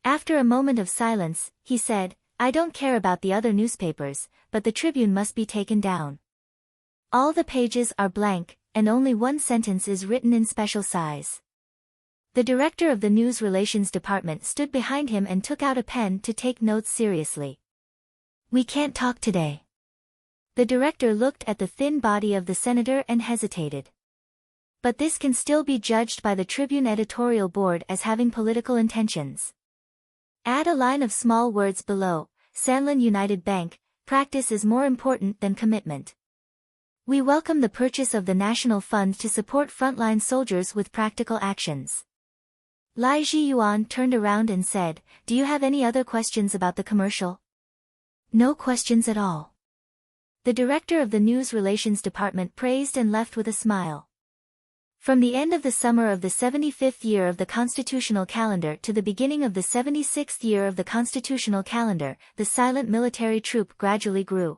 After a moment of silence, he said, "I don't care about the other newspapers, but the Tribune must be taken down. All the pages are blank, and only one sentence is written in special size." The director of the News Relations Department stood behind him and took out a pen to take notes seriously. "We can't talk today." The director looked at the thin body of the senator and hesitated. "But this can still be judged by the Tribune editorial board as having political intentions." Add a line of small words below, "Sanlin United Bank, practice is more important than commitment. We welcome the purchase of the National Fund to support frontline soldiers with practical actions." Lai Zhiyuan turned around and said, "Do you have any other questions about the commercial?" "No questions at all." The director of the News Relations Department praised and left with a smile. From the end of the summer of the 75th year of the constitutional calendar to the beginning of the 76th year of the constitutional calendar, the silent military troop gradually grew.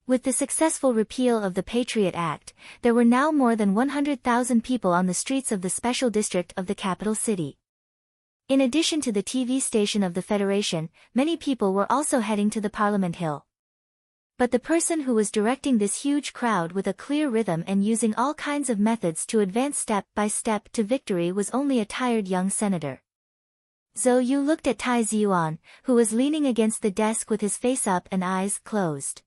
With the successful repeal of the Patriot Act, there were now more than 100,000 people on the streets of the special district of the capital city. In addition to the TV station of the Federation, many people were also heading to the Parliament Hill. But the person who was directing this huge crowd with a clear rhythm and using all kinds of methods to advance step by step to victory was only a tired young senator. Zhou Yu looked at Tai Ziyuan, who was leaning against the desk with his face up and eyes closed.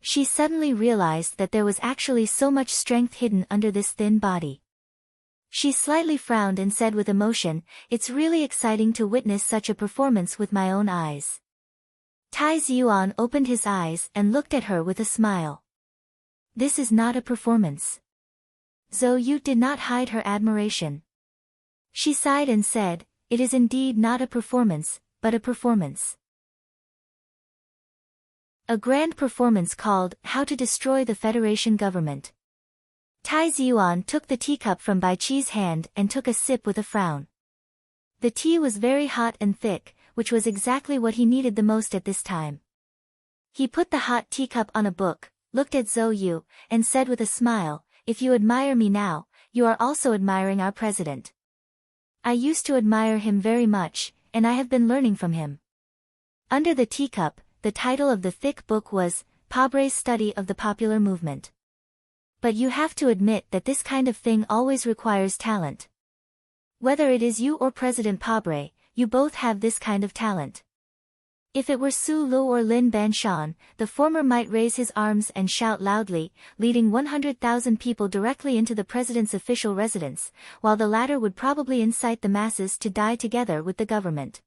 She suddenly realized that there was actually so much strength hidden under this thin body. She slightly frowned and said with emotion, "It's really exciting to witness such a performance with my own eyes." Tai Ziyuan opened his eyes and looked at her with a smile. "This is not a performance." Zhou Yu did not hide her admiration. She sighed and said, "It is indeed not a performance, but a performance. A grand performance called, How to Destroy the Federation Government." Tai Ziyuan took the teacup from Bai Qi's hand and took a sip with a frown. The tea was very hot and thick, which was exactly what he needed the most at this time. He put the hot teacup on a book, looked at Zhou Yu, and said with a smile, "If you admire me now, you are also admiring our president. I used to admire him very much, and I have been learning from him." Under the teacup, the title of the thick book was, Pabre's Study of the Popular Movement. But you have to admit that this kind of thing always requires talent. Whether it is you or President Pabre, you both have this kind of talent. If it were Su Lu or Lin Banshan, the former might raise his arms and shout loudly, leading 100,000 people directly into the president's official residence, while the latter would probably incite the masses to die together with the government.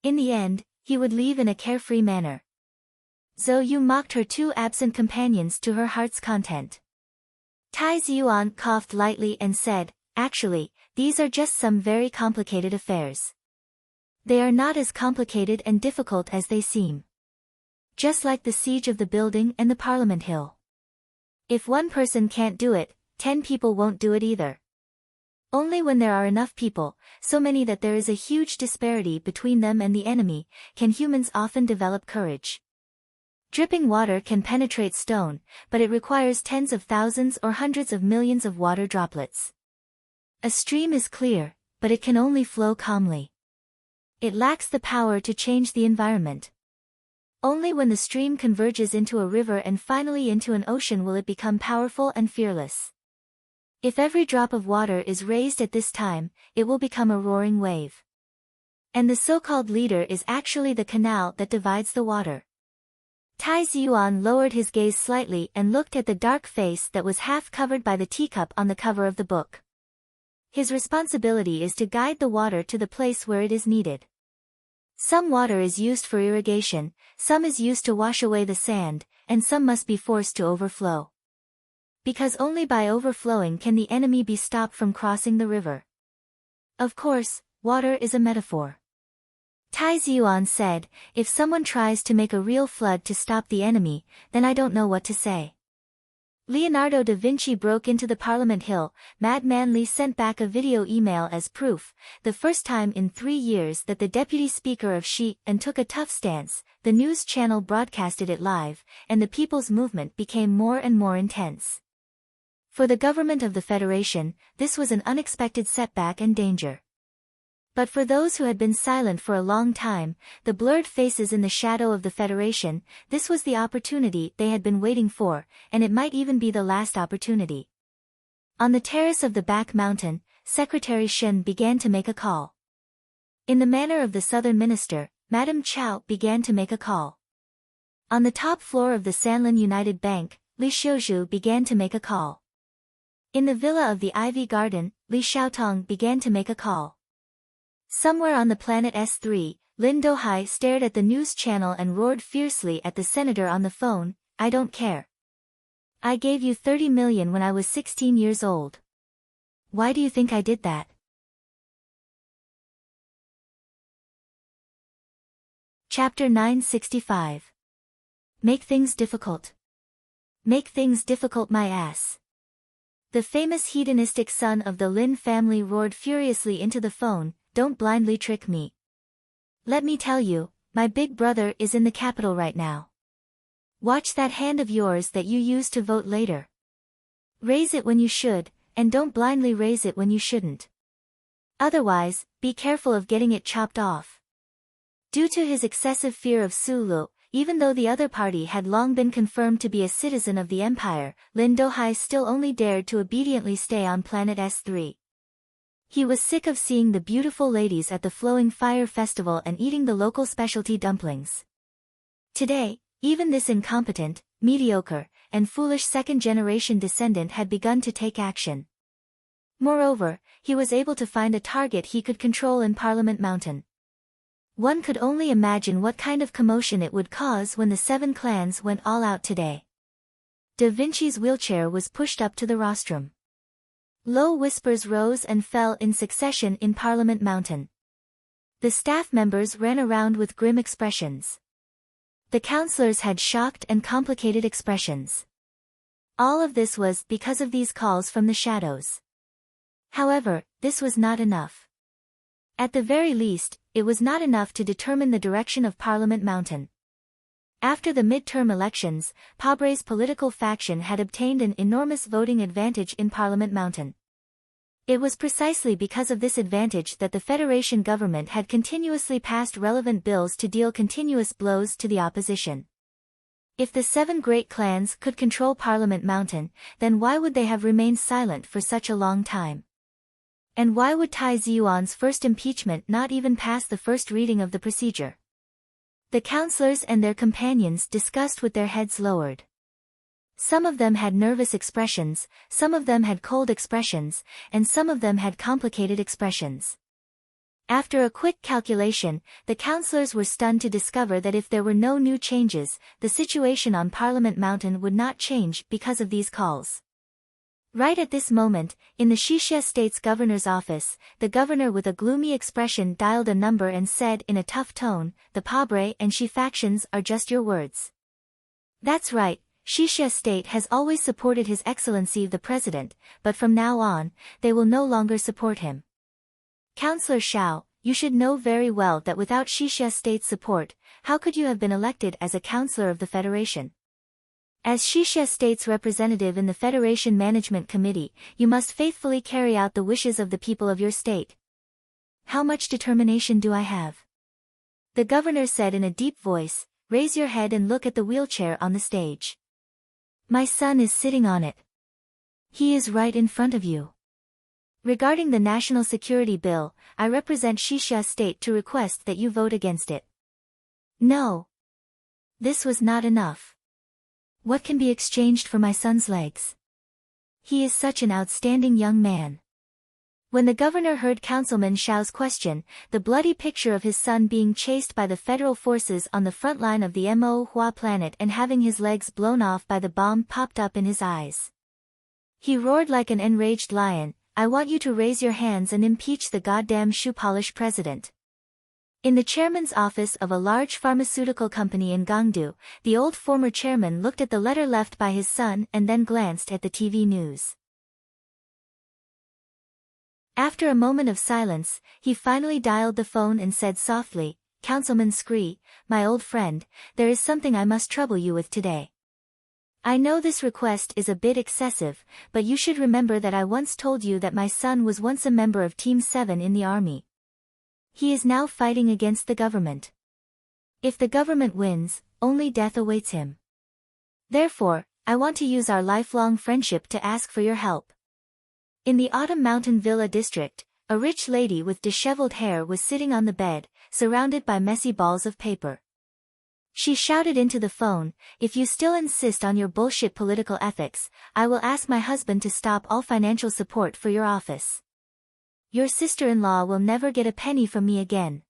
In the end, he would leave in a carefree manner. Zhou Yu mocked her 2 absent companions to her heart's content. Tai Ziyuan coughed lightly and said, "Actually, these are just some very complicated affairs. They are not as complicated and difficult as they seem. Just like the siege of the building and the Parliament Hill. If one person can't do it, 10 people won't do it either. Only when there are enough people, so many that there is a huge disparity between them and the enemy, can humans often develop courage. Dripping water can penetrate stone, but it requires tens of thousands or hundreds of millions of water droplets. A stream is clear, but it can only flow calmly. It lacks the power to change the environment. Only when the stream converges into a river and finally into an ocean will it become powerful and fearless. If every drop of water is raised at this time, it will become a roaring wave. And the so-called leader is actually the canal that divides the water. Tai Ziyuan lowered his gaze slightly and looked at the dark face that was half covered by the teacup on the cover of the book. His responsibility is to guide the water to the place where it is needed. Some water is used for irrigation, some is used to wash away the sand, and some must be forced to overflow. Because only by overflowing can the enemy be stopped from crossing the river. Of course, water is a metaphor. Tai Ziyuan said, if someone tries to make a real flood to stop the enemy, then I don't know what to say. Leonardo da Vinci broke into the Parliament Hill. Madman Li sent back a video email as proof, the first time in 3 years that the deputy speaker of Xi and took a tough stance. The news channel broadcasted it live, and the people's movement became more and more intense. For the government of the Federation, this was an unexpected setback and danger. But for those who had been silent for a long time, the blurred faces in the shadow of the Federation, this was the opportunity they had been waiting for, and it might even be the last opportunity. On the terrace of the back mountain, Secretary Shen began to make a call. In the manner of the southern minister, Madame Chao began to make a call. On the top floor of the Sanlin United Bank, Li Xiuzhu began to make a call. In the villa of the Ivy Garden, Li Xiaotong began to make a call. Somewhere on the planet S3, Lin Dohai stared at the news channel and roared fiercely at the senator on the phone, I don't care. I gave you 30 million when I was 16 years old. Why do you think I did that? Chapter 965. Make things difficult. Make things difficult, my ass. The famous hedonistic son of the Lin family roared furiously into the phone, don't blindly trick me. Let me tell you, my big brother is in the capital right now. Watch that hand of yours that you use to vote later. Raise it when you should, and don't blindly raise it when you shouldn't. Otherwise, be careful of getting it chopped off. Due to his excessive fear of Sulu, even though the other party had long been confirmed to be a citizen of the empire, Lin Dohai still only dared to obediently stay on planet S3. He was sick of seeing the beautiful ladies at the Flowing Fire Festival and eating the local specialty dumplings. Today, even this incompetent, mediocre, and foolish second-generation descendant had begun to take action. Moreover, he was able to find a target he could control in Parliament Mountain. One could only imagine what kind of commotion it would cause when the 7 clans went all out today. Da Vinci's wheelchair was pushed up to the rostrum. Low whispers rose and fell in succession in Parliament Mountain. The staff members ran around with grim expressions. The councillors had shocked and complicated expressions. All of this was because of these calls from the shadows. However, this was not enough. At the very least, it was not enough to determine the direction of Parliament Mountain. After the midterm elections, Pabre's political faction had obtained an enormous voting advantage in Parliament Mountain. It was precisely because of this advantage that the Federation government had continuously passed relevant bills to deal continuous blows to the opposition. If the 7 great clans could control Parliament Mountain, then why would they have remained silent for such a long time? And why would Tai Ziyuan's first impeachment not even pass the first reading of the procedure? The councillors and their companions discussed with their heads lowered. Some of them had nervous expressions, some of them had cold expressions, and some of them had complicated expressions. After a quick calculation, the councillors were stunned to discover that if there were no new changes, the situation on Parliament Mountain would not change because of these calls. Right at this moment, in the Xixia State's governor's office, the governor with a gloomy expression dialed a number and said in a tough tone, the Pabre and Xi factions are just your words. That's right, Xixia State has always supported His Excellency the President, but from now on, they will no longer support him. Councillor Xiao, you should know very well that without Xixia State's support, how could you have been elected as a councillor of the Federation? As Xixia State's representative in the Federation Management Committee, you must faithfully carry out the wishes of the people of your state. How much determination do I have? The governor said in a deep voice, raise your head and look at the wheelchair on the stage. My son is sitting on it. He is right in front of you. Regarding the National Security Bill, I represent Xixia State to request that you vote against it. No. This was not enough. What can be exchanged for my son's legs? He is such an outstanding young man. When the governor heard Councilman Xiao's question, the bloody picture of his son being chased by the federal forces on the front line of the Mo Hua planet and having his legs blown off by the bomb popped up in his eyes. He roared like an enraged lion, "I want you to raise your hands and impeach the goddamn shoe polish president." In the chairman's office of a large pharmaceutical company in Gangdu, the old former chairman looked at the letter left by his son and then glanced at the TV news. After a moment of silence, he finally dialed the phone and said softly, "Councilman Scree, my old friend, there is something I must trouble you with today. I know this request is a bit excessive, but you should remember that I once told you that my son was once a member of Team 7 in the army. He is now fighting against the government. If the government wins, only death awaits him. Therefore, I want to use our lifelong friendship to ask for your help." In the Autumn Mountain Villa district, a rich lady with disheveled hair was sitting on the bed, surrounded by messy balls of paper. She shouted into the phone, "If you still insist on your bullshit political ethics, I will ask my husband to stop all financial support for your office. Your sister-in-law will never get a penny from me again."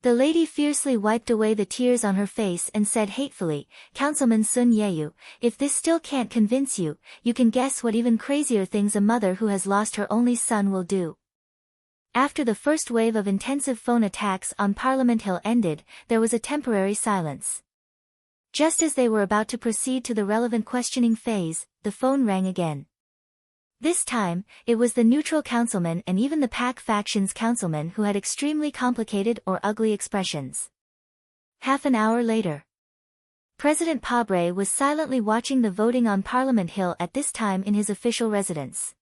The lady fiercely wiped away the tears on her face and said hatefully, "Councilman Sun Yeyu, if this still can't convince you, you can guess what even crazier things a mother who has lost her only son will do." After the first wave of intensive phone attacks on Parliament Hill ended, there was a temporary silence. Just as they were about to proceed to the relevant questioning phase, the phone rang again. This time, it was the neutral councilman and even the PAC faction's councilman who had extremely complicated or ugly expressions. Half an hour later, President Pabre was silently watching the voting on Parliament Hill at this time in his official residence.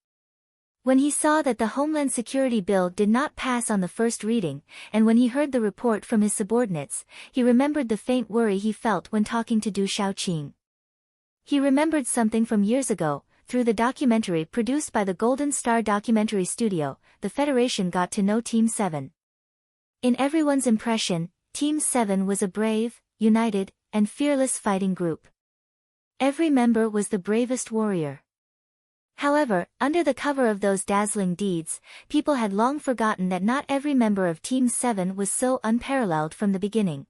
When he saw that the Homeland Security Bill did not pass on the first reading, and when he heard the report from his subordinates, he remembered the faint worry he felt when talking to Du Xiaoqing. He remembered something from years ago. Through the documentary produced by the Golden Star Documentary Studio, the Federation got to know Team 7. In everyone's impression, Team 7 was a brave, united, and fearless fighting group. Every member was the bravest warrior. However, under the cover of those dazzling deeds, people had long forgotten that not every member of Team 7 was so unparalleled from the beginning.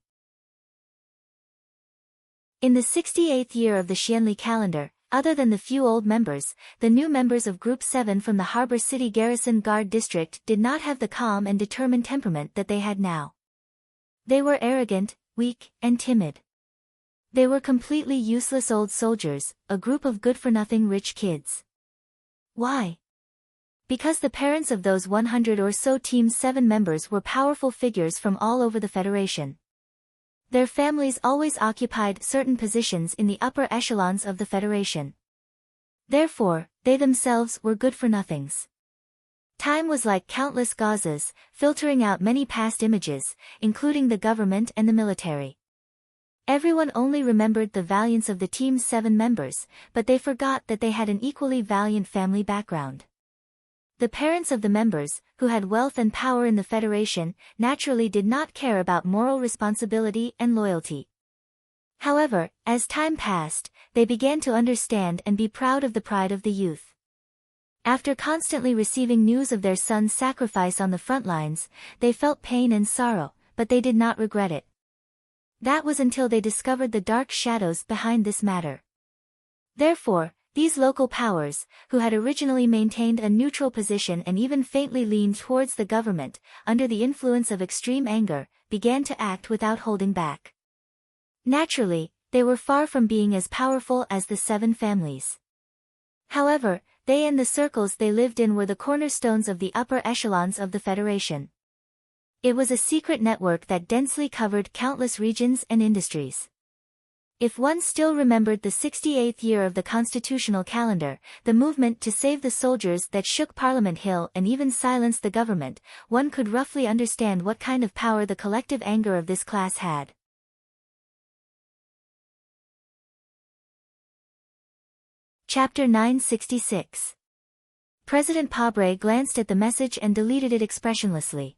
In the 68th year of the Xianli calendar, other than the few old members, the new members of Group 7 from the Harbor City Garrison Guard District did not have the calm and determined temperament that they had now. They were arrogant, weak, and timid. They were completely useless old soldiers, a group of good-for-nothing rich kids. Why? Because the parents of those 100 or so Team 7 members were powerful figures from all over the Federation. Their families always occupied certain positions in the upper echelons of the Federation. Therefore, they themselves were good-for-nothings. Time was like countless gauzes, filtering out many past images, including the government and the military. Everyone only remembered the valiance of the Team 7 members, but they forgot that they had an equally valiant family background. The parents of the members, who had wealth and power in the Federation, naturally did not care about moral responsibility and loyalty. However, as time passed, they began to understand and be proud of the pride of the youth. After constantly receiving news of their son's sacrifice on the front lines, they felt pain and sorrow, but they did not regret it. That was until they discovered the dark shadows behind this matter. Therefore, these local powers, who had originally maintained a neutral position and even faintly leaned towards the government, under the influence of extreme anger, began to act without holding back. Naturally, they were far from being as powerful as the 7 families. However, they and the circles they lived in were the cornerstones of the upper echelons of the Federation. It was a secret network that densely covered countless regions and industries. If one still remembered the 68th year of the constitutional calendar, the movement to save the soldiers that shook Parliament Hill and even silenced the government, one could roughly understand what kind of power the collective anger of this class had. Chapter 966. President Pabre glanced at the message and deleted it expressionlessly.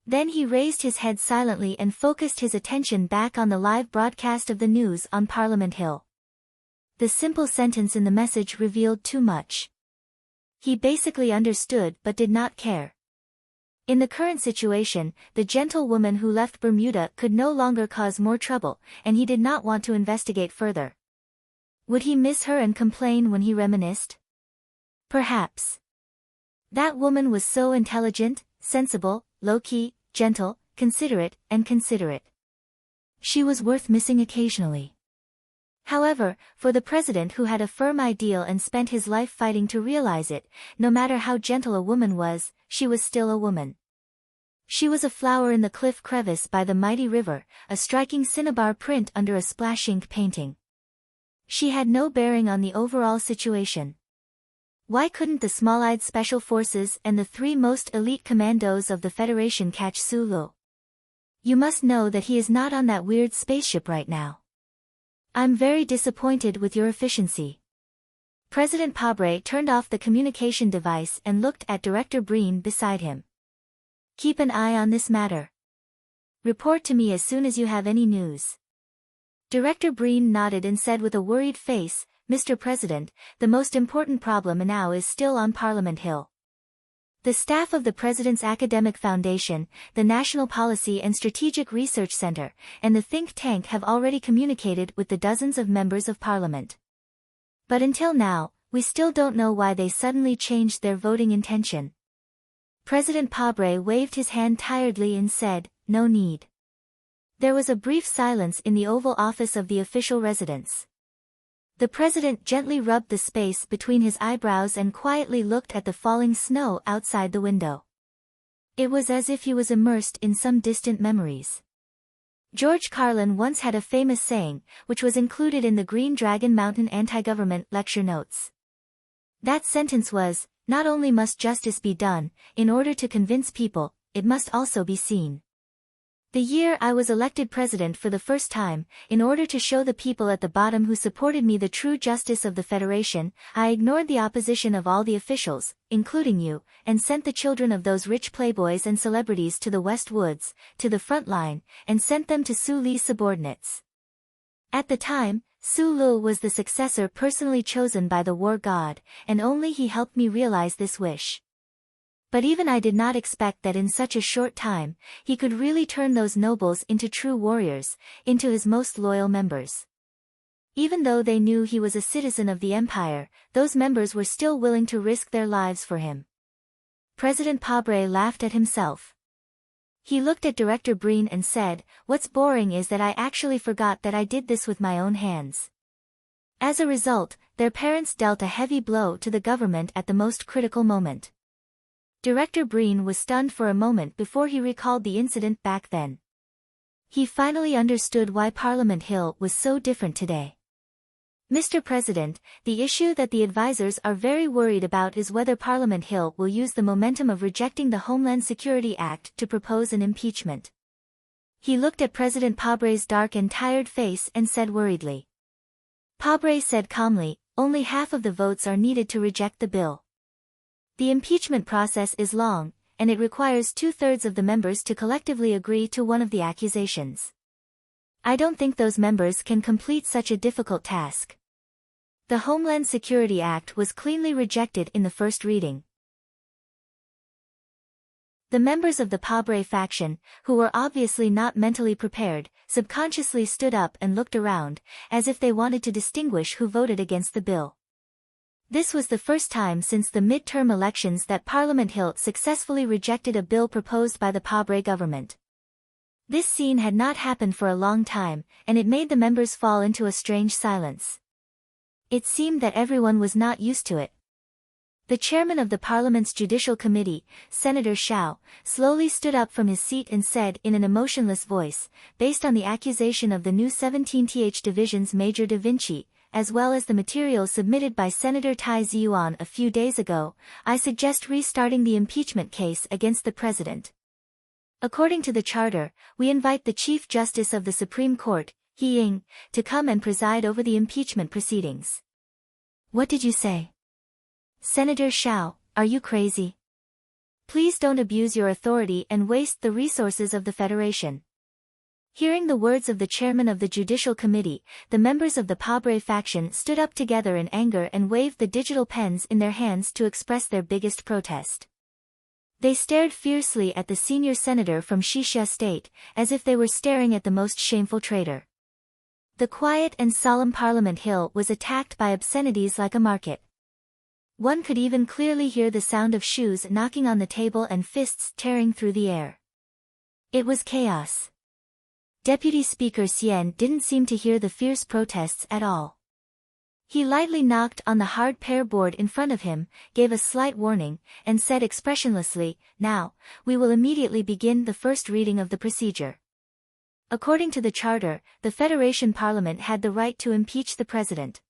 Then he raised his head silently and focused his attention back on the live broadcast of the news on Parliament Hill. The simple sentence in the message revealed too much. He basically understood but did not care. In the current situation, the gentlewoman who left Bermuda could no longer cause more trouble, and he did not want to investigate further. Would he miss her and complain when he reminisced? Perhaps. That woman was so intelligent, sensible, low-key, gentle, considerate. She was worth missing occasionally. However, for the president who had a firm ideal and spent his life fighting to realize it, no matter how gentle a woman was, she was still a woman. She was a flower in the cliff crevice by the mighty river, a striking cinnabar print under a splash ink painting. She had no bearing on the overall situation. Why couldn't the small-eyed special forces and the 3 most elite commandos of the Federation catch Sulu? You must know that he is not on that weird spaceship right now. I'm very disappointed with your efficiency. President Pabre turned off the communication device and looked at Director Breen beside him. Keep an eye on this matter. Report to me as soon as you have any news. Director Breen nodded and said with a worried face, Mr. President, the most important problem now is still on Parliament Hill. The staff of the President's Academic Foundation, the National Policy and Strategic Research Center, and the think tank have already communicated with the dozens of members of Parliament. But until now, we still don't know why they suddenly changed their voting intention. President Pabre waved his hand tiredly and said, no need. There was a brief silence in the Oval Office of the official residence. The president gently rubbed the space between his eyebrows and quietly looked at the falling snow outside the window. It was as if he was immersed in some distant memories. George Carlin once had a famous saying, which was included in the Green Dragon Mountain anti-government lecture notes. That sentence was, not only must justice be done, in order to convince people, it must also be seen. The year I was elected president for the first time, in order to show the people at the bottom who supported me the true justice of the Federation, I ignored the opposition of all the officials, including you, and sent the children of those rich playboys and celebrities to the West Woods, to the front line, and sent them to Su Li's subordinates. At the time, Su Lu was the successor personally chosen by the war god, and only he helped me realize this wish. But even I did not expect that in such a short time, he could really turn those nobles into true warriors, into his most loyal members. Even though they knew he was a citizen of the empire, those members were still willing to risk their lives for him. President Pabre laughed at himself. He looked at Director Breen and said, "What's boring is that I actually forgot that I did this with my own hands." As a result, their parents dealt a heavy blow to the government at the most critical moment. Director Breen was stunned for a moment before he recalled the incident back then. He finally understood why Parliament Hill was so different today. Mr. President, the issue that the advisors are very worried about is whether Parliament Hill will use the momentum of rejecting the Homeland Security Act to propose an impeachment. He looked at President Pabre's dark and tired face and said worriedly. Pabre said calmly, "Only half of the votes are needed to reject the bill. The impeachment process is long, and it requires 2/3 of the members to collectively agree to one of the accusations. I don't think those members can complete such a difficult task." The Homeland Security Act was cleanly rejected in the first reading. The members of the Pabre faction, who were obviously not mentally prepared, subconsciously stood up and looked around, as if they wanted to distinguish who voted against the bill. This was the first time since the mid-term elections that Parliament Hill successfully rejected a bill proposed by the Pabre government. This scene had not happened for a long time, and it made the members fall into a strange silence. It seemed that everyone was not used to it. The chairman of the Parliament's Judicial Committee, Senator Shao, slowly stood up from his seat and said in an emotionless voice, "Based on the accusation of the new 17th Division's Major Da Vinci, as well as the materials submitted by Senator Tai Ziyuan a few days ago, I suggest restarting the impeachment case against the president. According to the charter, we invite the Chief Justice of the Supreme Court, He Ying, to come and preside over the impeachment proceedings." "What did you say? Senator Shao, are you crazy?" Please don't abuse your authority and waste the resources of the Federation. Hearing the words of the chairman of the Judicial Committee, the members of the Pabre faction stood up together in anger and waved the digital pens in their hands to express their biggest protest. They stared fiercely at the senior senator from Xixia State, as if they were staring at the most shameful traitor. The quiet and solemn Parliament Hill was attacked by obscenities like a market. One could even clearly hear the sound of shoes knocking on the table and fists tearing through the air. It was chaos. Deputy Speaker Xian didn't seem to hear the fierce protests at all. He lightly knocked on the hard pear board in front of him, gave a slight warning, and said expressionlessly, "Now, we will immediately begin the first reading of the procedure." According to the Charter, the Federation Parliament had the right to impeach the president.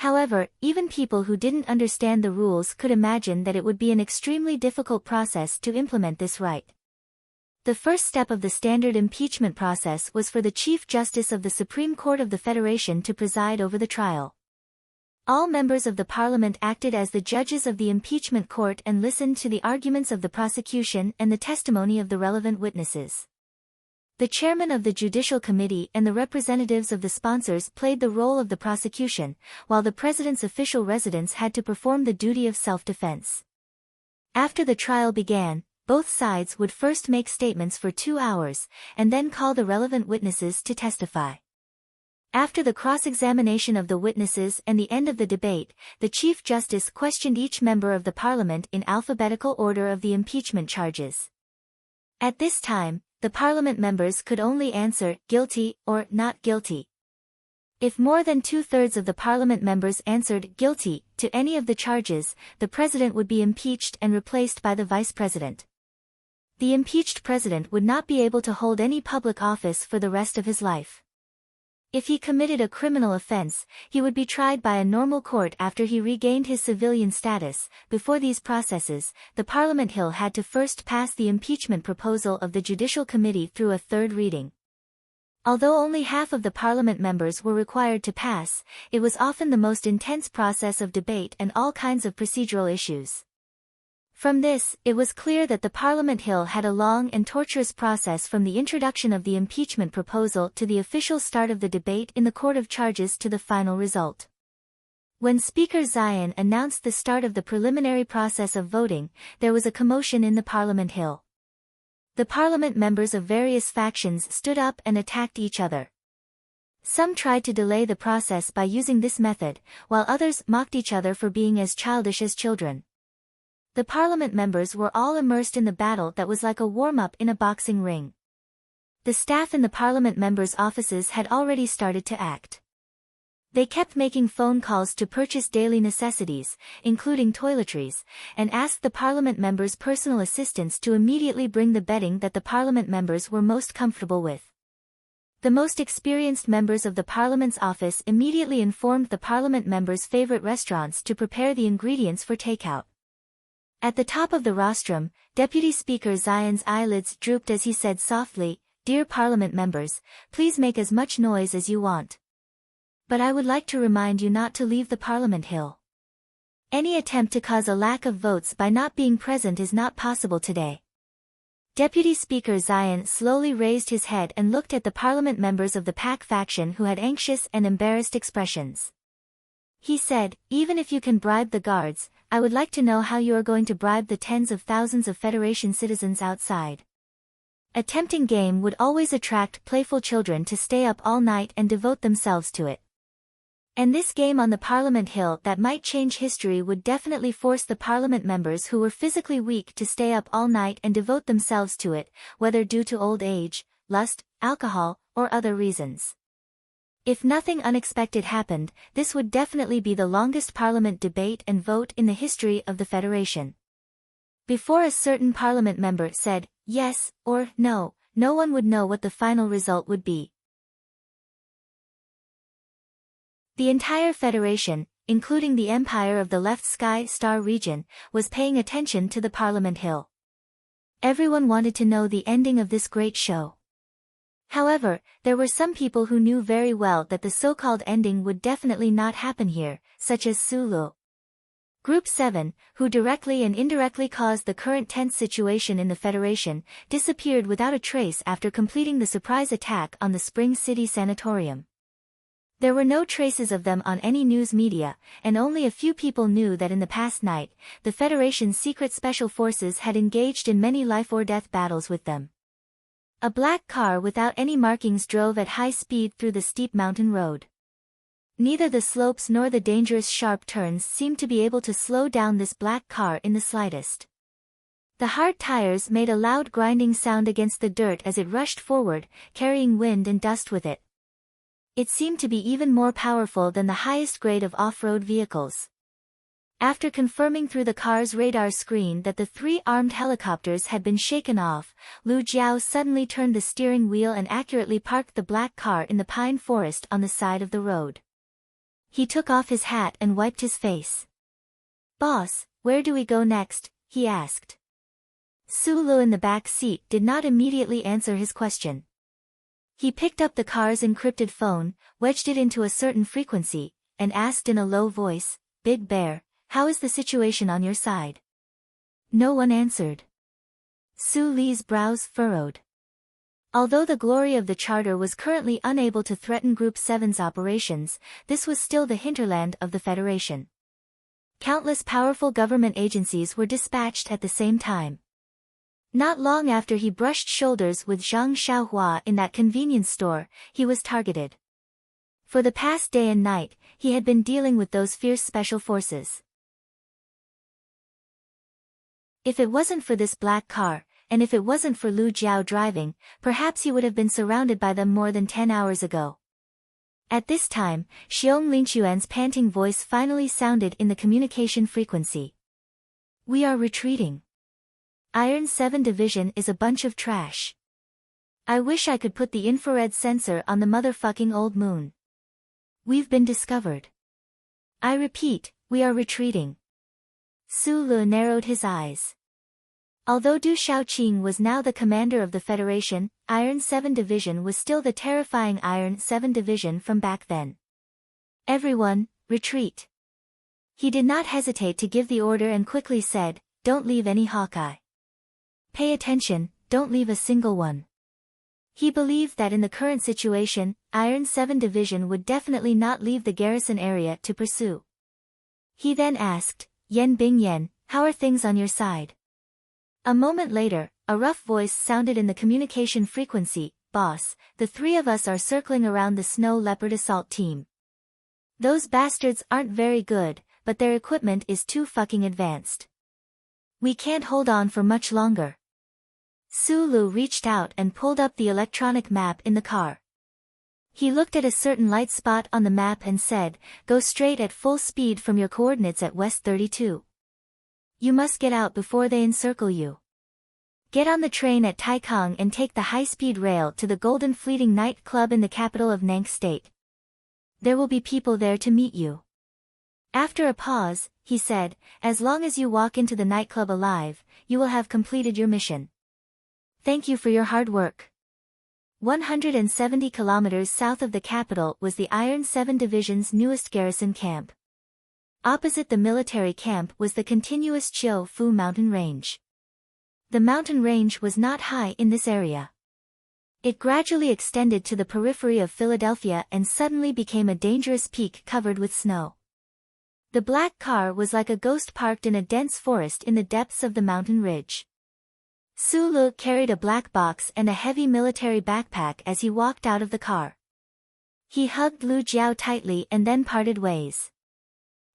However, even people who didn't understand the rules could imagine that it would be an extremely difficult process to implement this right. The first step of the standard impeachment process was for the Chief Justice of the Supreme Court of the Federation to preside over the trial. All members of the Parliament acted as the judges of the impeachment court and listened to the arguments of the prosecution and the testimony of the relevant witnesses. The chairman of the Judicial Committee and the representatives of the sponsors played the role of the prosecution, while the president's official residents had to perform the duty of self-defense. After the trial began, both sides would first make statements for 2 hours, and then call the relevant witnesses to testify. After the cross-examination of the witnesses and the end of the debate, the Chief Justice questioned each member of the Parliament in alphabetical order of the impeachment charges. At this time, the Parliament members could only answer guilty or not guilty. If more than 2/3 of the Parliament members answered guilty to any of the charges, the President would be impeached and replaced by the Vice President. The impeached President would not be able to hold any public office for the rest of his life. If he committed a criminal offense, he would be tried by a normal court after he regained his civilian status. Before these processes, the Parliament Hill had to first pass the impeachment proposal of the Judicial Committee through a third reading. Although only half of the Parliament members were required to pass, it was often the most intense process of debate and all kinds of procedural issues. From this, it was clear that the Parliament Hill had a long and torturous process from the introduction of the impeachment proposal to the official start of the debate in the Court of Charges to the final result. When Speaker Zion announced the start of the preliminary process of voting, there was a commotion in the Parliament Hill. The Parliament members of various factions stood up and attacked each other. Some tried to delay the process by using this method, while others mocked each other for being as childish as children. The Parliament members were all immersed in the battle that was like a warm-up in a boxing ring. The staff in the Parliament members' offices had already started to act. They kept making phone calls to purchase daily necessities, including toiletries, and asked the Parliament members' personal assistants to immediately bring the bedding that the Parliament members were most comfortable with. The most experienced members of the Parliament's office immediately informed the Parliament members' favorite restaurants to prepare the ingredients for takeout. At the top of the rostrum, Deputy Speaker Zion's eyelids drooped as he said softly, "Dear Parliament members, please make as much noise as you want. But I would like to remind you not to leave the Parliament Hill. Any attempt to cause a lack of votes by not being present is not possible today." Deputy Speaker Zion slowly raised his head and looked at the Parliament members of the PAC faction who had anxious and embarrassed expressions. He said, "Even if you can bribe the guards, I would like to know how you are going to bribe the tens of thousands of Federation citizens outside." A tempting game would always attract playful children to stay up all night and devote themselves to it. And this game on the Parliament Hill that might change history would definitely force the Parliament members who were physically weak to stay up all night and devote themselves to it, whether due to old age, lust, alcohol, or other reasons. If nothing unexpected happened, this would definitely be the longest Parliament debate and vote in the history of the Federation. Before a certain Parliament member said yes or no, no one would know what the final result would be. The entire Federation, including the Empire of the Left Sky Star region, was paying attention to the Parliament Hill. Everyone wanted to know the ending of this great show. However, there were some people who knew very well that the so-called ending would definitely not happen here, such as Sulu. Group 7, who directly and indirectly caused the current tense situation in the Federation, disappeared without a trace after completing the surprise attack on the Spring City Sanatorium. There were no traces of them on any news media, and only a few people knew that in the past night, the Federation's secret special forces had engaged in many life-or-death battles with them. A black car without any markings drove at high speed through the steep mountain road. Neither the slopes nor the dangerous sharp turns seemed to be able to slow down this black car in the slightest. The hard tires made a loud grinding sound against the dirt as it rushed forward, carrying wind and dust with it. It seemed to be even more powerful than the highest grade of off-road vehicles. After confirming through the car's radar screen that the 3 armed helicopters had been shaken off, Lu Jiao suddenly turned the steering wheel and accurately parked the black car in the pine forest on the side of the road. He took off his hat and wiped his face. "Boss, where do we go next?" he asked. Su Lu in the back seat did not immediately answer his question. He picked up the car's encrypted phone, wedged it into a certain frequency, and asked in a low voice, "Big Bear, how is the situation on your side?" No one answered. Su Li's brows furrowed. Although the glory of the charter was currently unable to threaten Group 7's operations, this was still the hinterland of the Federation. Countless powerful government agencies were dispatched at the same time. Not long after he brushed shoulders with Zhang Xiaohua in that convenience store, he was targeted. For the past day and night, he had been dealing with those fierce special forces. If it wasn't for this black car, and if it wasn't for Lu Jiao driving, perhaps he would have been surrounded by them more than 10 hours ago. At this time, Xiong Linquan's panting voice finally sounded in the communication frequency. "We are retreating. Iron 7 Division is a bunch of trash. I wish I could put the infrared sensor on the motherfucking old moon. We've been discovered. I repeat, we are retreating." Su Lu narrowed his eyes. Although Du Shaoqing was now the commander of the Federation, Iron 7 Division was still the terrifying Iron 7 Division from back then. "Everyone, retreat." He did not hesitate to give the order and quickly said, "Don't leave any Hawkeye. Pay attention, don't leave a single one." He believed that in the current situation, Iron 7 Division would definitely not leave the garrison area to pursue. He then asked, "Yan Bingyan, how are things on your side?" A moment later, a rough voice sounded in the communication frequency, "Boss, the 3 of us are circling around the Snow Leopard assault team. Those bastards aren't very good, but their equipment is too fucking advanced. We can't hold on for much longer." Su Lu reached out and pulled up the electronic map in the car. He looked at a certain light spot on the map and said, "Go straight at full speed from your coordinates at West 32. You must get out before they encircle you. Get on the train at Taikang and take the high-speed rail to the Golden Fleeting Night Club in the capital of Nank State. There will be people there to meet you." After a pause, he said, "As long as you walk into the nightclub alive, you will have completed your mission. Thank you for your hard work." 170 kilometers south of the capital was the Iron 7 Division's newest garrison camp. Opposite the military camp was the continuous Chiu Fu mountain range. The mountain range was not high in this area. It gradually extended to the periphery of Philadelphia and suddenly became a dangerous peak covered with snow. The black car was like a ghost parked in a dense forest in the depths of the mountain ridge. Su Lu carried a black box and a heavy military backpack as he walked out of the car. He hugged Lu Jiao tightly and then parted ways.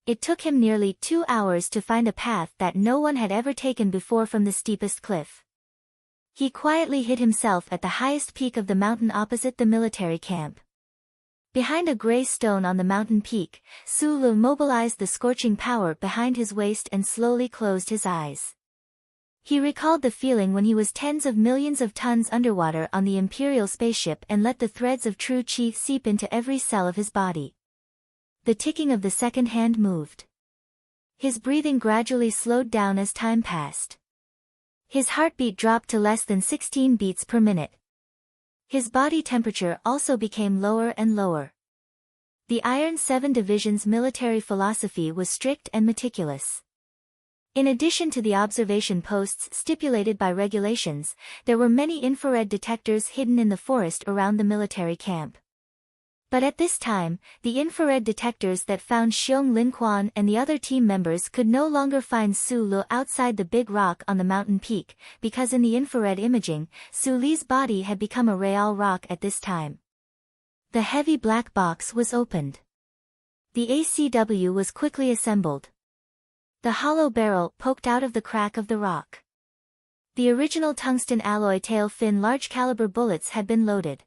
It took him nearly 2 hours to find a path that no one had ever taken before from the steepest cliff. He quietly hid himself at the highest peak of the mountain opposite the military camp. Behind a gray stone on the mountain peak, Su Lu mobilized the scorching power behind his waist and slowly closed his eyes. He recalled the feeling when he was tens of millions of tons underwater on the Imperial spaceship and let the threads of true chi seep into every cell of his body. The ticking of the second hand moved. His breathing gradually slowed down as time passed. His heartbeat dropped to less than 16 beats per minute. His body temperature also became lower and lower. The Iron 7 Division's military philosophy was strict and meticulous. In addition to the observation posts stipulated by regulations, there were many infrared detectors hidden in the forest around the military camp. But at this time, the infrared detectors that found Xiong Linquan and the other team members could no longer find Su Lu outside the big rock on the mountain peak, because in the infrared imaging, Su Li's body had become a real rock at this time. The heavy black box was opened. The ACW was quickly assembled. The hollow barrel poked out of the crack of the rock. The original tungsten alloy tail fin large caliber bullets had been loaded.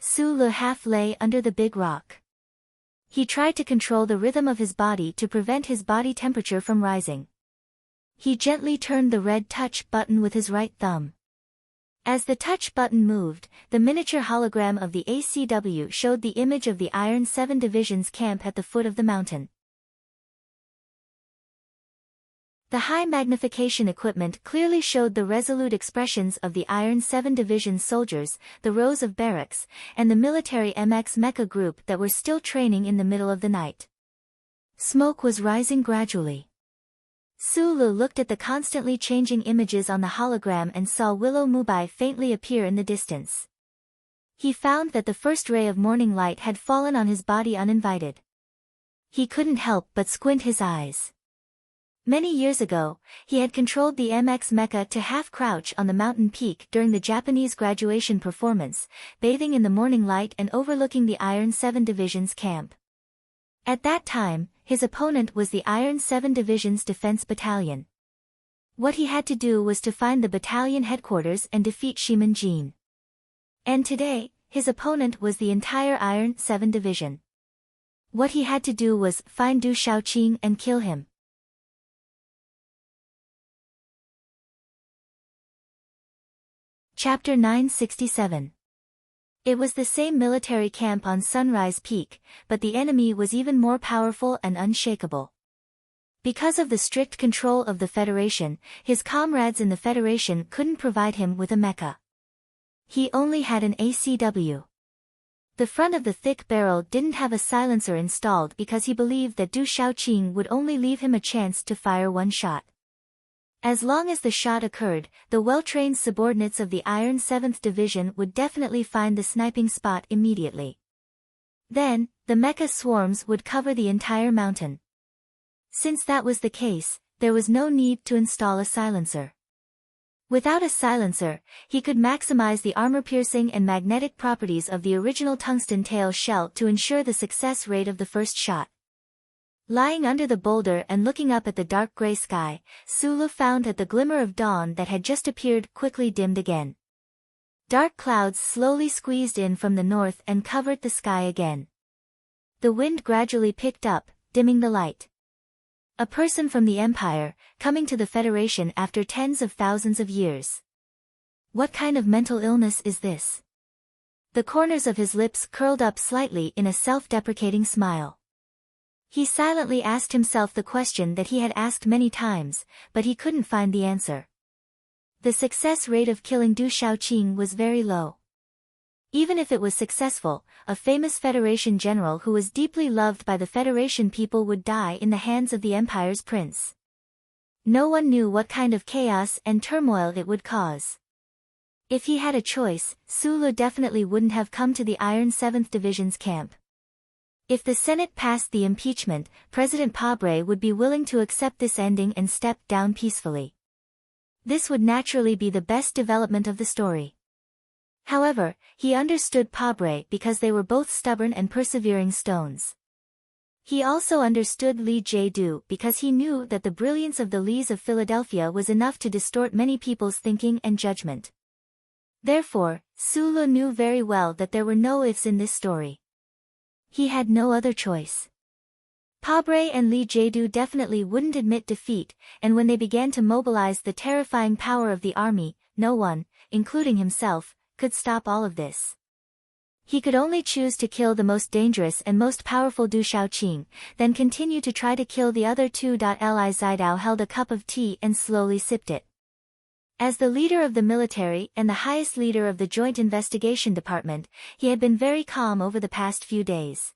Su Lu half lay under the big rock. He tried to control the rhythm of his body to prevent his body temperature from rising. He gently turned the red touch button with his right thumb. As the touch button moved, the miniature hologram of the ACW showed the image of the Iron 7 Division's camp at the foot of the mountain. The high magnification equipment clearly showed the resolute expressions of the Iron 7 Division soldiers, the rows of barracks, and the military MX mecha group that were still training in the middle of the night. Smoke was rising gradually. Su Lu looked at the constantly changing images on the hologram and saw Willow Mubai faintly appear in the distance. He found that the first ray of morning light had fallen on his body uninvited. He couldn't help but squint his eyes. Many years ago, he had controlled the MX mecha to half-crouch on the mountain peak during the Japanese graduation performance, bathing in the morning light and overlooking the Iron 7 Division's camp. At that time, his opponent was the Iron 7 Division's defense battalion. What he had to do was to find the battalion headquarters and defeat Shiman Jin. And today, his opponent was the entire Iron 7 Division. What he had to do was find Du Shaoqing and kill him. Chapter 967. It was the same military camp on Sunrise Peak, but the enemy was even more powerful and unshakable. Because of the strict control of the Federation, his comrades in the Federation couldn't provide him with a mecha. He only had an ACW. The front of the thick barrel didn't have a silencer installed because he believed that Du Shaoqing would only leave him a chance to fire one shot. As long as the shot occurred, the well-trained subordinates of the Iron 7th Division would definitely find the sniping spot immediately. Then, the mecha swarms would cover the entire mountain. Since that was the case, there was no need to install a silencer. Without a silencer, he could maximize the armor-piercing and magnetic properties of the original tungsten tail shell to ensure the success rate of the first shot. Lying under the boulder and looking up at the dark gray sky, Su Lu found that the glimmer of dawn that had just appeared quickly dimmed again. Dark clouds slowly squeezed in from the north and covered the sky again. The wind gradually picked up, dimming the light. A person from the Empire, coming to the Federation after tens of thousands of years. What kind of mental illness is this? The corners of his lips curled up slightly in a self-deprecating smile. He silently asked himself the question that he had asked many times, but he couldn't find the answer. The success rate of killing Du Shaoqing was very low. Even if it was successful, a famous Federation general who was deeply loved by the Federation people would die in the hands of the Empire's prince. No one knew what kind of chaos and turmoil it would cause. If he had a choice, Su Lu definitely wouldn't have come to the Iron 7th Division's camp. If the Senate passed the impeachment, President Pabre would be willing to accept this ending and step down peacefully. This would naturally be the best development of the story. However, he understood Pabre because they were both stubborn and persevering stones. He also understood Li Jiedu because he knew that the brilliance of the Lees of Philadelphia was enough to distort many people's thinking and judgment. Therefore, Su Lu knew very well that there were no ifs in this story. He had no other choice. Pabre and Li Jiedu definitely wouldn't admit defeat, and when they began to mobilize the terrifying power of the army, no one, including himself, could stop all of this. He could only choose to kill the most dangerous and most powerful Du Shaoqing, then continue to try to kill the other two. Li Zidao held a cup of tea and slowly sipped it. As the leader of the military and the highest leader of the Joint Investigation Department, he had been very calm over the past few days.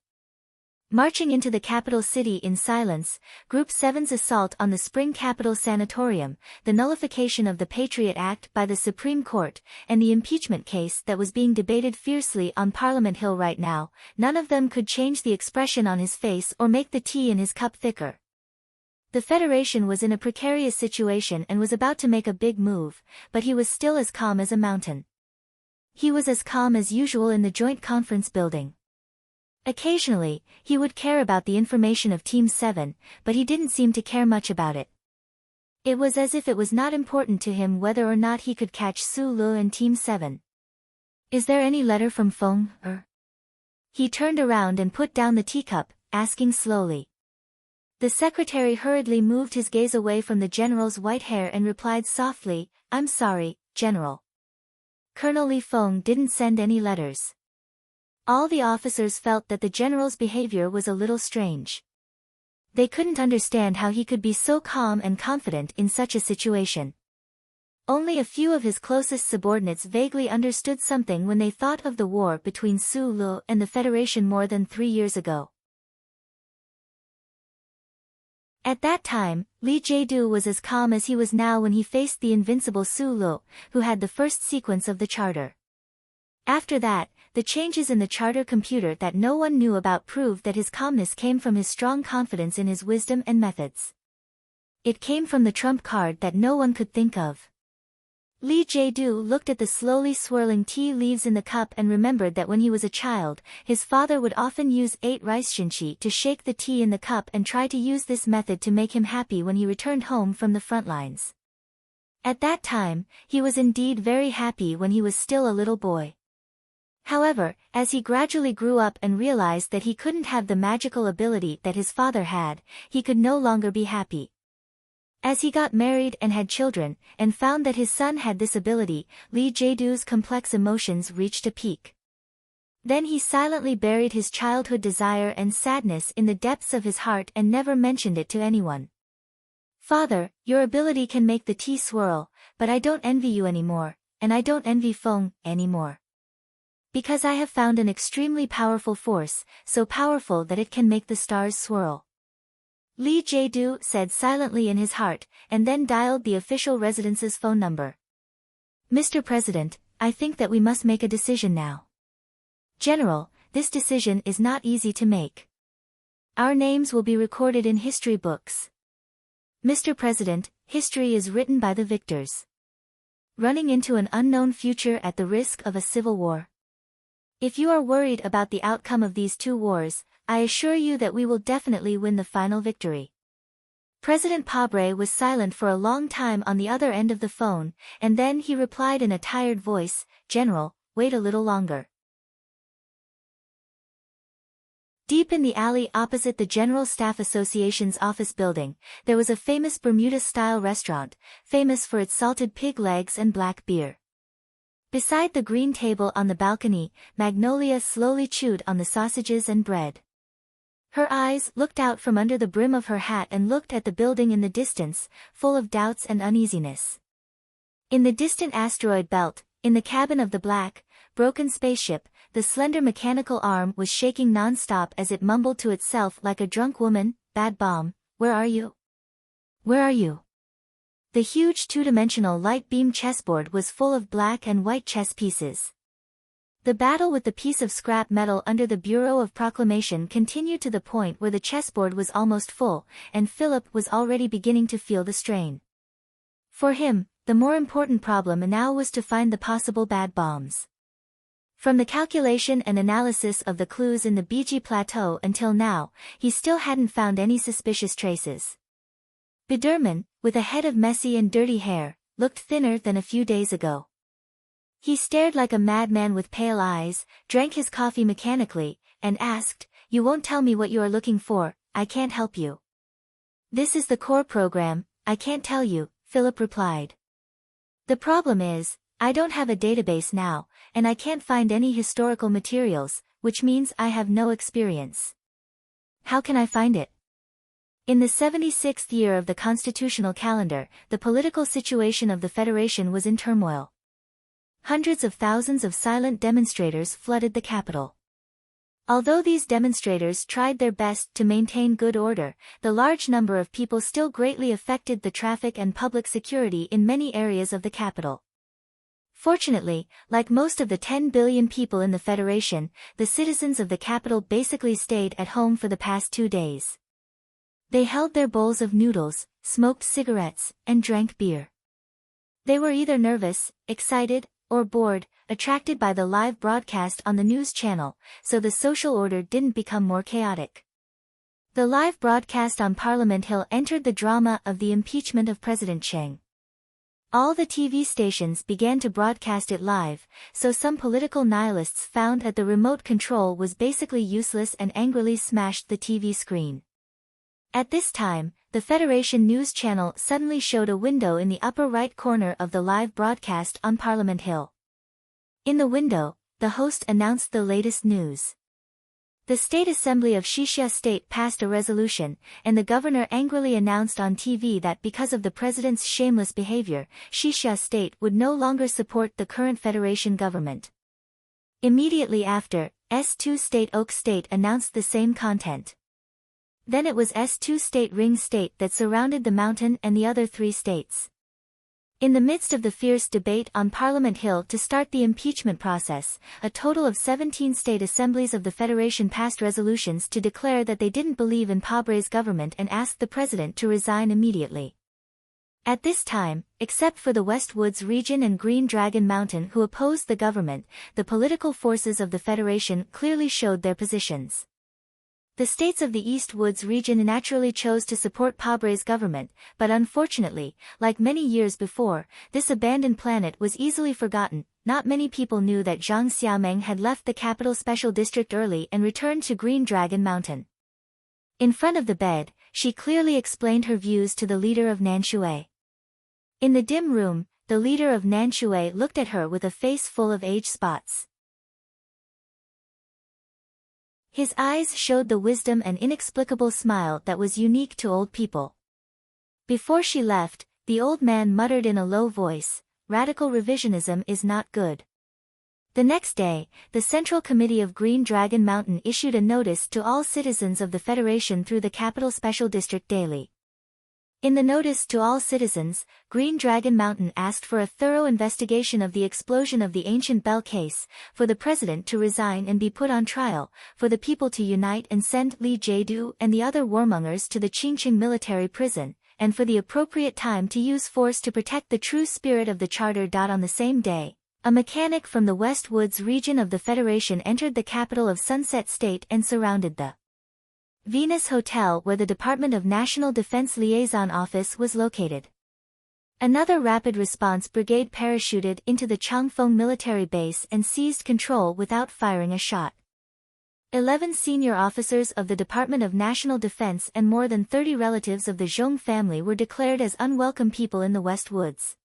Marching into the capital city in silence, Group 7's assault on the Spring Capital Sanatorium, the nullification of the Patriot Act by the Supreme Court, and the impeachment case that was being debated fiercely on Parliament Hill right now, none of them could change the expression on his face or make the tea in his cup thicker. The Federation was in a precarious situation and was about to make a big move, but he was still as calm as a mountain. He was as calm as usual in the Joint Conference Building. Occasionally, he would care about the information of Team 7, but he didn't seem to care much about it. It was as if it was not important to him whether or not he could catch Su Lu and Team 7. Is there any letter from Feng, er? He turned around and put down the teacup, asking slowly. The secretary hurriedly moved his gaze away from the general's white hair and replied softly, I'm sorry, General. Colonel Li Feng didn't send any letters. All the officers felt that the general's behavior was a little strange. They couldn't understand how he could be so calm and confident in such a situation. Only a few of his closest subordinates vaguely understood something when they thought of the war between Su Lu and the Federation more than 3 years ago. At that time, Li Jiedu was as calm as he was now when he faced the invincible Su Lu, who had the first sequence of the charter. After that, the changes in the charter computer that no one knew about proved that his calmness came from his strong confidence in his wisdom and methods. It came from the trump card that no one could think of. Li Jiedu looked at the slowly swirling tea leaves in the cup and remembered that when he was a child, his father would often use 8 rice shinchi to shake the tea in the cup and try to use this method to make him happy when he returned home from the front lines. At that time, he was indeed very happy when he was still a little boy. However, as he gradually grew up and realized that he couldn't have the magical ability that his father had, he could no longer be happy. As he got married and had children, and found that his son had this ability, Li Jiedu's complex emotions reached a peak. Then he silently buried his childhood desire and sadness in the depths of his heart and never mentioned it to anyone. Father, your ability can make the tea swirl, but I don't envy you anymore, and I don't envy Feng anymore. Because I have found an extremely powerful force, so powerful that it can make the stars swirl. Li Jiedu said silently in his heart, and then dialed the official residence's phone number. Mr. President, I think that we must make a decision now. General, this decision is not easy to make. Our names will be recorded in history books. Mr. President, history is written by the victors. Running into an unknown future at the risk of a civil war. If you are worried about the outcome of these 2 wars, I assure you that we will definitely win the final victory. President Pabre was silent for a long time on the other end of the phone, and then he replied in a tired voice, General, wait a little longer. Deep in the alley opposite the General Staff Association's office building, there was a famous Bermuda-style restaurant, famous for its salted pig legs and black beer. Beside the green table on the balcony, Magnolia slowly chewed on the sausages and bread. Her eyes looked out from under the brim of her hat and looked at the building in the distance, full of doubts and uneasiness. In the distant asteroid belt, in the cabin of the black, broken spaceship, the slender mechanical arm was shaking non-stop as it mumbled to itself like a drunk woman, Bad Bomb, where are you? Where are you? The huge 2-dimensional light beam chessboard was full of black and white chess pieces. The battle with the piece of scrap metal under the Bureau of Proclamation continued to the point where the chessboard was almost full, and Philip was already beginning to feel the strain. For him, the more important problem now was to find the possible bad bombs. From the calculation and analysis of the clues in the Biji Plateau until now, he still hadn't found any suspicious traces. Biderman, with a head of messy and dirty hair, looked thinner than a few days ago. He stared like a madman with pale eyes, drank his coffee mechanically, and asked, You won't tell me what you are looking for, I can't help you. This is the core program, I can't tell you, Philip replied. The problem is, I don't have a database now, and I can't find any historical materials, which means I have no experience. How can I find it? In the 76th year of the constitutional calendar, the political situation of the Federation was in turmoil. Hundreds of thousands of silent demonstrators flooded the capital. Although these demonstrators tried their best to maintain good order, the large number of people still greatly affected the traffic and public security in many areas of the capital. Fortunately, like most of the 10 billion people in the Federation, the citizens of the capital basically stayed at home for the past 2 days. They held their bowls of noodles, smoked cigarettes, and drank beer. They were either nervous, excited, or bored, attracted by the live broadcast on the news channel, so the social order didn't become more chaotic. The live broadcast on Parliament Hill entered the drama of the impeachment of President Cheng. All the TV stations began to broadcast it live, so some political nihilists found that the remote control was basically useless and angrily smashed the TV screen. At this time, the Federation News Channel suddenly showed a window in the upper right corner of the live broadcast on Parliament Hill. In the window, the host announced the latest news. The State Assembly of Shishya State passed a resolution, and the governor angrily announced on TV that because of the president's shameless behavior, Shishya State would no longer support the current Federation government. Immediately after, S2 State Oak State announced the same content. Then it was S2 State Ring State that surrounded the mountain and the other 3 states. In the midst of the fierce debate on Parliament Hill to start the impeachment process, a total of 17 state assemblies of the Federation passed resolutions to declare that they didn't believe in Pabre's government and asked the president to resign immediately. At this time, except for the West Woods region and Green Dragon Mountain who opposed the government, the political forces of the Federation clearly showed their positions. The states of the East Woods region naturally chose to support Pabre's government, but unfortunately, like many years before, this abandoned planet was easily forgotten. Not many people knew that Zhang Xiaomeng had left the capital special district early and returned to Green Dragon Mountain. In front of the bed, she clearly explained her views to the leader of Nanshui. In the dim room, the leader of Nanshui looked at her with a face full of age spots. His eyes showed the wisdom and inexplicable smile that was unique to old people. Before she left, the old man muttered in a low voice, "Radical revisionism is not good." The next day, the Central Committee of Green Dragon Mountain issued a notice to all citizens of the Federation through the Capital Special District Daily. In the notice to all citizens, Green Dragon Mountain asked for a thorough investigation of the explosion of the ancient bell case, for the president to resign and be put on trial, for the people to unite and send Li Jiedu and the other warmongers to the Qingqing military prison, and for the appropriate time to use force to protect the true spirit of the charter. On the same day, a mechanic from the West Woods region of the Federation entered the capital of Sunset State and surrounded the Venus Hotel where the Department of National Defense Liaison Office was located. Another rapid response brigade parachuted into the Changfeng military base and seized control without firing a shot. 11 senior officers of the Department of National Defense and more than 30 relatives of the Zhong family were declared as unwelcome people in the West Woods.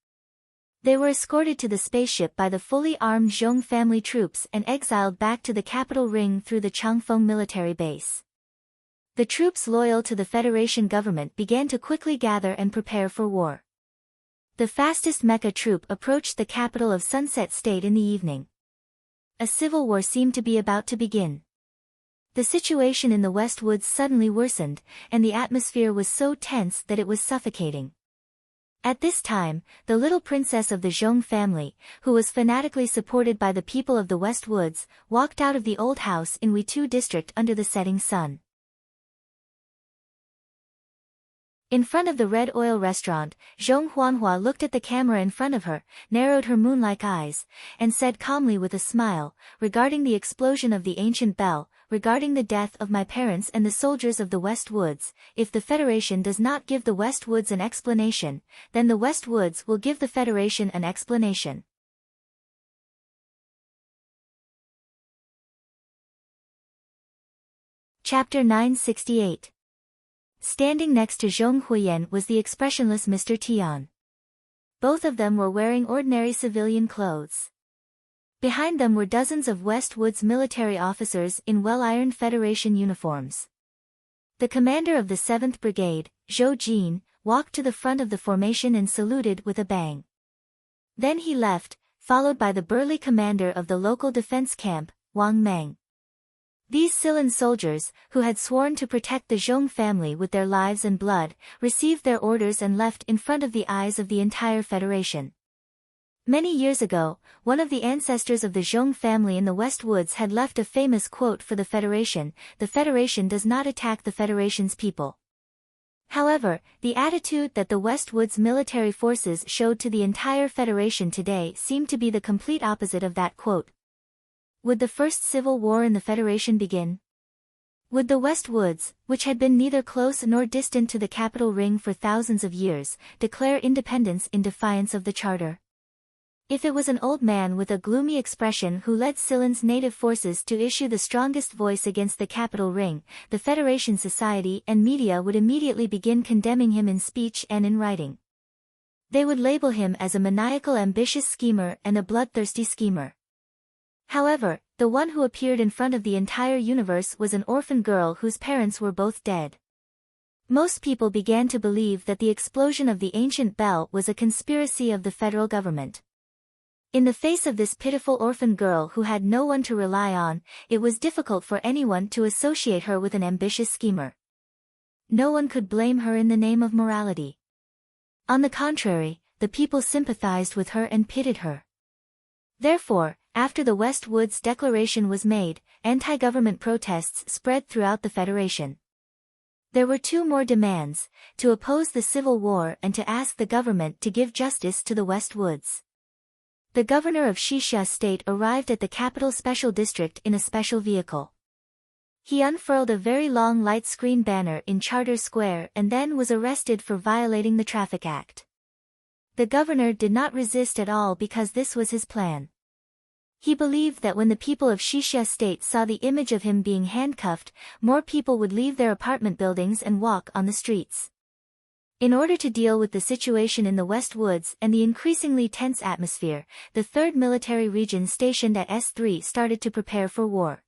They were escorted to the spaceship by the fully armed Zhong family troops and exiled back to the capital ring through the Changfeng military base. The troops loyal to the Federation government began to quickly gather and prepare for war. The fastest mecha troop approached the capital of Sunset State in the evening. A civil war seemed to be about to begin. The situation in the West Woods suddenly worsened, and the atmosphere was so tense that it was suffocating. At this time, the little princess of the Zhong family, who was fanatically supported by the people of the West Woods, walked out of the old house in Weitu district under the setting sun. In front of the Red Oil restaurant, Zhong Huanhua looked at the camera in front of her, narrowed her moon-like eyes, and said calmly with a smile, "Regarding the explosion of the ancient bell, regarding the death of my parents and the soldiers of the West Woods, if the Federation does not give the West Woods an explanation, then the West Woods will give the Federation an explanation." Chapter 968. Standing next to Zhong Huiyan was the expressionless Mr. Tian. Both of them were wearing ordinary civilian clothes. Behind them were dozens of West Woods military officers in well-ironed Federation uniforms. The commander of the 7th Brigade, Zhou Jin, walked to the front of the formation and saluted with a bang. Then he left, followed by the burly commander of the local defense camp, Wang Meng. These Silan soldiers, who had sworn to protect the Zhong family with their lives and blood, received their orders and left in front of the eyes of the entire Federation. Many years ago, one of the ancestors of the Zhong family in the West Woods had left a famous quote for the Federation: "The Federation does not attack the Federation's people." However, the attitude that the West Woods military forces showed to the entire Federation today seemed to be the complete opposite of that quote. Would the first civil war in the Federation begin? Would the West Woods, which had been neither close nor distant to the capital ring for thousands of years, declare independence in defiance of the charter? If it was an old man with a gloomy expression who led Silan's native forces to issue the strongest voice against the capital ring, the Federation society and media would immediately begin condemning him in speech and in writing. They would label him as a maniacal ambitious schemer and a bloodthirsty schemer. However, the one who appeared in front of the entire universe was an orphan girl whose parents were both dead. Most people began to believe that the explosion of the ancient bell was a conspiracy of the federal government. In the face of this pitiful orphan girl who had no one to rely on, it was difficult for anyone to associate her with an ambitious schemer. No one could blame her in the name of morality. On the contrary, the people sympathized with her and pitied her. Therefore, after the West Woods Declaration was made, anti-government protests spread throughout the Federation. There were two more demands: to oppose the civil war and to ask the government to give justice to the West Woods. The governor of Xixia State arrived at the capital special district in a special vehicle. He unfurled a very long light screen banner in Charter Square and then was arrested for violating the Traffic Act. The governor did not resist at all because this was his plan. He believed that when the people of Xixia State saw the image of him being handcuffed, more people would leave their apartment buildings and walk on the streets. In order to deal with the situation in the West Woods and the increasingly tense atmosphere, the 3rd Military Region stationed at S3 started to prepare for war.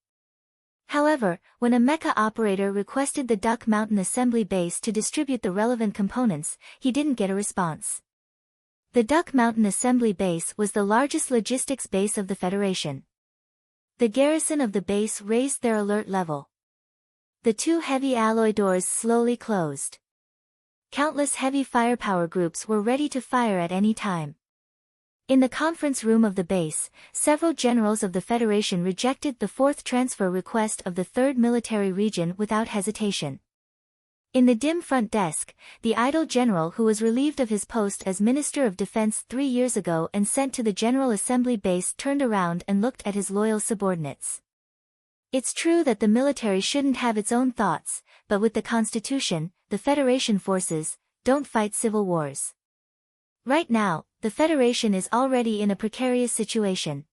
However, when a mecha operator requested the Duck Mountain Assembly Base to distribute the relevant components, he didn't get a response. The Duck Mountain Assembly Base was the largest logistics base of the Federation. The garrison of the base raised their alert level. The 2 heavy alloy doors slowly closed. Countless heavy firepower groups were ready to fire at any time. In the conference room of the base, several generals of the Federation rejected the 4th transfer request of the 3rd Military Region without hesitation. In the dim front desk, the idle general who was relieved of his post as Minister of Defense 3 years ago and sent to the General Assembly base turned around and looked at his loyal subordinates. It's true that the military shouldn't have its own thoughts, but with the Constitution, the Federation forces don't fight civil wars. Right now, the Federation is already in a precarious situation.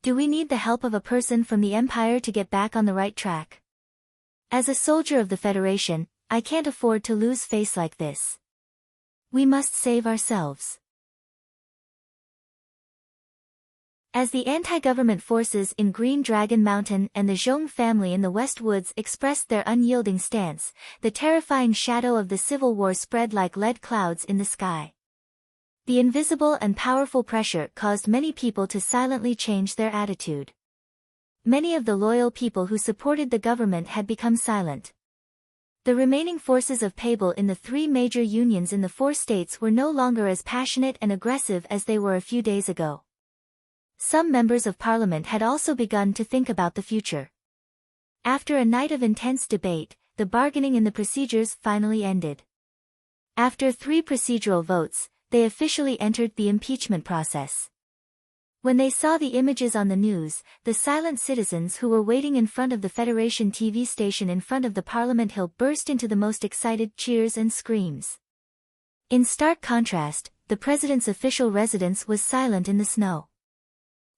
Do we need the help of a person from the Empire to get back on the right track? As a soldier of the Federation, I can't afford to lose face like this. We must save ourselves. As the anti-government forces in Green Dragon Mountain and the Zhong family in the West Woods expressed their unyielding stance, the terrifying shadow of the civil war spread like lead clouds in the sky. The invisible and powerful pressure caused many people to silently change their attitude. Many of the loyal people who supported the government had become silent. The remaining forces of Pabel in the 3 major unions in the 4 states were no longer as passionate and aggressive as they were a few days ago. Some members of parliament had also begun to think about the future. After a night of intense debate, the bargaining in the procedures finally ended. After 3 procedural votes, they officially entered the impeachment process. When they saw the images on the news, the silent citizens who were waiting in front of the Federation TV station in front of the Parliament Hill burst into the most excited cheers and screams. In stark contrast, the president's official residence was silent in the snow.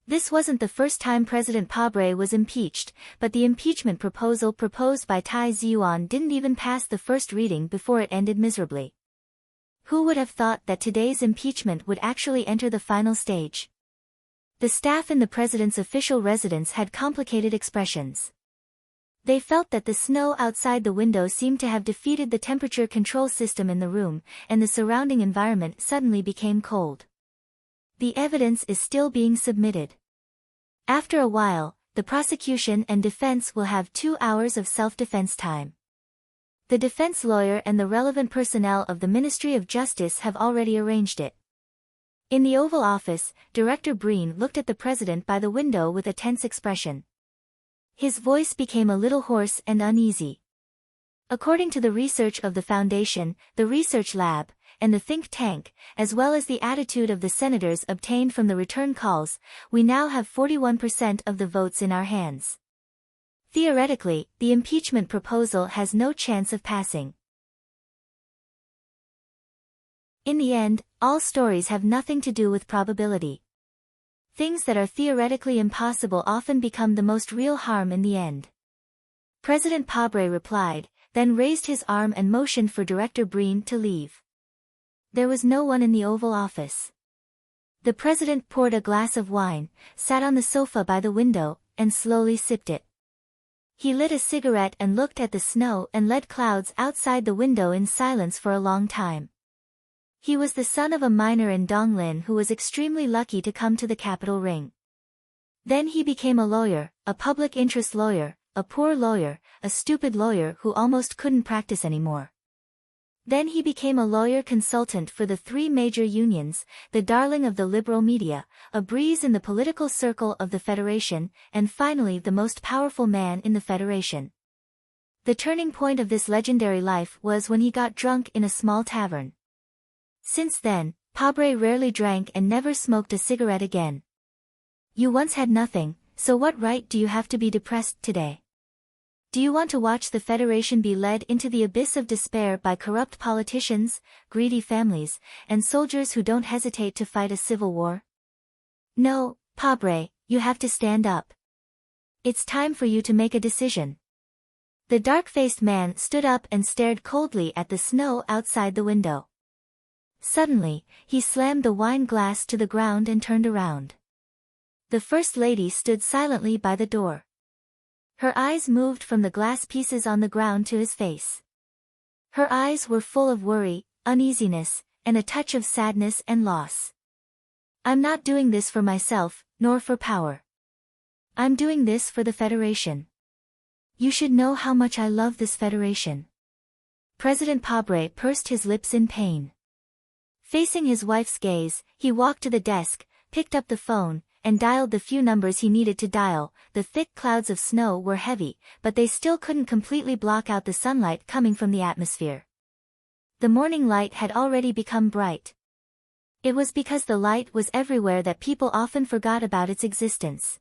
This wasn't the first time President Pabre was impeached, but the impeachment proposal proposed by Tai Ziyuan didn't even pass the first reading before it ended miserably. Who would have thought that today's impeachment would actually enter the final stage? The staff in the president's official residence had complicated expressions. They felt that the snow outside the window seemed to have defeated the temperature control system in the room, and the surrounding environment suddenly became cold. The evidence is still being submitted. After a while, the prosecution and defense will have 2 hours of self-defense time. The defense lawyer and the relevant personnel of the Ministry of Justice have already arranged it. In the Oval Office, Director Breen looked at the president by the window with a tense expression. His voice became a little hoarse and uneasy. According to the research of the Foundation, the Research Lab, and the think tank, as well as the attitude of the senators obtained from the return calls, we now have 41% of the votes in our hands. Theoretically, the impeachment proposal has no chance of passing. In the end, all stories have nothing to do with probability. Things that are theoretically impossible often become the most real harm in the end. President Pabre replied, then raised his arm and motioned for Director Breen to leave. There was no one in the Oval Office. The president poured a glass of wine, sat on the sofa by the window, and slowly sipped it. He lit a cigarette and looked at the snow and lead clouds outside the window in silence for a long time. He was the son of a miner in Donglin who was extremely lucky to come to the capital ring. Then he became a lawyer, a public interest lawyer, a poor lawyer, a stupid lawyer who almost couldn't practice anymore. Then he became a lawyer consultant for the 3 major unions, the darling of the liberal media, a breeze in the political circle of the Federation, and finally the most powerful man in the Federation. The turning point of this legendary life was when he got drunk in a small tavern. Since then, Pabre rarely drank and never smoked a cigarette again. You once had nothing, so what right do you have to be depressed today? Do you want to watch the Federation be led into the abyss of despair by corrupt politicians, greedy families, and soldiers who don't hesitate to fight a civil war? No, Pabre, you have to stand up. It's time for you to make a decision. The dark-faced man stood up and stared coldly at the snow outside the window. Suddenly, he slammed the wine glass to the ground and turned around. The First Lady stood silently by the door. Her eyes moved from the glass pieces on the ground to his face. Her eyes were full of worry, uneasiness, and a touch of sadness and loss. I'm not doing this for myself, nor for power. I'm doing this for the Federation. You should know how much I love this Federation. President Pabre pursed his lips in pain. Facing his wife's gaze, he walked to the desk, picked up the phone, and dialed the few numbers he needed to dial. The thick clouds of snow were heavy, but they still couldn't completely block out the sunlight coming from the atmosphere. The morning light had already become bright. It was because the light was everywhere that people often forgot about its existence.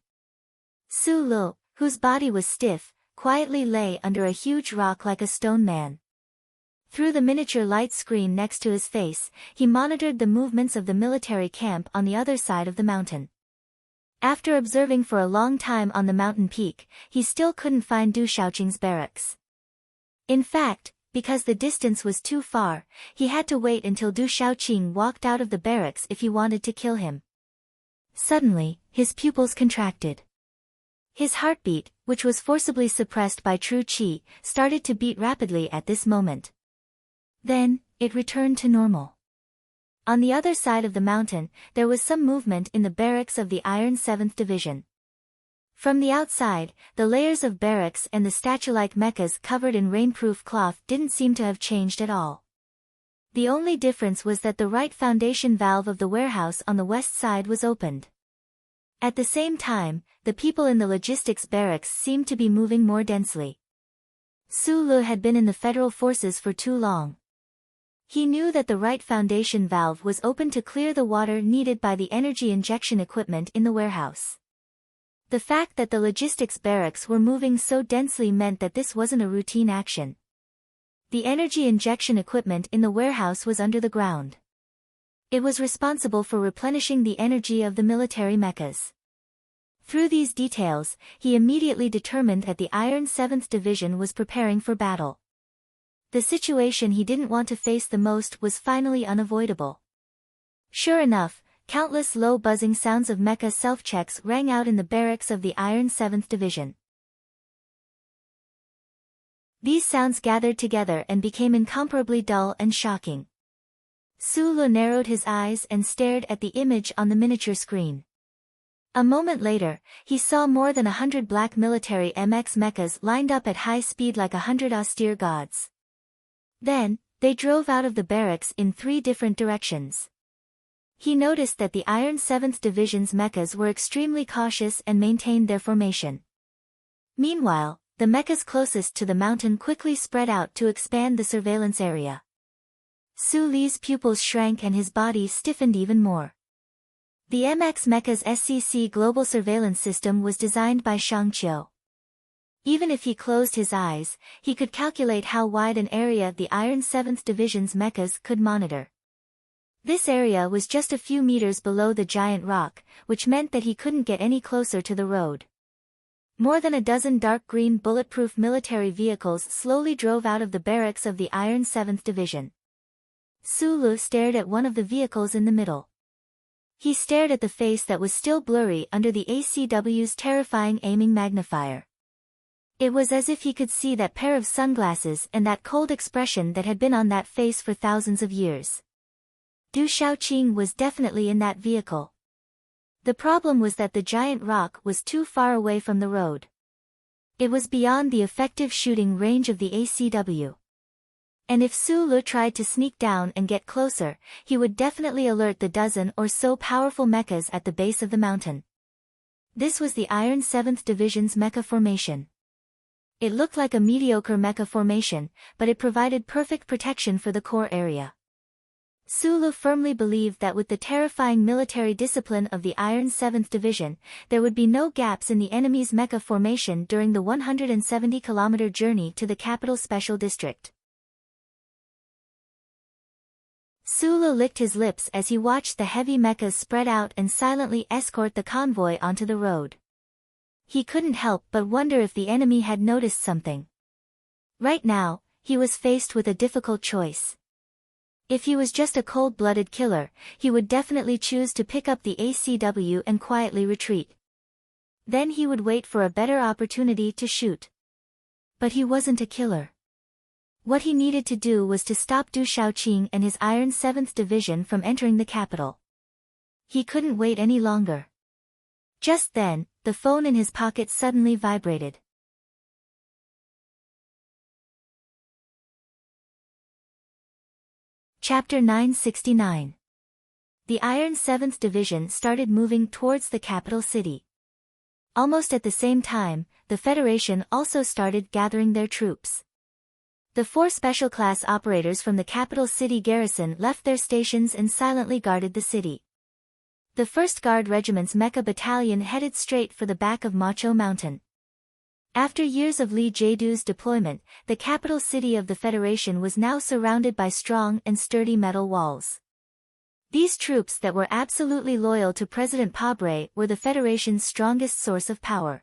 Su Lu, whose body was stiff, quietly lay under a huge rock like a stone man. Through the miniature light screen next to his face, he monitored the movements of the military camp on the other side of the mountain. After observing for a long time on the mountain peak, he still couldn't find Du Shaoqing's barracks. In fact, because the distance was too far, he had to wait until Du Shaoqing walked out of the barracks if he wanted to kill him. Suddenly, his pupils contracted. His heartbeat, which was forcibly suppressed by true qi, started to beat rapidly at this moment. Then, it returned to normal. On the other side of the mountain, there was some movement in the barracks of the Iron 7th Division. From the outside, the layers of barracks and the statue-like mechas covered in rainproof cloth didn't seem to have changed at all. The only difference was that the right foundation valve of the warehouse on the west side was opened. At the same time, the people in the logistics barracks seemed to be moving more densely. Su Lu had been in the federal forces for too long. He knew that the right foundation valve was open to clear the water needed by the energy injection equipment in the warehouse. The fact that the logistics barracks were moving so densely meant that this wasn't a routine action. The energy injection equipment in the warehouse was under the ground. It was responsible for replenishing the energy of the military mechas. Through these details, he immediately determined that the Iron 7th Division was preparing for battle. The situation he didn't want to face the most was finally unavoidable. Sure enough, countless low buzzing sounds of mecha self-checks rang out in the barracks of the Iron 7th Division. These sounds gathered together and became incomparably dull and shocking. Su Lu narrowed his eyes and stared at the image on the miniature screen. A moment later, he saw more than 100 black military MX mechas lined up at high speed like 100 austere gods. Then, they drove out of the barracks in 3 different directions. He noticed that the Iron 7th Division's mechas were extremely cautious and maintained their formation. Meanwhile, the mechas closest to the mountain quickly spread out to expand the surveillance area. Su Li's pupils shrank and his body stiffened even more. The MX Mecha's SCC global surveillance system was designed by Shang Qiu. Even if he closed his eyes, he could calculate how wide an area the Iron 7th Division's mechas could monitor. This area was just a few meters below the giant rock, which meant that he couldn't get any closer to the road. More than a dozen dark green bulletproof military vehicles slowly drove out of the barracks of the Iron 7th Division. Su Li stared at one of the vehicles in the middle. He stared at the face that was still blurry under the ACW's terrifying aiming magnifier. It was as if he could see that pair of sunglasses and that cold expression that had been on that face for thousands of years. Du Shaoqing was definitely in that vehicle. The problem was that the giant rock was too far away from the road. It was beyond the effective shooting range of the ACW. And if Su Li tried to sneak down and get closer, he would definitely alert the dozen or so powerful mechas at the base of the mountain. This was the Iron 7th Division's mecha formation. It looked like a mediocre mecha formation, but it provided perfect protection for the core area. Su Li firmly believed that with the terrifying military discipline of the Iron 7th Division, there would be no gaps in the enemy's mecha formation during the 170-kilometer journey to the capital special district. Su Li licked his lips as he watched the heavy mechas spread out and silently escort the convoy onto the road. He couldn't help but wonder if the enemy had noticed something. Right now, he was faced with a difficult choice. If he was just a cold-blooded killer, he would definitely choose to pick up the ACW and quietly retreat. Then he would wait for a better opportunity to shoot. But he wasn't a killer. What he needed to do was to stop Du Shaoqing and his Iron 7th Division from entering the capital. He couldn't wait any longer. Just then, the phone in his pocket suddenly vibrated. Chapter 969. The Iron 7th Division started moving towards the capital city. Almost at the same time, the Federation also started gathering their troops. The 4 special class operators from the capital city garrison left their stations and silently guarded the city. The 1st Guard Regiment's mecha battalion headed straight for the back of Macho Mountain. After years of Li Jiedu's deployment, the capital city of the Federation was now surrounded by strong and sturdy metal walls. These troops that were absolutely loyal to President Pabre were the Federation's strongest source of power.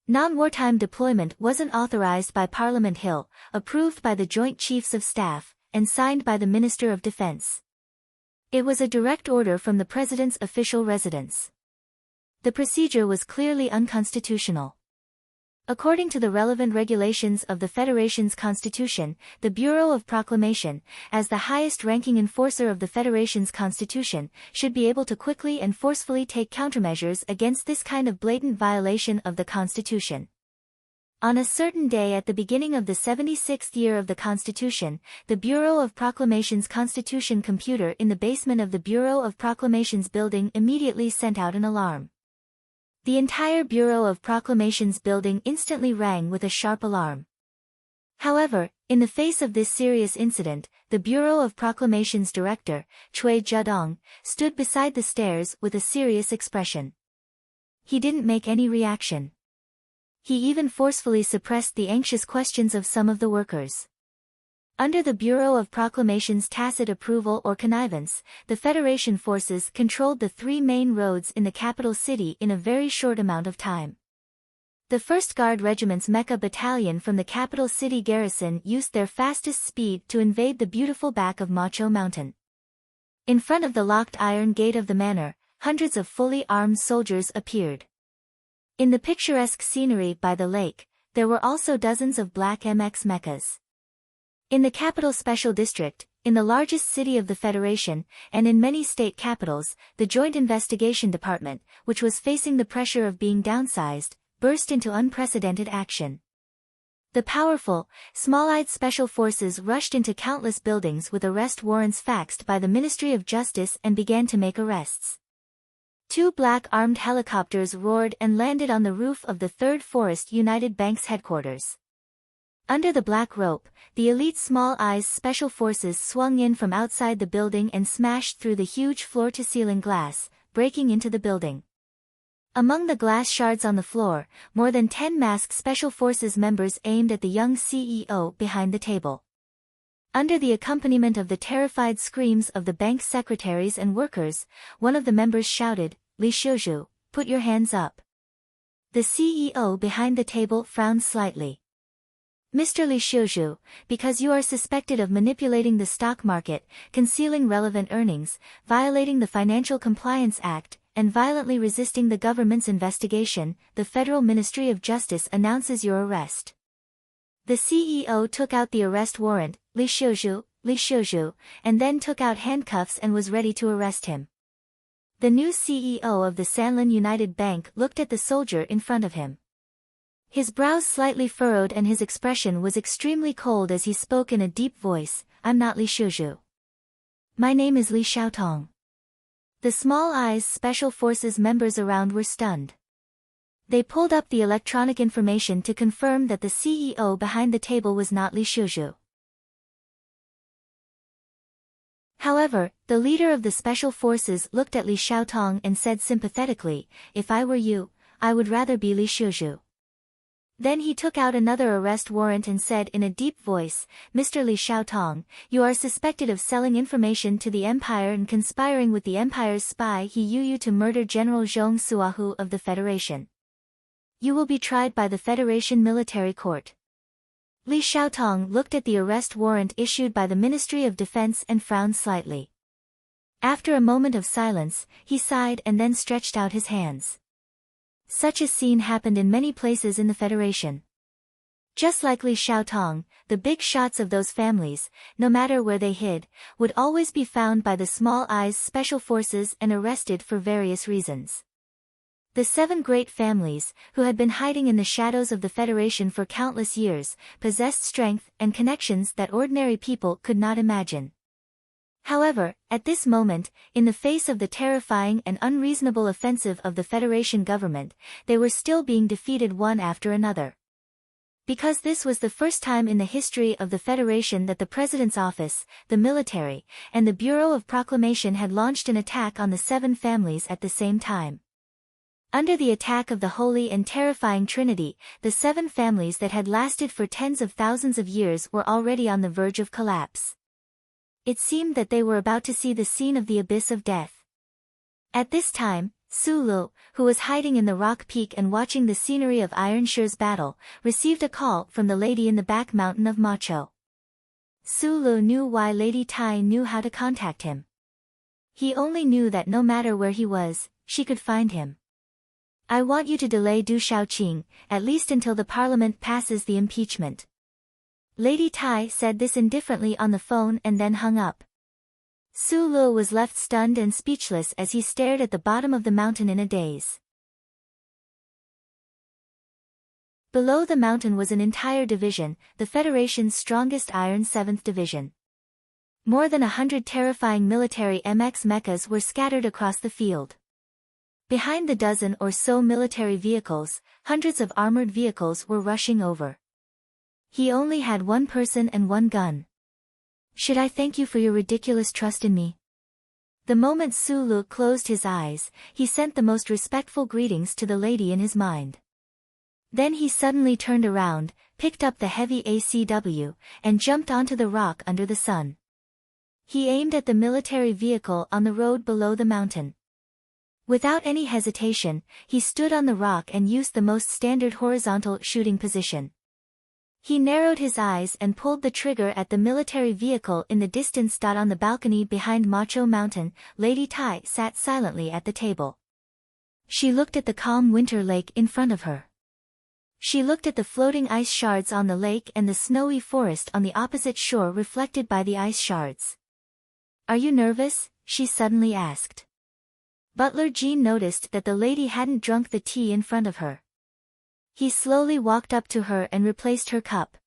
Non-wartime deployment wasn't authorized by Parliament Hill, approved by the Joint Chiefs of Staff, and signed by the Minister of Defense. It was a direct order from the President's official residence. The procedure was clearly unconstitutional. According to the relevant regulations of the Federation's Constitution, the Bureau of Proclamation, as the highest-ranking enforcer of the Federation's Constitution, should be able to quickly and forcefully take countermeasures against this kind of blatant violation of the Constitution. On a certain day at the beginning of the 76th year of the Constitution, the Bureau of Proclamation's Constitution computer in the basement of the Bureau of Proclamation's building immediately sent out an alarm. The entire Bureau of Proclamation's building instantly rang with a sharp alarm. However, in the face of this serious incident, the Bureau of Proclamation's director, Cui Zhedong, stood beside the stairs with a serious expression. He didn't make any reaction. He even forcefully suppressed the anxious questions of some of the workers. Under the Bureau of Proclamation's tacit approval or connivance, the Federation forces controlled the 3 main roads in the capital city in a very short amount of time. The 1st Guard Regiment's mecha battalion from the capital city garrison used their fastest speed to invade the beautiful back of Macho Mountain. In front of the locked iron gate of the manor, hundreds of fully armed soldiers appeared. In the picturesque scenery by the lake, there were also dozens of black MX mechas. In the capital special district, in the largest city of the Federation, and in many state capitals, the Joint Investigation Department, which was facing the pressure of being downsized, burst into unprecedented action. The powerful, small-eyed special forces rushed into countless buildings with arrest warrants faxed by the Ministry of Justice and began to make arrests. 2 black armed helicopters roared and landed on the roof of the 3rd Forest United Bank's headquarters. Under the black rope, the elite Small Eyes Special Forces swung in from outside the building and smashed through the huge floor-to-ceiling glass, breaking into the building. Among the glass shards on the floor, more than 10 masked Special Forces members aimed at the young CEO behind the table. Under the accompaniment of the terrified screams of the bank's secretaries and workers, one of the members shouted, "Li Shouju, put your hands up." The CEO behind the table frowned slightly. "Mr. Li Shouju, because you are suspected of manipulating the stock market, concealing relevant earnings, violating the Financial Compliance Act, and violently resisting the government's investigation, the Federal Ministry of Justice announces your arrest." The CEO took out the arrest warrant, Li Shouju, and then took out handcuffs and was ready to arrest him. The new CEO of the Sanlin United Bank looked at the soldier in front of him. His brows slightly furrowed and his expression was extremely cold as he spoke in a deep voice, "I'm not Li Shouju. My name is Li Xiaotong." The Small Eyes Special Forces members around were stunned. They pulled up the electronic information to confirm that the CEO behind the table was not Li Shouju. However, the leader of the Special Forces looked at Li Xiaotong and said sympathetically, "If I were you, I would rather be Li Shouju." Then he took out another arrest warrant and said in a deep voice, "Mr. Li Xiaotong, you are suspected of selling information to the Empire and conspiring with the Empire's spy He Yu to murder General Zhong Suahu of the Federation. You will be tried by the Federation Military Court." Li Xiaotong looked at the arrest warrant issued by the Ministry of Defense and frowned slightly. After a moment of silence, he sighed and then stretched out his hands. Such a scene happened in many places in the Federation. Just like Li Xiaotong, the big shots of those families, no matter where they hid, would always be found by the Small Eyes Special Forces and arrested for various reasons. The 7 great families, who had been hiding in the shadows of the Federation for countless years, possessed strength and connections that ordinary people could not imagine. However, at this moment, in the face of the terrifying and unreasonable offensive of the Federation government, they were still being defeated one after another. Because this was the first time in the history of the Federation that the President's Office, the military, and the Bureau of Proclamation had launched an attack on the 7 families at the same time. Under the attack of the Holy and Terrifying Trinity, the 7 families that had lasted for tens of thousands of years were already on the verge of collapse. It seemed that they were about to see the scene of the abyss of death. At this time, Su Lu, who was hiding in the rock peak and watching the scenery of Iron Shear's battle, received a call from the lady in the back mountain of Macho. Su Lu knew why Lady Tai knew how to contact him. He only knew that no matter where he was, she could find him. "I want you to delay Du Shaoqing, at least until the parliament passes the impeachment." Lady Tai said this indifferently on the phone and then hung up. Su Lu was left stunned and speechless as he stared at the bottom of the mountain in a daze. Below the mountain was an entire division, the Federation's strongest Iron 7th Division. More than 100 terrifying military MX mechas were scattered across the field. Behind the dozen or so military vehicles, hundreds of armored vehicles were rushing over. He only had 1 person and 1 gun. "Should I thank you for your ridiculous trust in me?" The moment Su Lu closed his eyes, he sent the most respectful greetings to the lady in his mind. Then he suddenly turned around, picked up the heavy ACW, and jumped onto the rock under the sun. He aimed at the military vehicle on the road below the mountain. Without any hesitation, he stood on the rock and used the most standard horizontal shooting position. He narrowed his eyes and pulled the trigger at the military vehicle in the distance. On the balcony behind Macho Mountain, Lady Tai sat silently at the table. She looked at the calm winter lake in front of her. She looked at the floating ice shards on the lake and the snowy forest on the opposite shore reflected by the ice shards. "Are you nervous?" she suddenly asked. Butler Jean noticed that the lady hadn't drunk the tea in front of her. He slowly walked up to her and replaced her cup.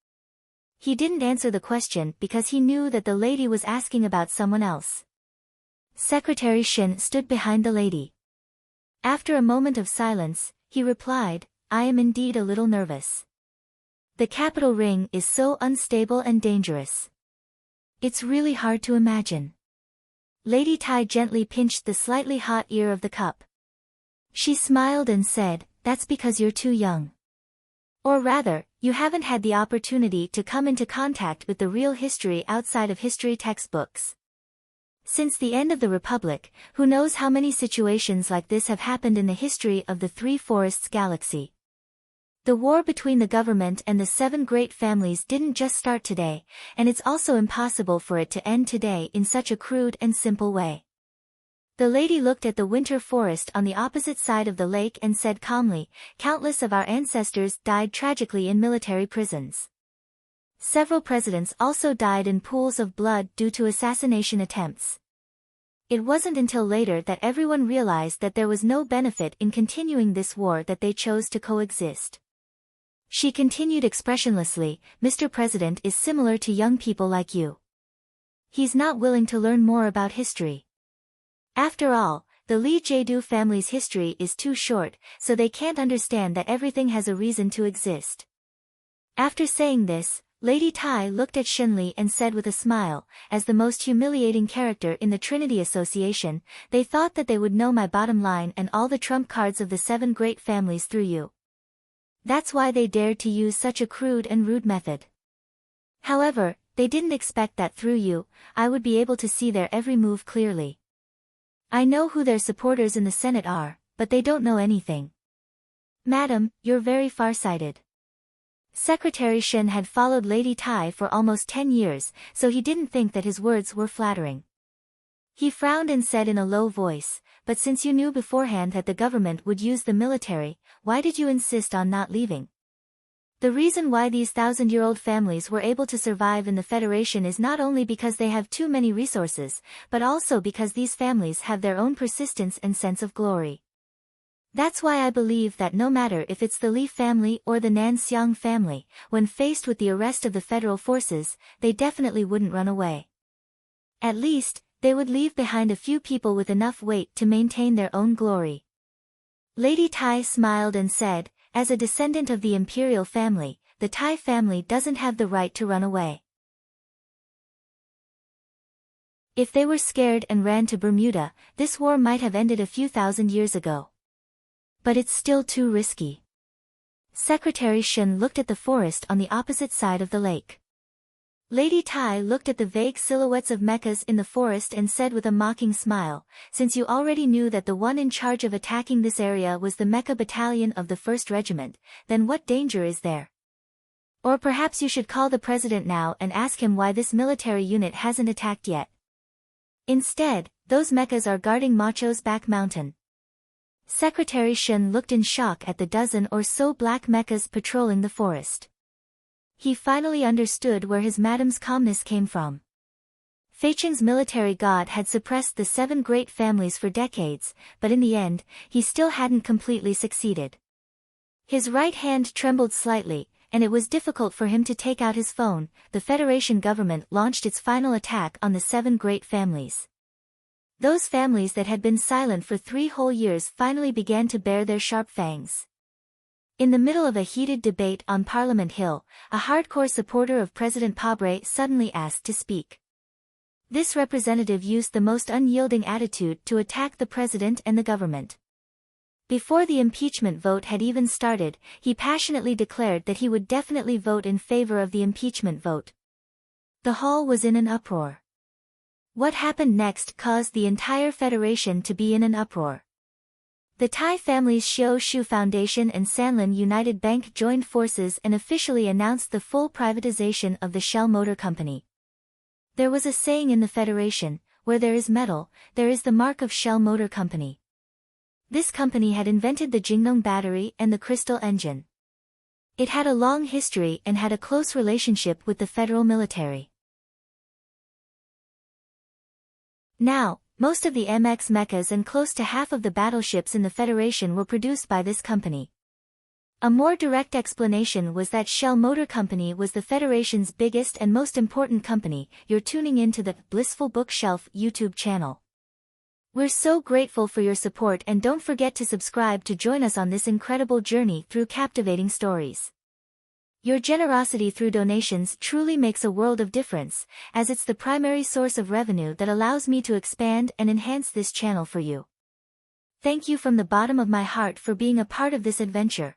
He didn't answer the question because he knew that the lady was asking about someone else. Secretary Shin stood behind the lady. After a moment of silence, he replied, "I am indeed a little nervous. The capital ring is so unstable and dangerous. It's really hard to imagine." Lady Tai gently pinched the slightly hot ear of the cup. She smiled and said, "That's because you're too young. Or rather, you haven't had the opportunity to come into contact with the real history outside of history textbooks. Since the end of the Republic, who knows how many situations like this have happened in the history of the Three Forests galaxy. The war between the government and the seven great families didn't just start today, and it's also impossible for it to end today in such a crude and simple way." The lady looked at the winter forest on the opposite side of the lake and said calmly, "Countless of our ancestors died tragically in military prisons. Several presidents also died in pools of blood due to assassination attempts. It wasn't until later that everyone realized that there was no benefit in continuing this war that they chose to coexist." She continued expressionlessly, "Mr. President is similar to young people like you. He's not willing to learn more about history. After all, the Li Jiedu family's history is too short, so they can't understand that everything has a reason to exist." After saying this, Lady Tai looked at Shinli and said with a smile, "As the most humiliating character in the Trinity Association, they thought that they would know my bottom line and all the trump cards of the seven great families through you. That's why they dared to use such a crude and rude method. However, they didn't expect that through you, I would be able to see their every move clearly. I know who their supporters in the Senate are, but they don't know anything. Madam, you're very far-sighted." Secretary Shen had followed Lady Tai for almost 10 years, so he didn't think that his words were flattering. He frowned and said in a low voice, "But since you knew beforehand that the government would use the military, why did you insist on not leaving? The reason why these thousand-year-old families were able to survive in the Federation is not only because they have too many resources, but also because these families have their own persistence and sense of glory. That's why I believe that no matter if it's the Li family or the Nan Xiang family, when faced with the arrest of the federal forces, they definitely wouldn't run away. At least, they would leave behind a few people with enough weight to maintain their own glory." Lady Tai smiled and said, "As a descendant of the imperial family, the Tai family doesn't have the right to run away. If they were scared and ran to Bermuda, this war might have ended a few thousand years ago. But it's still too risky." Secretary Shen looked at the forest on the opposite side of the lake. Lady Tai looked at the vague silhouettes of mechas in the forest and said with a mocking smile, "Since you already knew that the one in charge of attacking this area was the mecha battalion of the 1st Regiment, then what danger is there? Or perhaps you should call the president now and ask him why this military unit hasn't attacked yet. Instead, those mechas are guarding Macho's back mountain." Secretary Shen looked in shock at the dozen or so black mechas patrolling the forest. He finally understood where his madam's calmness came from. Feicheng's military god had suppressed the seven great families for decades, but in the end, he still hadn't completely succeeded. His right hand trembled slightly, and it was difficult for him to take out his phone. The Federation government launched its final attack on the seven great families. Those families that had been silent for 3 whole years finally began to bare their sharp fangs. In the middle of a heated debate on Parliament Hill, a hardcore supporter of President Pabre suddenly asked to speak. This representative used the most unyielding attitude to attack the president and the government. Before the impeachment vote had even started, he passionately declared that he would definitely vote in favor of the impeachment vote. The hall was in an uproar. What happened next caused the entire Federation to be in an uproar. The Tai family's Xiao Shu Foundation and Sanlin United Bank joined forces and officially announced the full privatization of the Shell Motor Company. There was a saying in the Federation, "Where there is metal, there is the mark of Shell Motor Company." This company had invented the Jingnong battery and the crystal engine. It had a long history and had a close relationship with the federal military. Now, most of the MX mechas and close to half of the battleships in the Federation were produced by this company. A more direct explanation was that Shell Motor Company was the Federation's biggest and most important company. You're tuning into the Blissful Bookshelf YouTube channel. We're so grateful for your support, and don't forget to subscribe to join us on this incredible journey through captivating stories. Your generosity through donations truly makes a world of difference, as it's the primary source of revenue that allows me to expand and enhance this channel for you. Thank you from the bottom of my heart for being a part of this adventure.